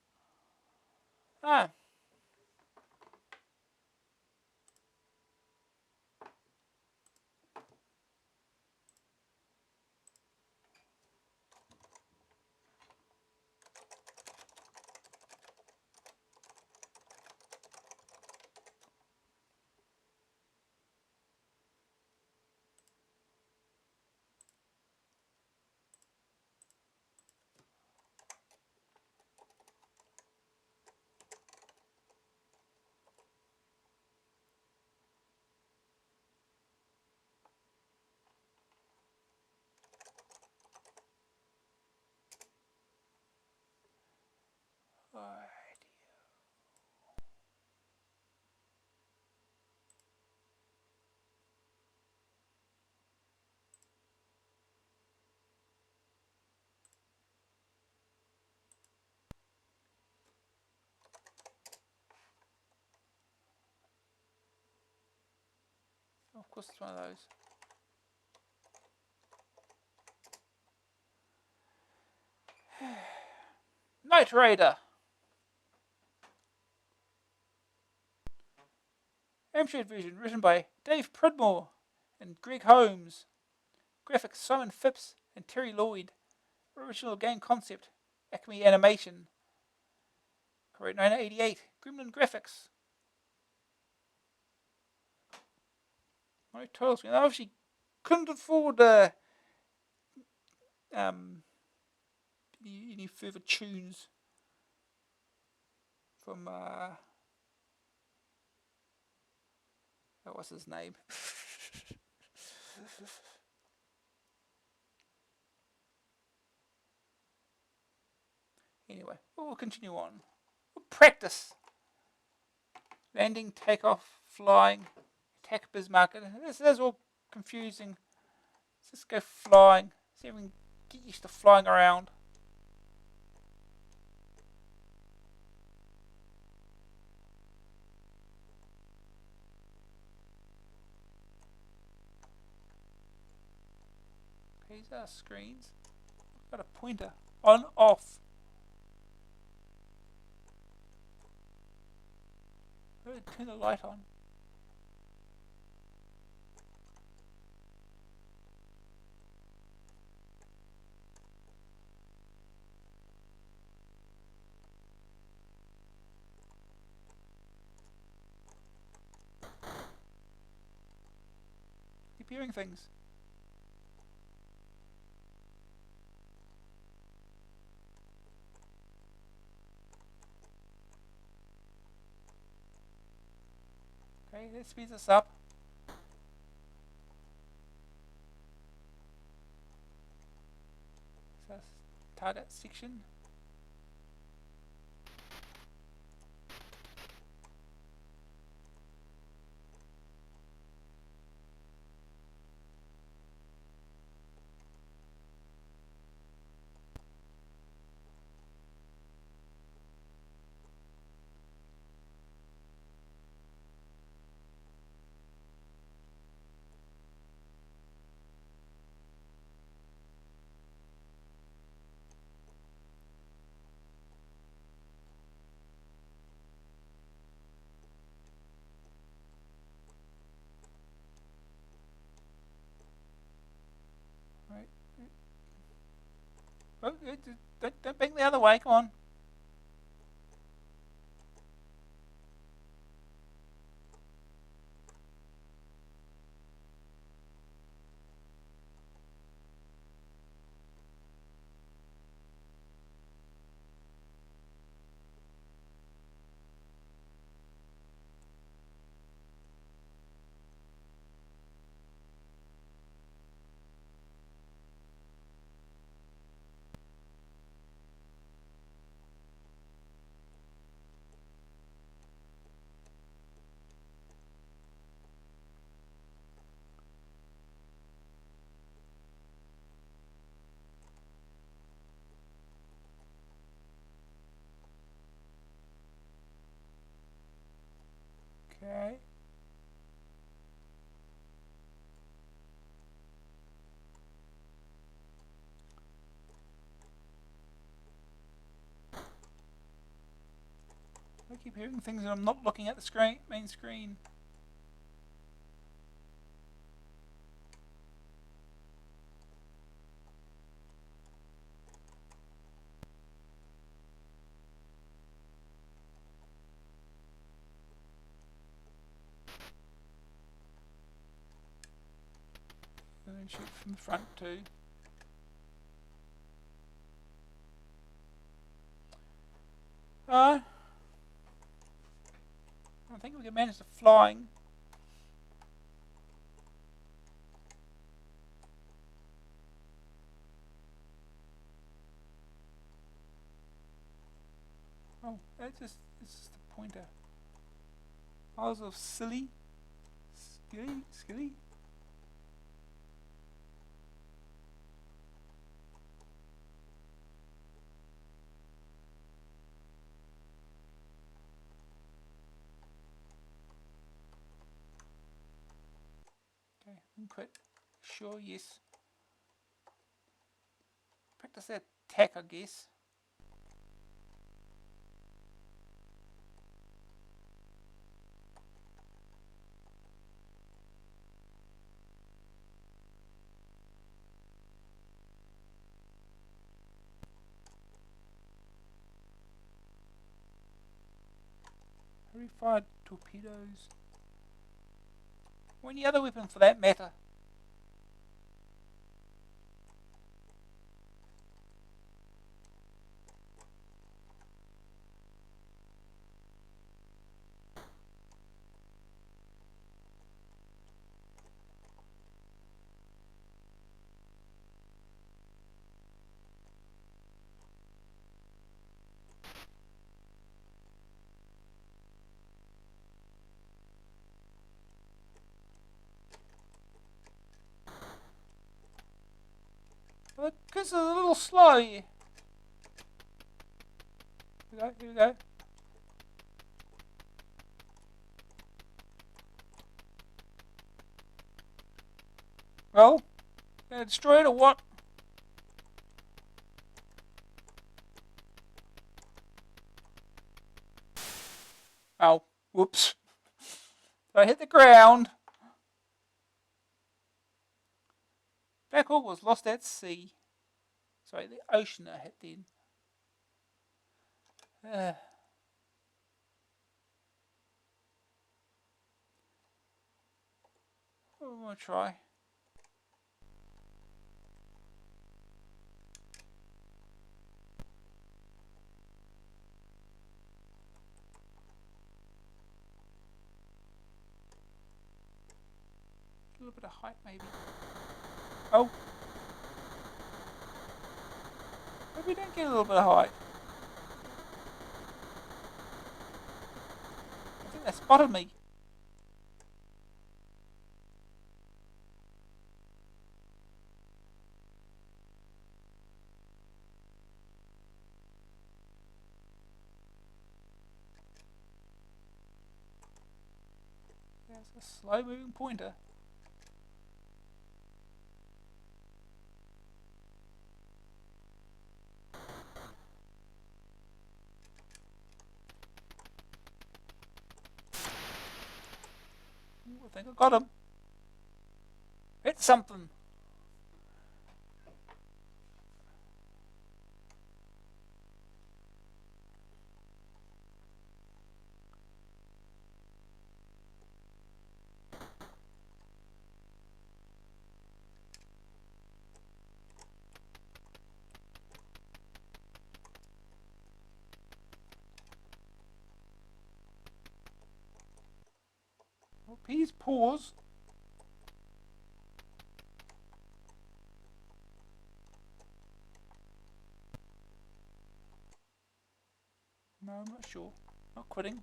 Of course, it's one of those. Knight Raider. Amstrad version written by Dave Pridmore and Greg Holmes. Graphics Simon Phipps and Terry Lloyd. Original game concept Acme Animation. Copyright 1988. Gremlin Graphics. No titles. I obviously couldn't afford any further tunes from what's his name? Anyway, we'll continue on. We'll practice. Landing, takeoff, flying, attack Bismarck. This is all confusing. Let's just go flying. See if we can get used to flying around. Okay, these are screens. I've got a pointer. On, off. Turn the light on. Keep hearing things. Okay, let's speed this up. So target section. Right. Oh, don't bang the other way. Come on. Okay. I keep hearing things and I'm not looking at the screen, main screen. And then shoot from the front too. I think we can manage the flying. Oh, it's just the pointer. Isles of Scilly. Skilly. Okay, input. Sure, yes. Practice that attack, I guess. Fired torpedoes. Or any other weapon for that matter. Look, this is a little slow here. Here we go. Well, gonna destroy it or what? Oh, whoops. I hit the ground. Black Hawk was lost at sea. Sorry, the ocean I hit then. I'm gonna try. A little bit of height, maybe. Oh. Maybe don't get a little bit of height. I think they spotted me. There's a slow moving pointer. Ooh, I think I got him. Hit something. Oh, please pause. No, I'm not sure. Not quitting.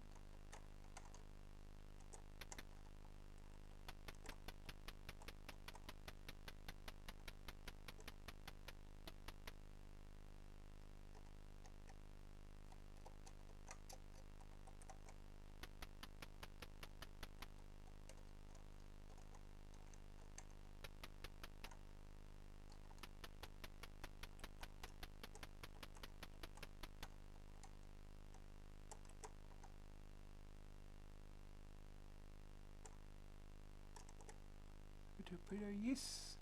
Torpedo, yes.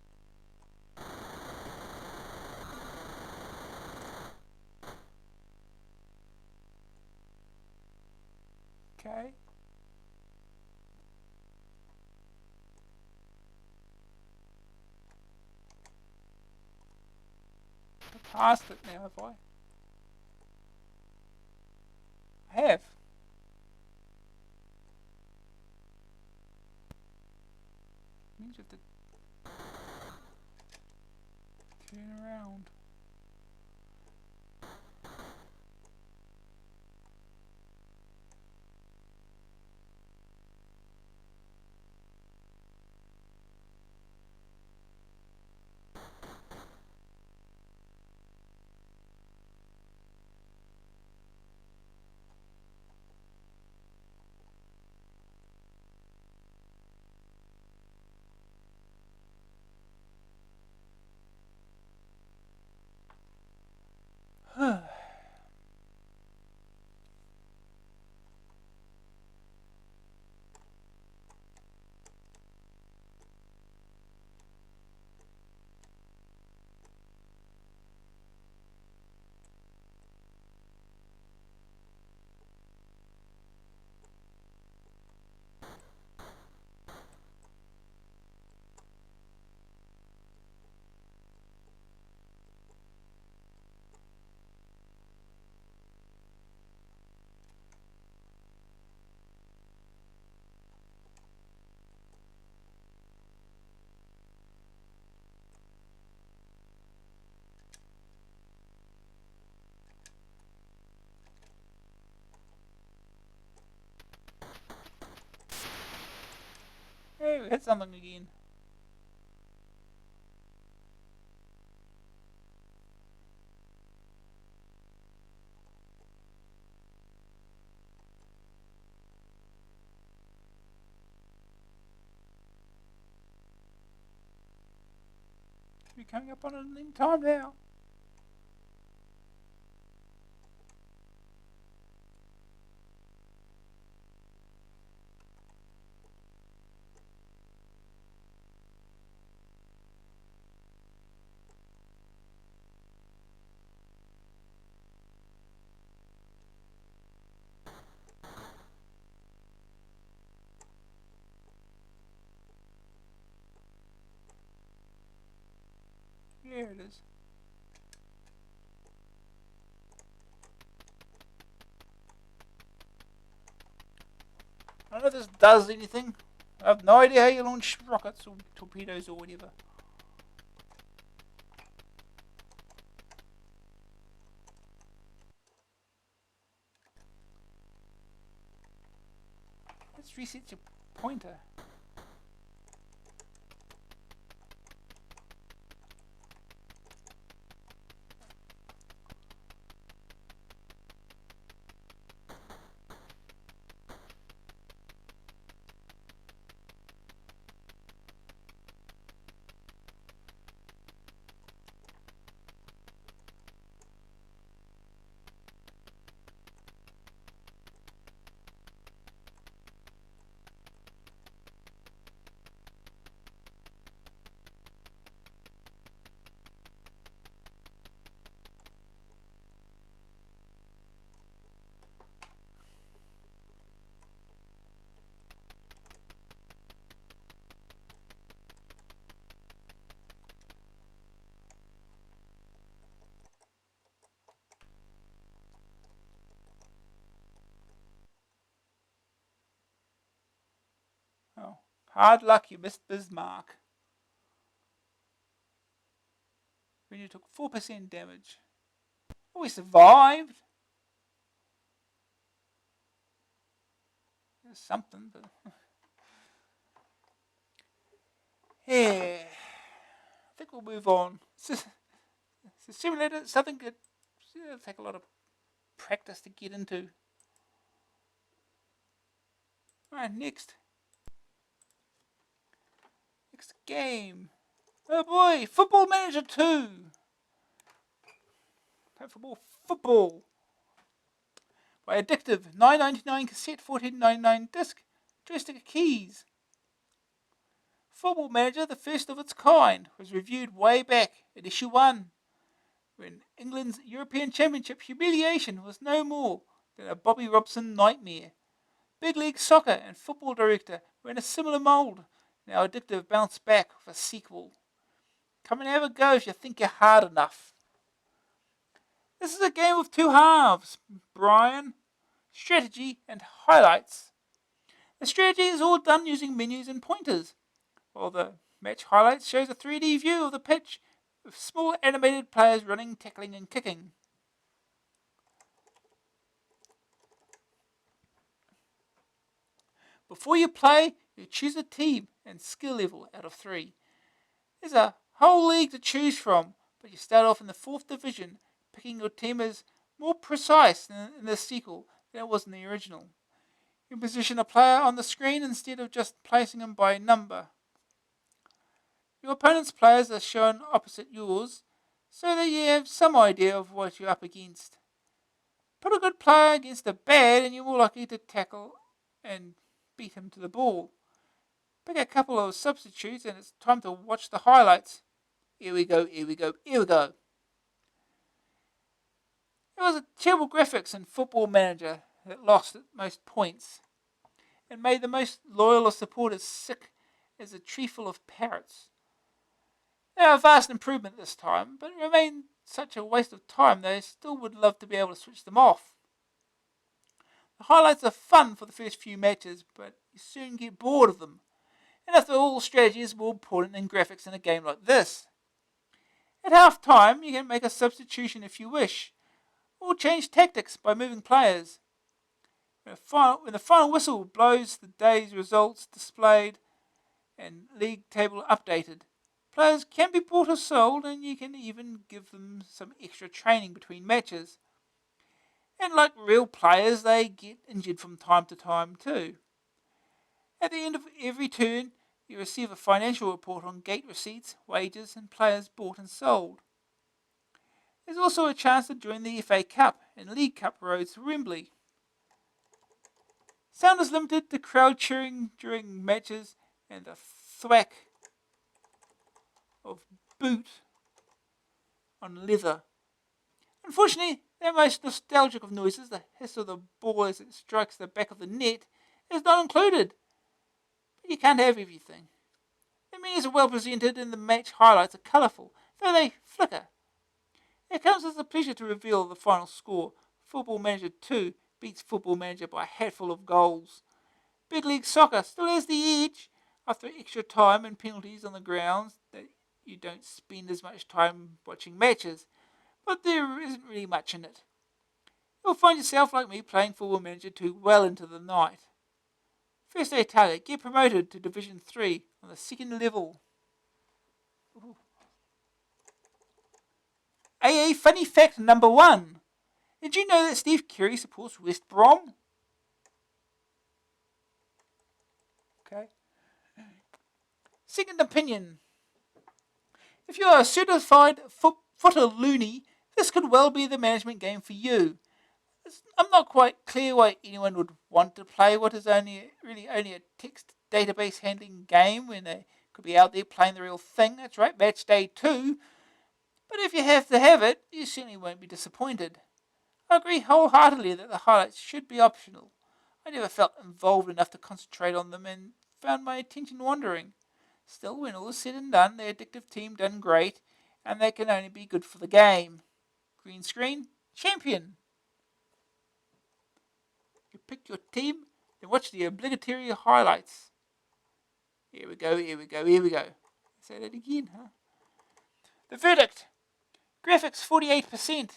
Okay. I passed it now, have I? I have. Means you have to turn around. we hit something again. We're coming up on it in time now. Here it is. I don't know if this does anything. I have no idea how you launch rockets or torpedoes or whatever. Let's reset your pointer. Oh, hard luck, you missed Bismarck. When you took 4% damage. Oh, we survived. There's something, but yeah. I think we'll move on. It's a simulator. It's something that it'll take a lot of practice to get into. Alright, next game. Oh boy, Football Manager 2. Time for more football. By Addictive, $9.99 cassette, $14.99 disc, joystick keys. Football Manager, the first of its kind, was reviewed way back at issue 1, when England's European Championship humiliation was no more than a Bobby Robson nightmare. Big League Soccer and Football Director were in a similar mould. Now Addictive bounced back with a sequel. Come and have a go if you think you're hard enough. This is a game with two halves, Brian. Strategy and highlights. The strategy is all done using menus and pointers, while the match highlights shows a 3D view of the pitch with small animated players running, tackling and kicking. Before you play, you choose a team and skill level out of 3. There's a whole league to choose from, but you start off in the 4th division, picking your team as more precise in the sequel than it was in the original. You position a player on the screen instead of just placing them by number. Your opponent's players are shown opposite yours, so that you have some idea of what you're up against. Put a good player against a bad and you're more likely to tackle and beat him to the ball. Pick a couple of substitutes and it's time to watch the highlights. Here we go. It was a terrible graphics in Football Manager that lost at most points, and made the most loyal of supporters sick as a tree full of parrots. They are a vast improvement this time, but it remained such a waste of time they still would love to be able to switch them off. The highlights are fun for the first few matches, but you soon get bored of them. And after all, strategy is more important than graphics in a game like this. At half time, you can make a substitution if you wish, or change tactics by moving players. When the final whistle blows, the day's results displayed, and league table updated. Players can be bought or sold, and you can even give them some extra training between matches. And like real players, they get injured from time to time too. At the end of every turn, you receive a financial report on gate receipts, wages, and players bought and sold. There's also a chance to join the FA Cup and League Cup roads to Wembley. Sound is limited to crowd cheering during matches and the thwack of boot on leather. Unfortunately, the most nostalgic of noises, the hiss of the ball as it strikes the back of the net, is not included. But you can't have everything. The menus are well presented and the match highlights are colourful, though they flicker. It comes as a pleasure to reveal the final score. Football Manager 2 beats Football Manager by a hatful of goals. Big League Soccer still has the edge after extra time and penalties on the grounds that you don't spend as much time watching matches, but there isn't really much in it. You'll find yourself like me playing Football Manager 2 well into the night. First Day Italia, get promoted to Division 3 on the second level. Ooh. AA Funny Fact number 1. Did you know that Steve Carey supports West Brom? Okay. Second opinion. If you are a certified footer loony, this could well be the management game for you. I'm not quite clear why anyone would want to play what is only a text database handling game when they could be out there playing the real thing. That's right, match day 2. But if you have to have it, you certainly won't be disappointed. I agree wholeheartedly that the highlights should be optional. I never felt involved enough to concentrate on them and found my attention wandering. Still, when all is said and done, the addictive team done great, and they can only be good for the game. Green screen, champion. You pick your team, then watch the obligatory highlights. Here we go. Say that again, huh? The verdict. Graphics 48%.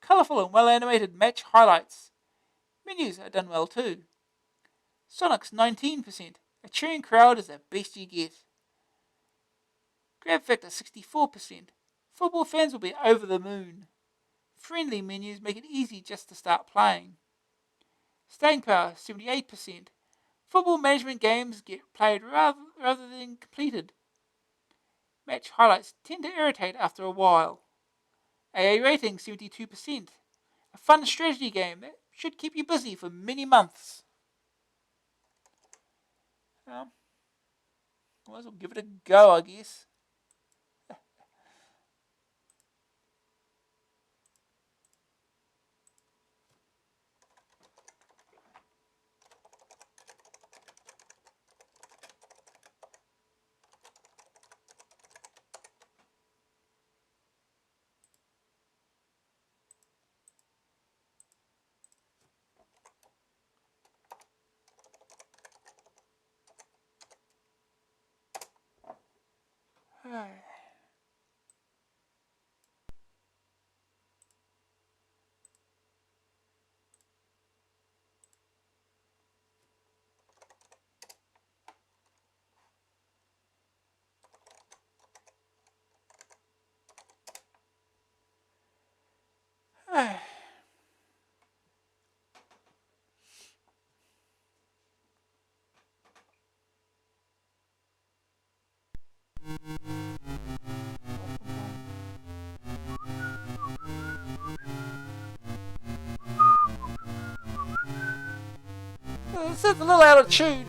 Colourful and well animated match highlights. Menus are done well too. Sonic's 19%. A cheering crowd is the best you get. Grab factor 64%. Football fans will be over the moon. Friendly menus make it easy just to start playing. Staying power 78%. Football management games get played rather than completed. Match highlights tend to irritate after a while. AA rating 72%. A fun strategy game that should keep you busy for many months. Might as well give it a go, I guess. It's a little out of tune.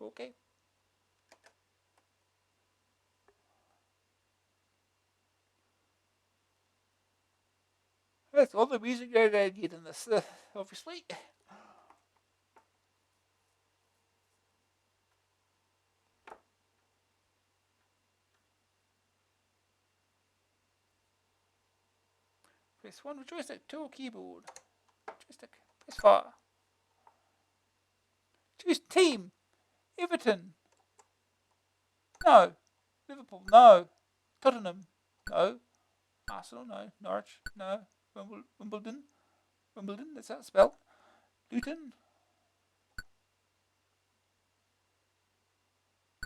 Okay. That's all the music you're going to get in this, obviously. Press 1 for joystick, 2 keyboard. Joystick, press fire. Choose team. Everton. No. Liverpool. No. Tottenham. No. Arsenal. No. Norwich. No. Wimbledon. Wimbledon. That's how it's spelled. Luton.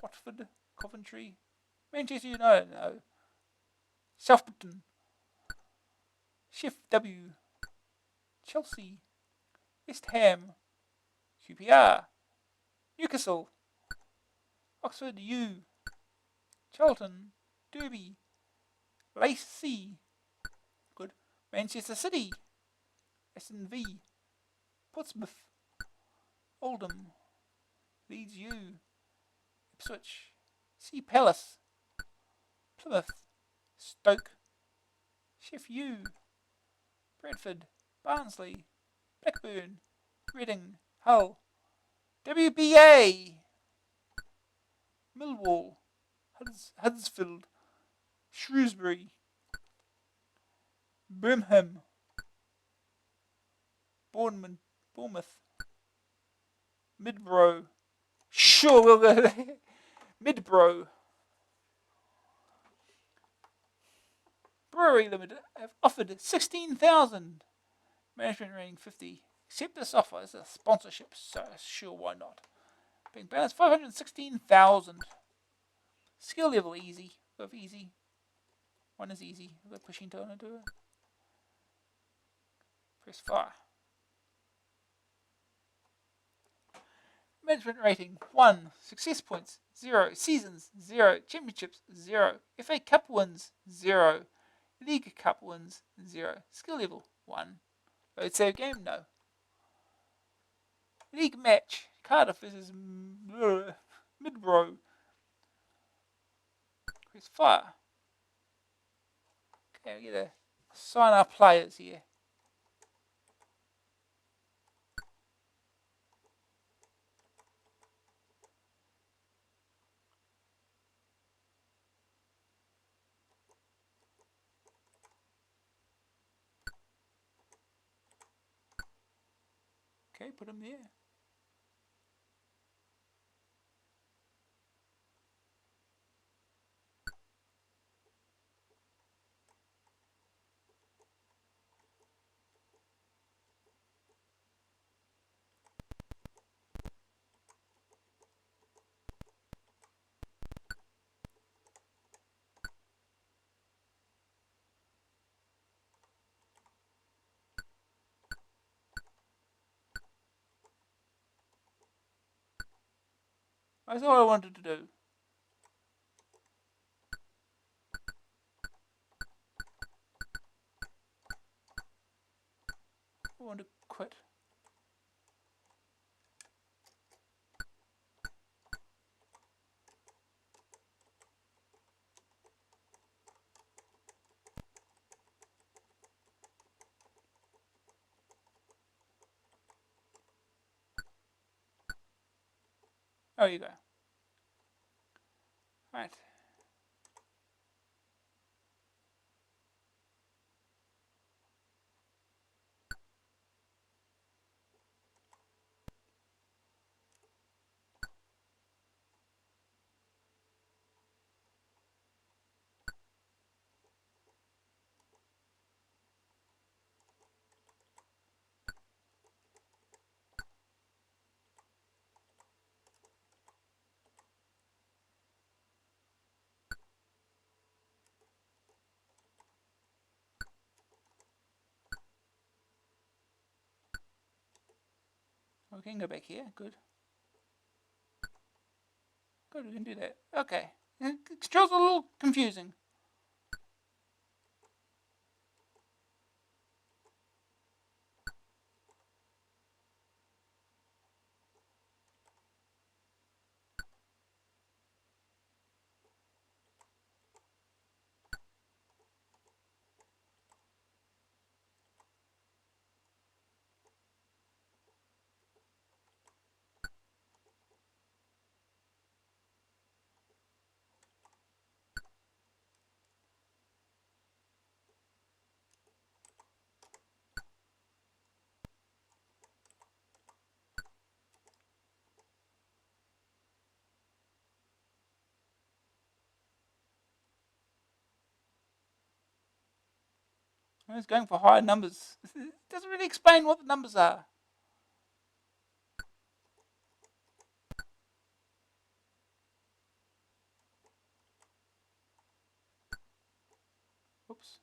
Watford. Coventry. Manchester United. No. Southampton. Shift W. Chelsea. West Ham. QPR. Newcastle. Oxford U. Charlton. Derby. Lace C. Good. Manchester City. Aston V. Portsmouth. Oldham. Leeds U. Ipswich. Sea Palace. Plymouth. Stoke. Sheff U. Bradford. Barnsley. Blackburn. Reading. Hull. WBA. Millwall. Huddersfield. Shrewsbury. Birmingham. Bournemouth. Midbro. Sure, we'll go there. Midbro. Brewery Limited have offered 16,000. Management rating 50. Accept this offer as a sponsorship, so sure, why not? Being balanced 516,000. Skill level easy. Go for easy. One is easy. I'll go pushing tone into it. Press fire. Management rating 1. Success points 0. Seasons 0. Championships 0. FA Cup wins 0. League Cup wins 0. Skill level 1. Load save game? No. League match. Cardiff versus Midbro. Press fire. Okay, we get to assign our players here. Okay, put them there. That's all I wanted to do. I want to quit. Oh, you go. Right. We can go back here. Good. Good, we can do that. Okay. Controls are a little confusing. It's going for higher numbers. It doesn't really explain what the numbers are. Oops.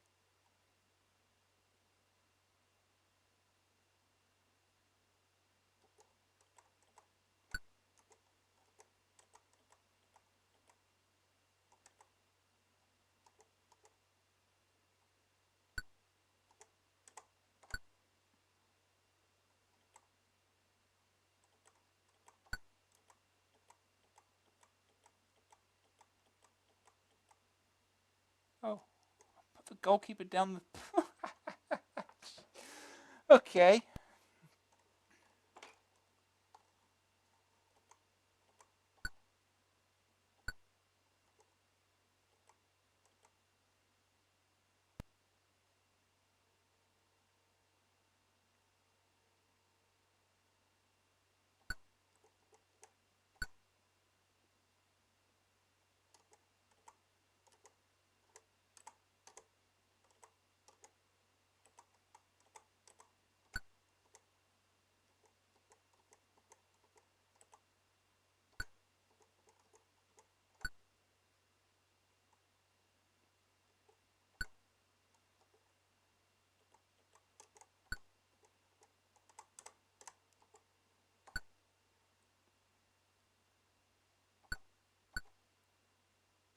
Oh, put the goalkeeper down the... Okay.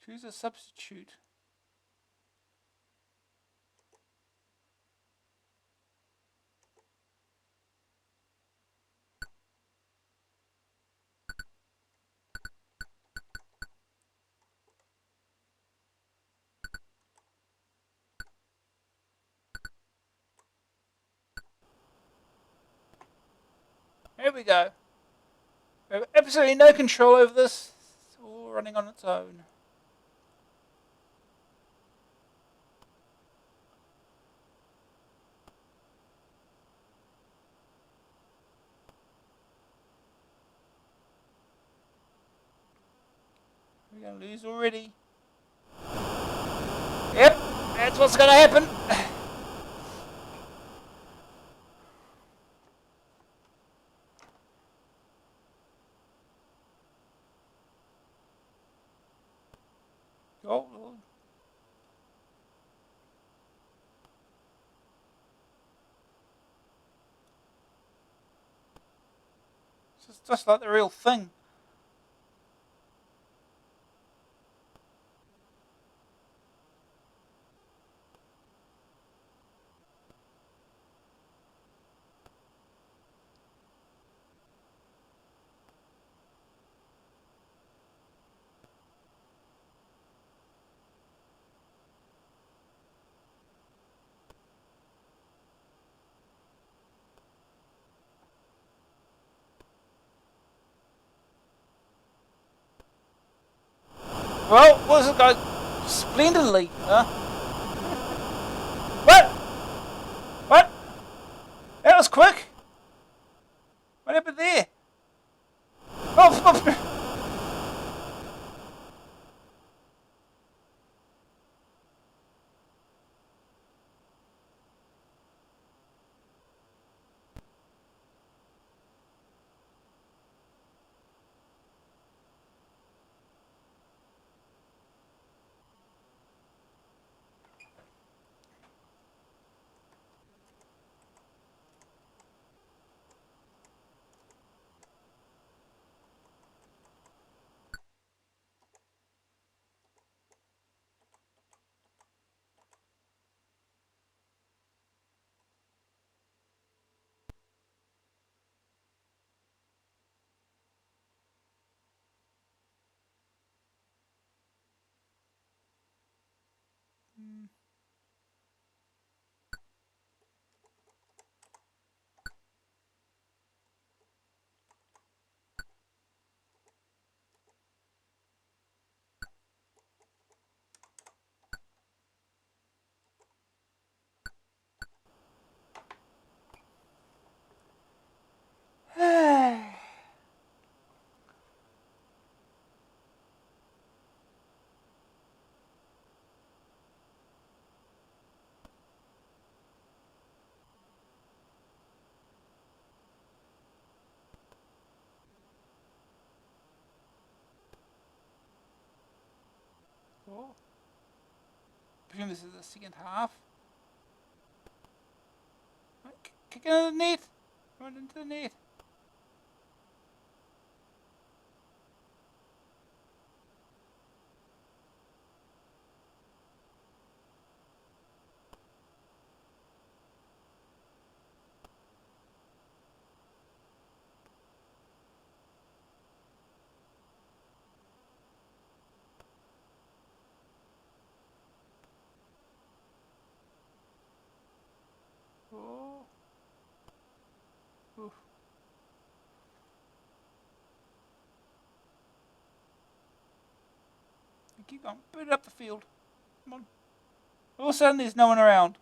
Choose a substitute. Here we go. We have absolutely no control over this. It's all running on its own. We're going to lose already. Yep, that's what's going to happen. Oh, it's just like the real thing. Well, was it going splendidly, huh? What? What? That was quick. What happened there? Oh, Oh. Presume this is the second half. Kick it into the net. Run into the net. Oh. Oof. Keep going. Put it up the field. Come on. All of a sudden, there's no one around.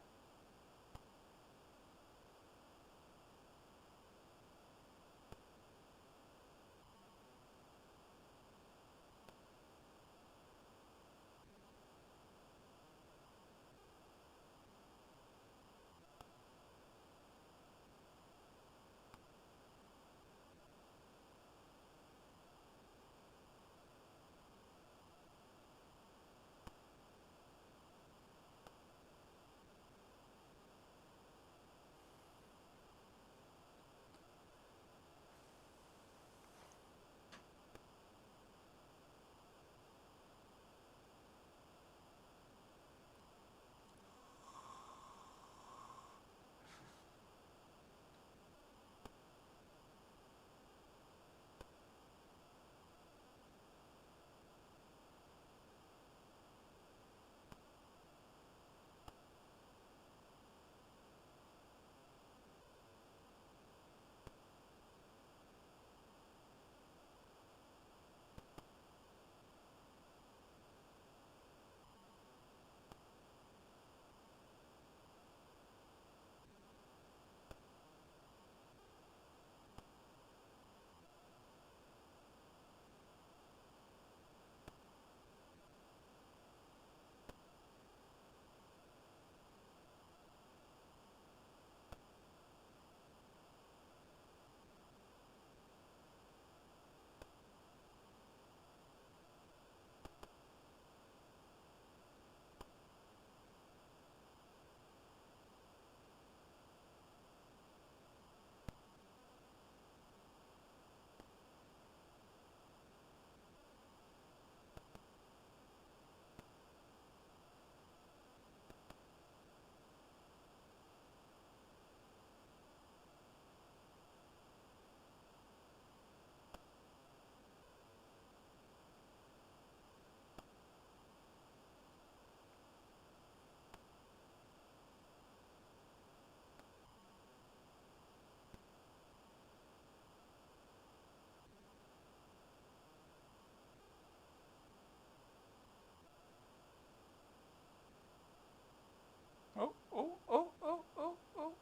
Oh, oh, oh, oh, oh, oh.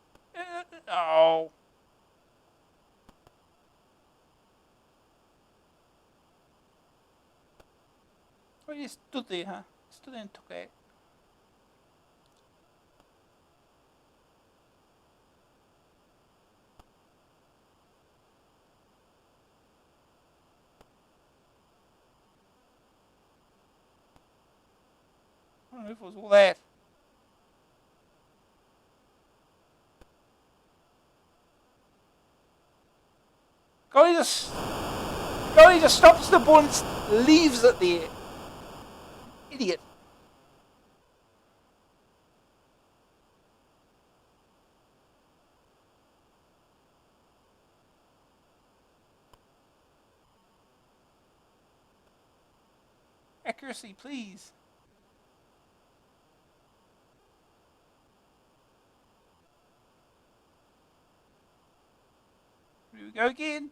Oh. Oh, you stood there, huh? Stood there and took it. I don't know if it was all that. Goalie just stops the ball and leaves it there. Idiot. Accuracy, please. Here we go again.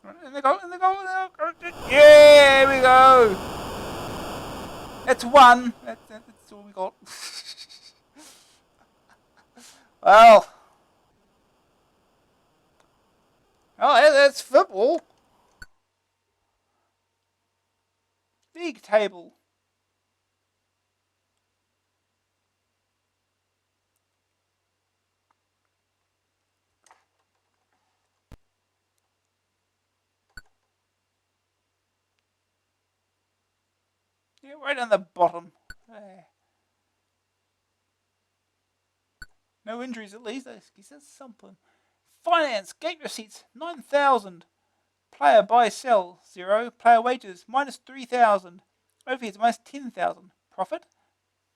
And they go, and they go, yeah, here we go. That's one. That's all we got. Well, oh, that's football. League table. Yeah, right on the bottom. No injuries at least. I guess that's something. Finance, gate receipts, 9,000. Player buy sell, 0. Player wages, minus 3,000. Overheads, minus 10,000. Profit,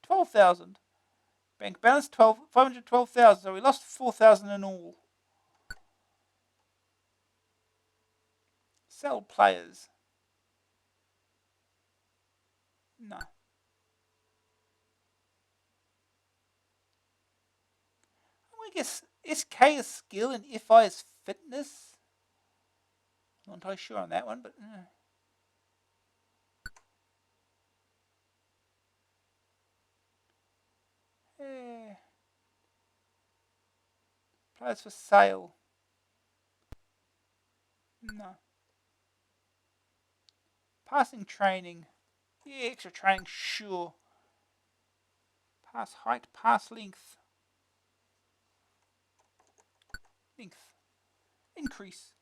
12,000. Bank balance, 512,000. So we lost 4,000 in all. Sell players. No. I guess SK is skill and FI is fitness. Not entirely sure on that one, but players for sale. No. Passing training. Yeah, extra training, sure. Pass height, pass length. Length. Increase.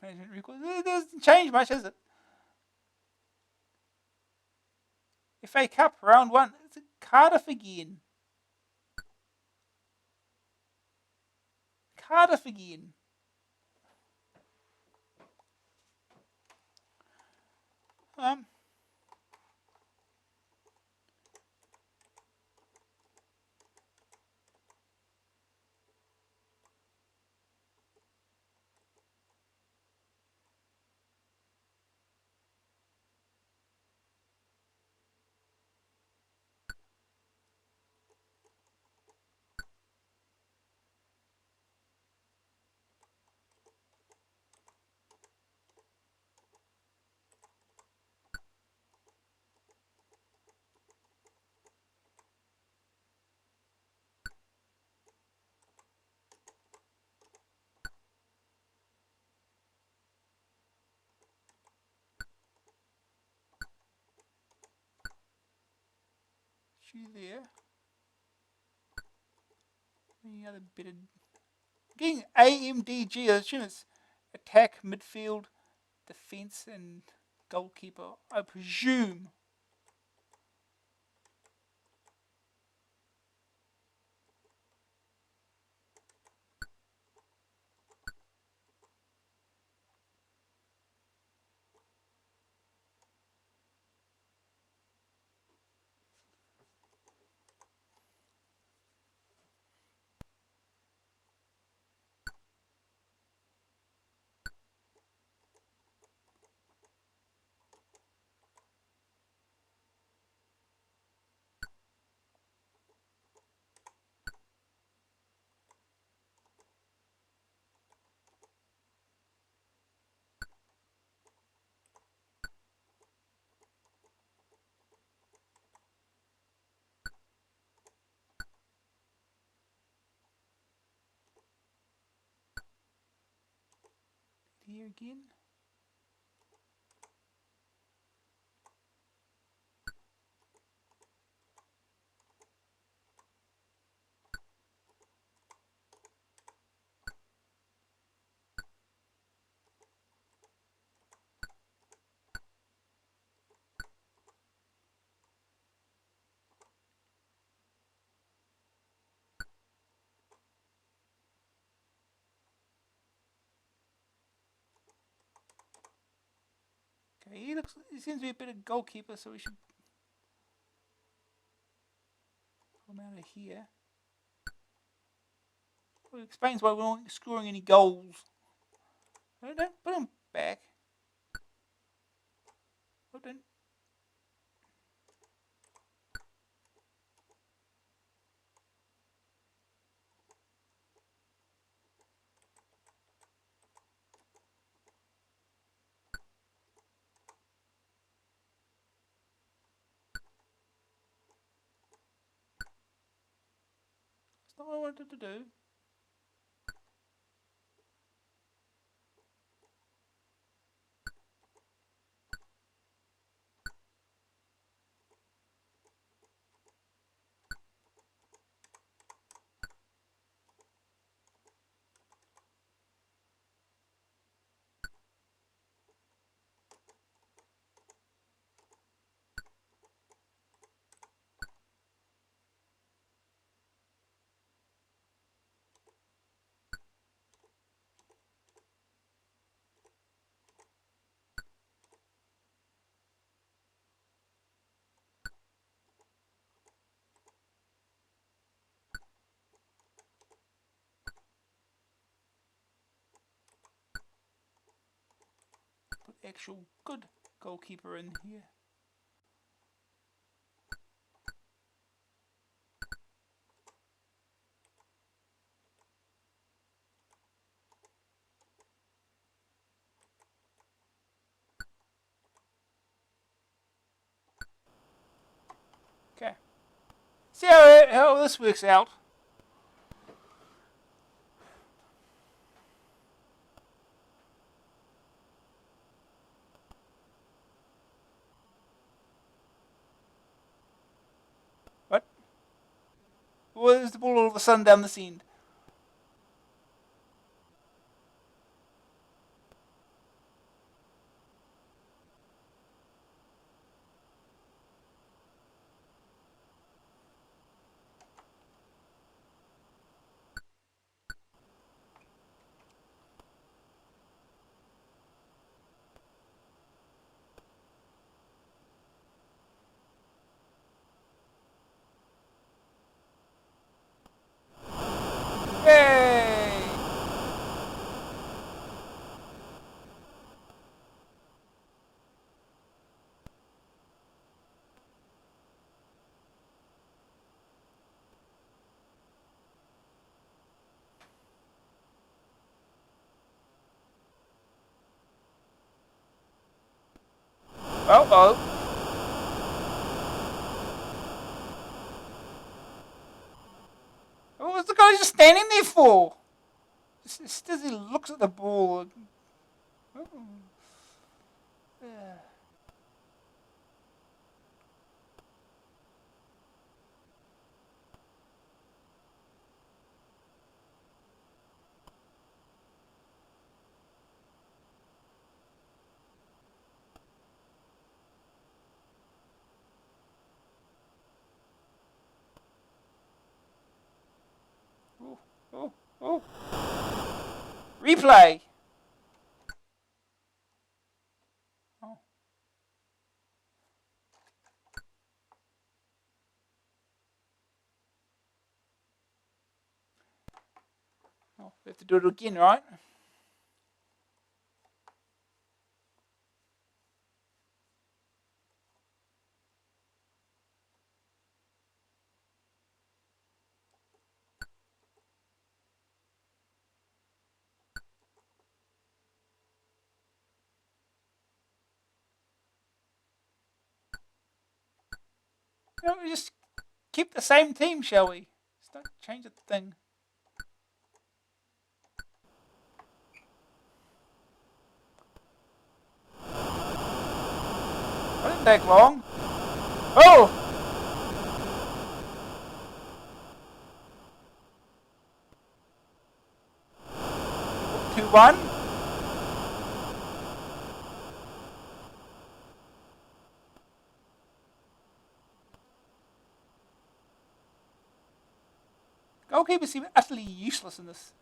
Management record. It doesn't change much, has it? FA Cup, round 1. It's a Cardiff again. Cardiff again. She there. Any other bit of getting AMDG, I assume it's attack, midfield, defence, and goalkeeper. I presume. Here again. Okay, he seems to be a bit of goalkeeper, so we should pull him out of here. Well, it explains why we're not scoring any goals. Don't put him back. Oh, don't. not what I wanted to do. Put actual good goalkeeper in here. Okay. See how this works out. What? Where's the ball all of a sudden down this end? Yay! Oh. What was the guy just standing there for? Just as he looks at the ball. Oh. Oh, oh, oh. Replay. Oh, oh, we have to do it again, right? No, we just keep the same team, shall we? Just don't change the thing. I didn't take long. Oh! 2-1. Goalkeepers seem utterly useless in this.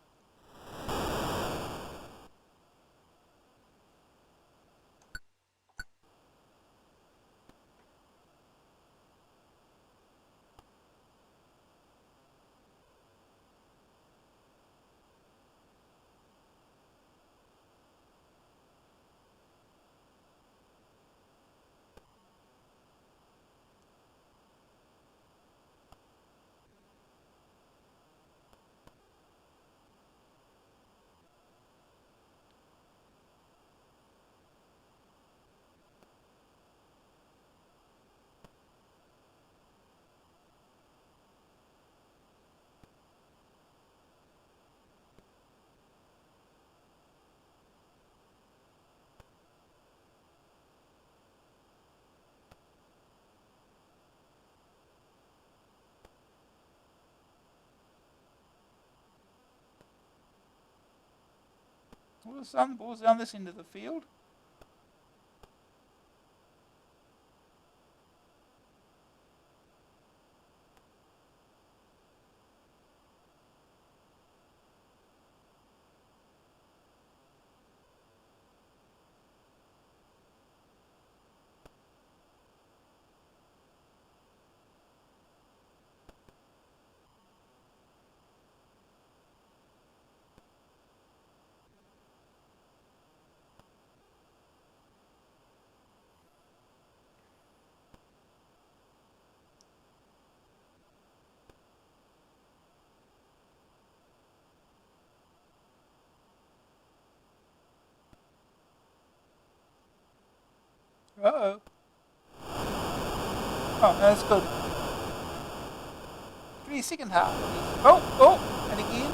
Well, the sun balls down this end of the field. Uh-oh. Oh, no, that's good. 3 second half. Oh, and again.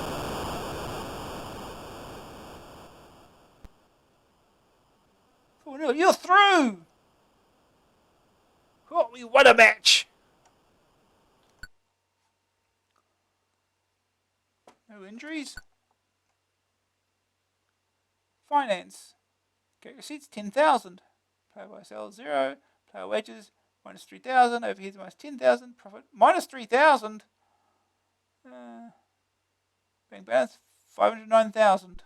4-0. You're through! Oh, we won a match! No injuries. Finance. Get receipts 10,000. Player by sales 0. Player wages minus 3,000. Overheads minus 10,000. Profit minus 3,000. Bank balance 509,000.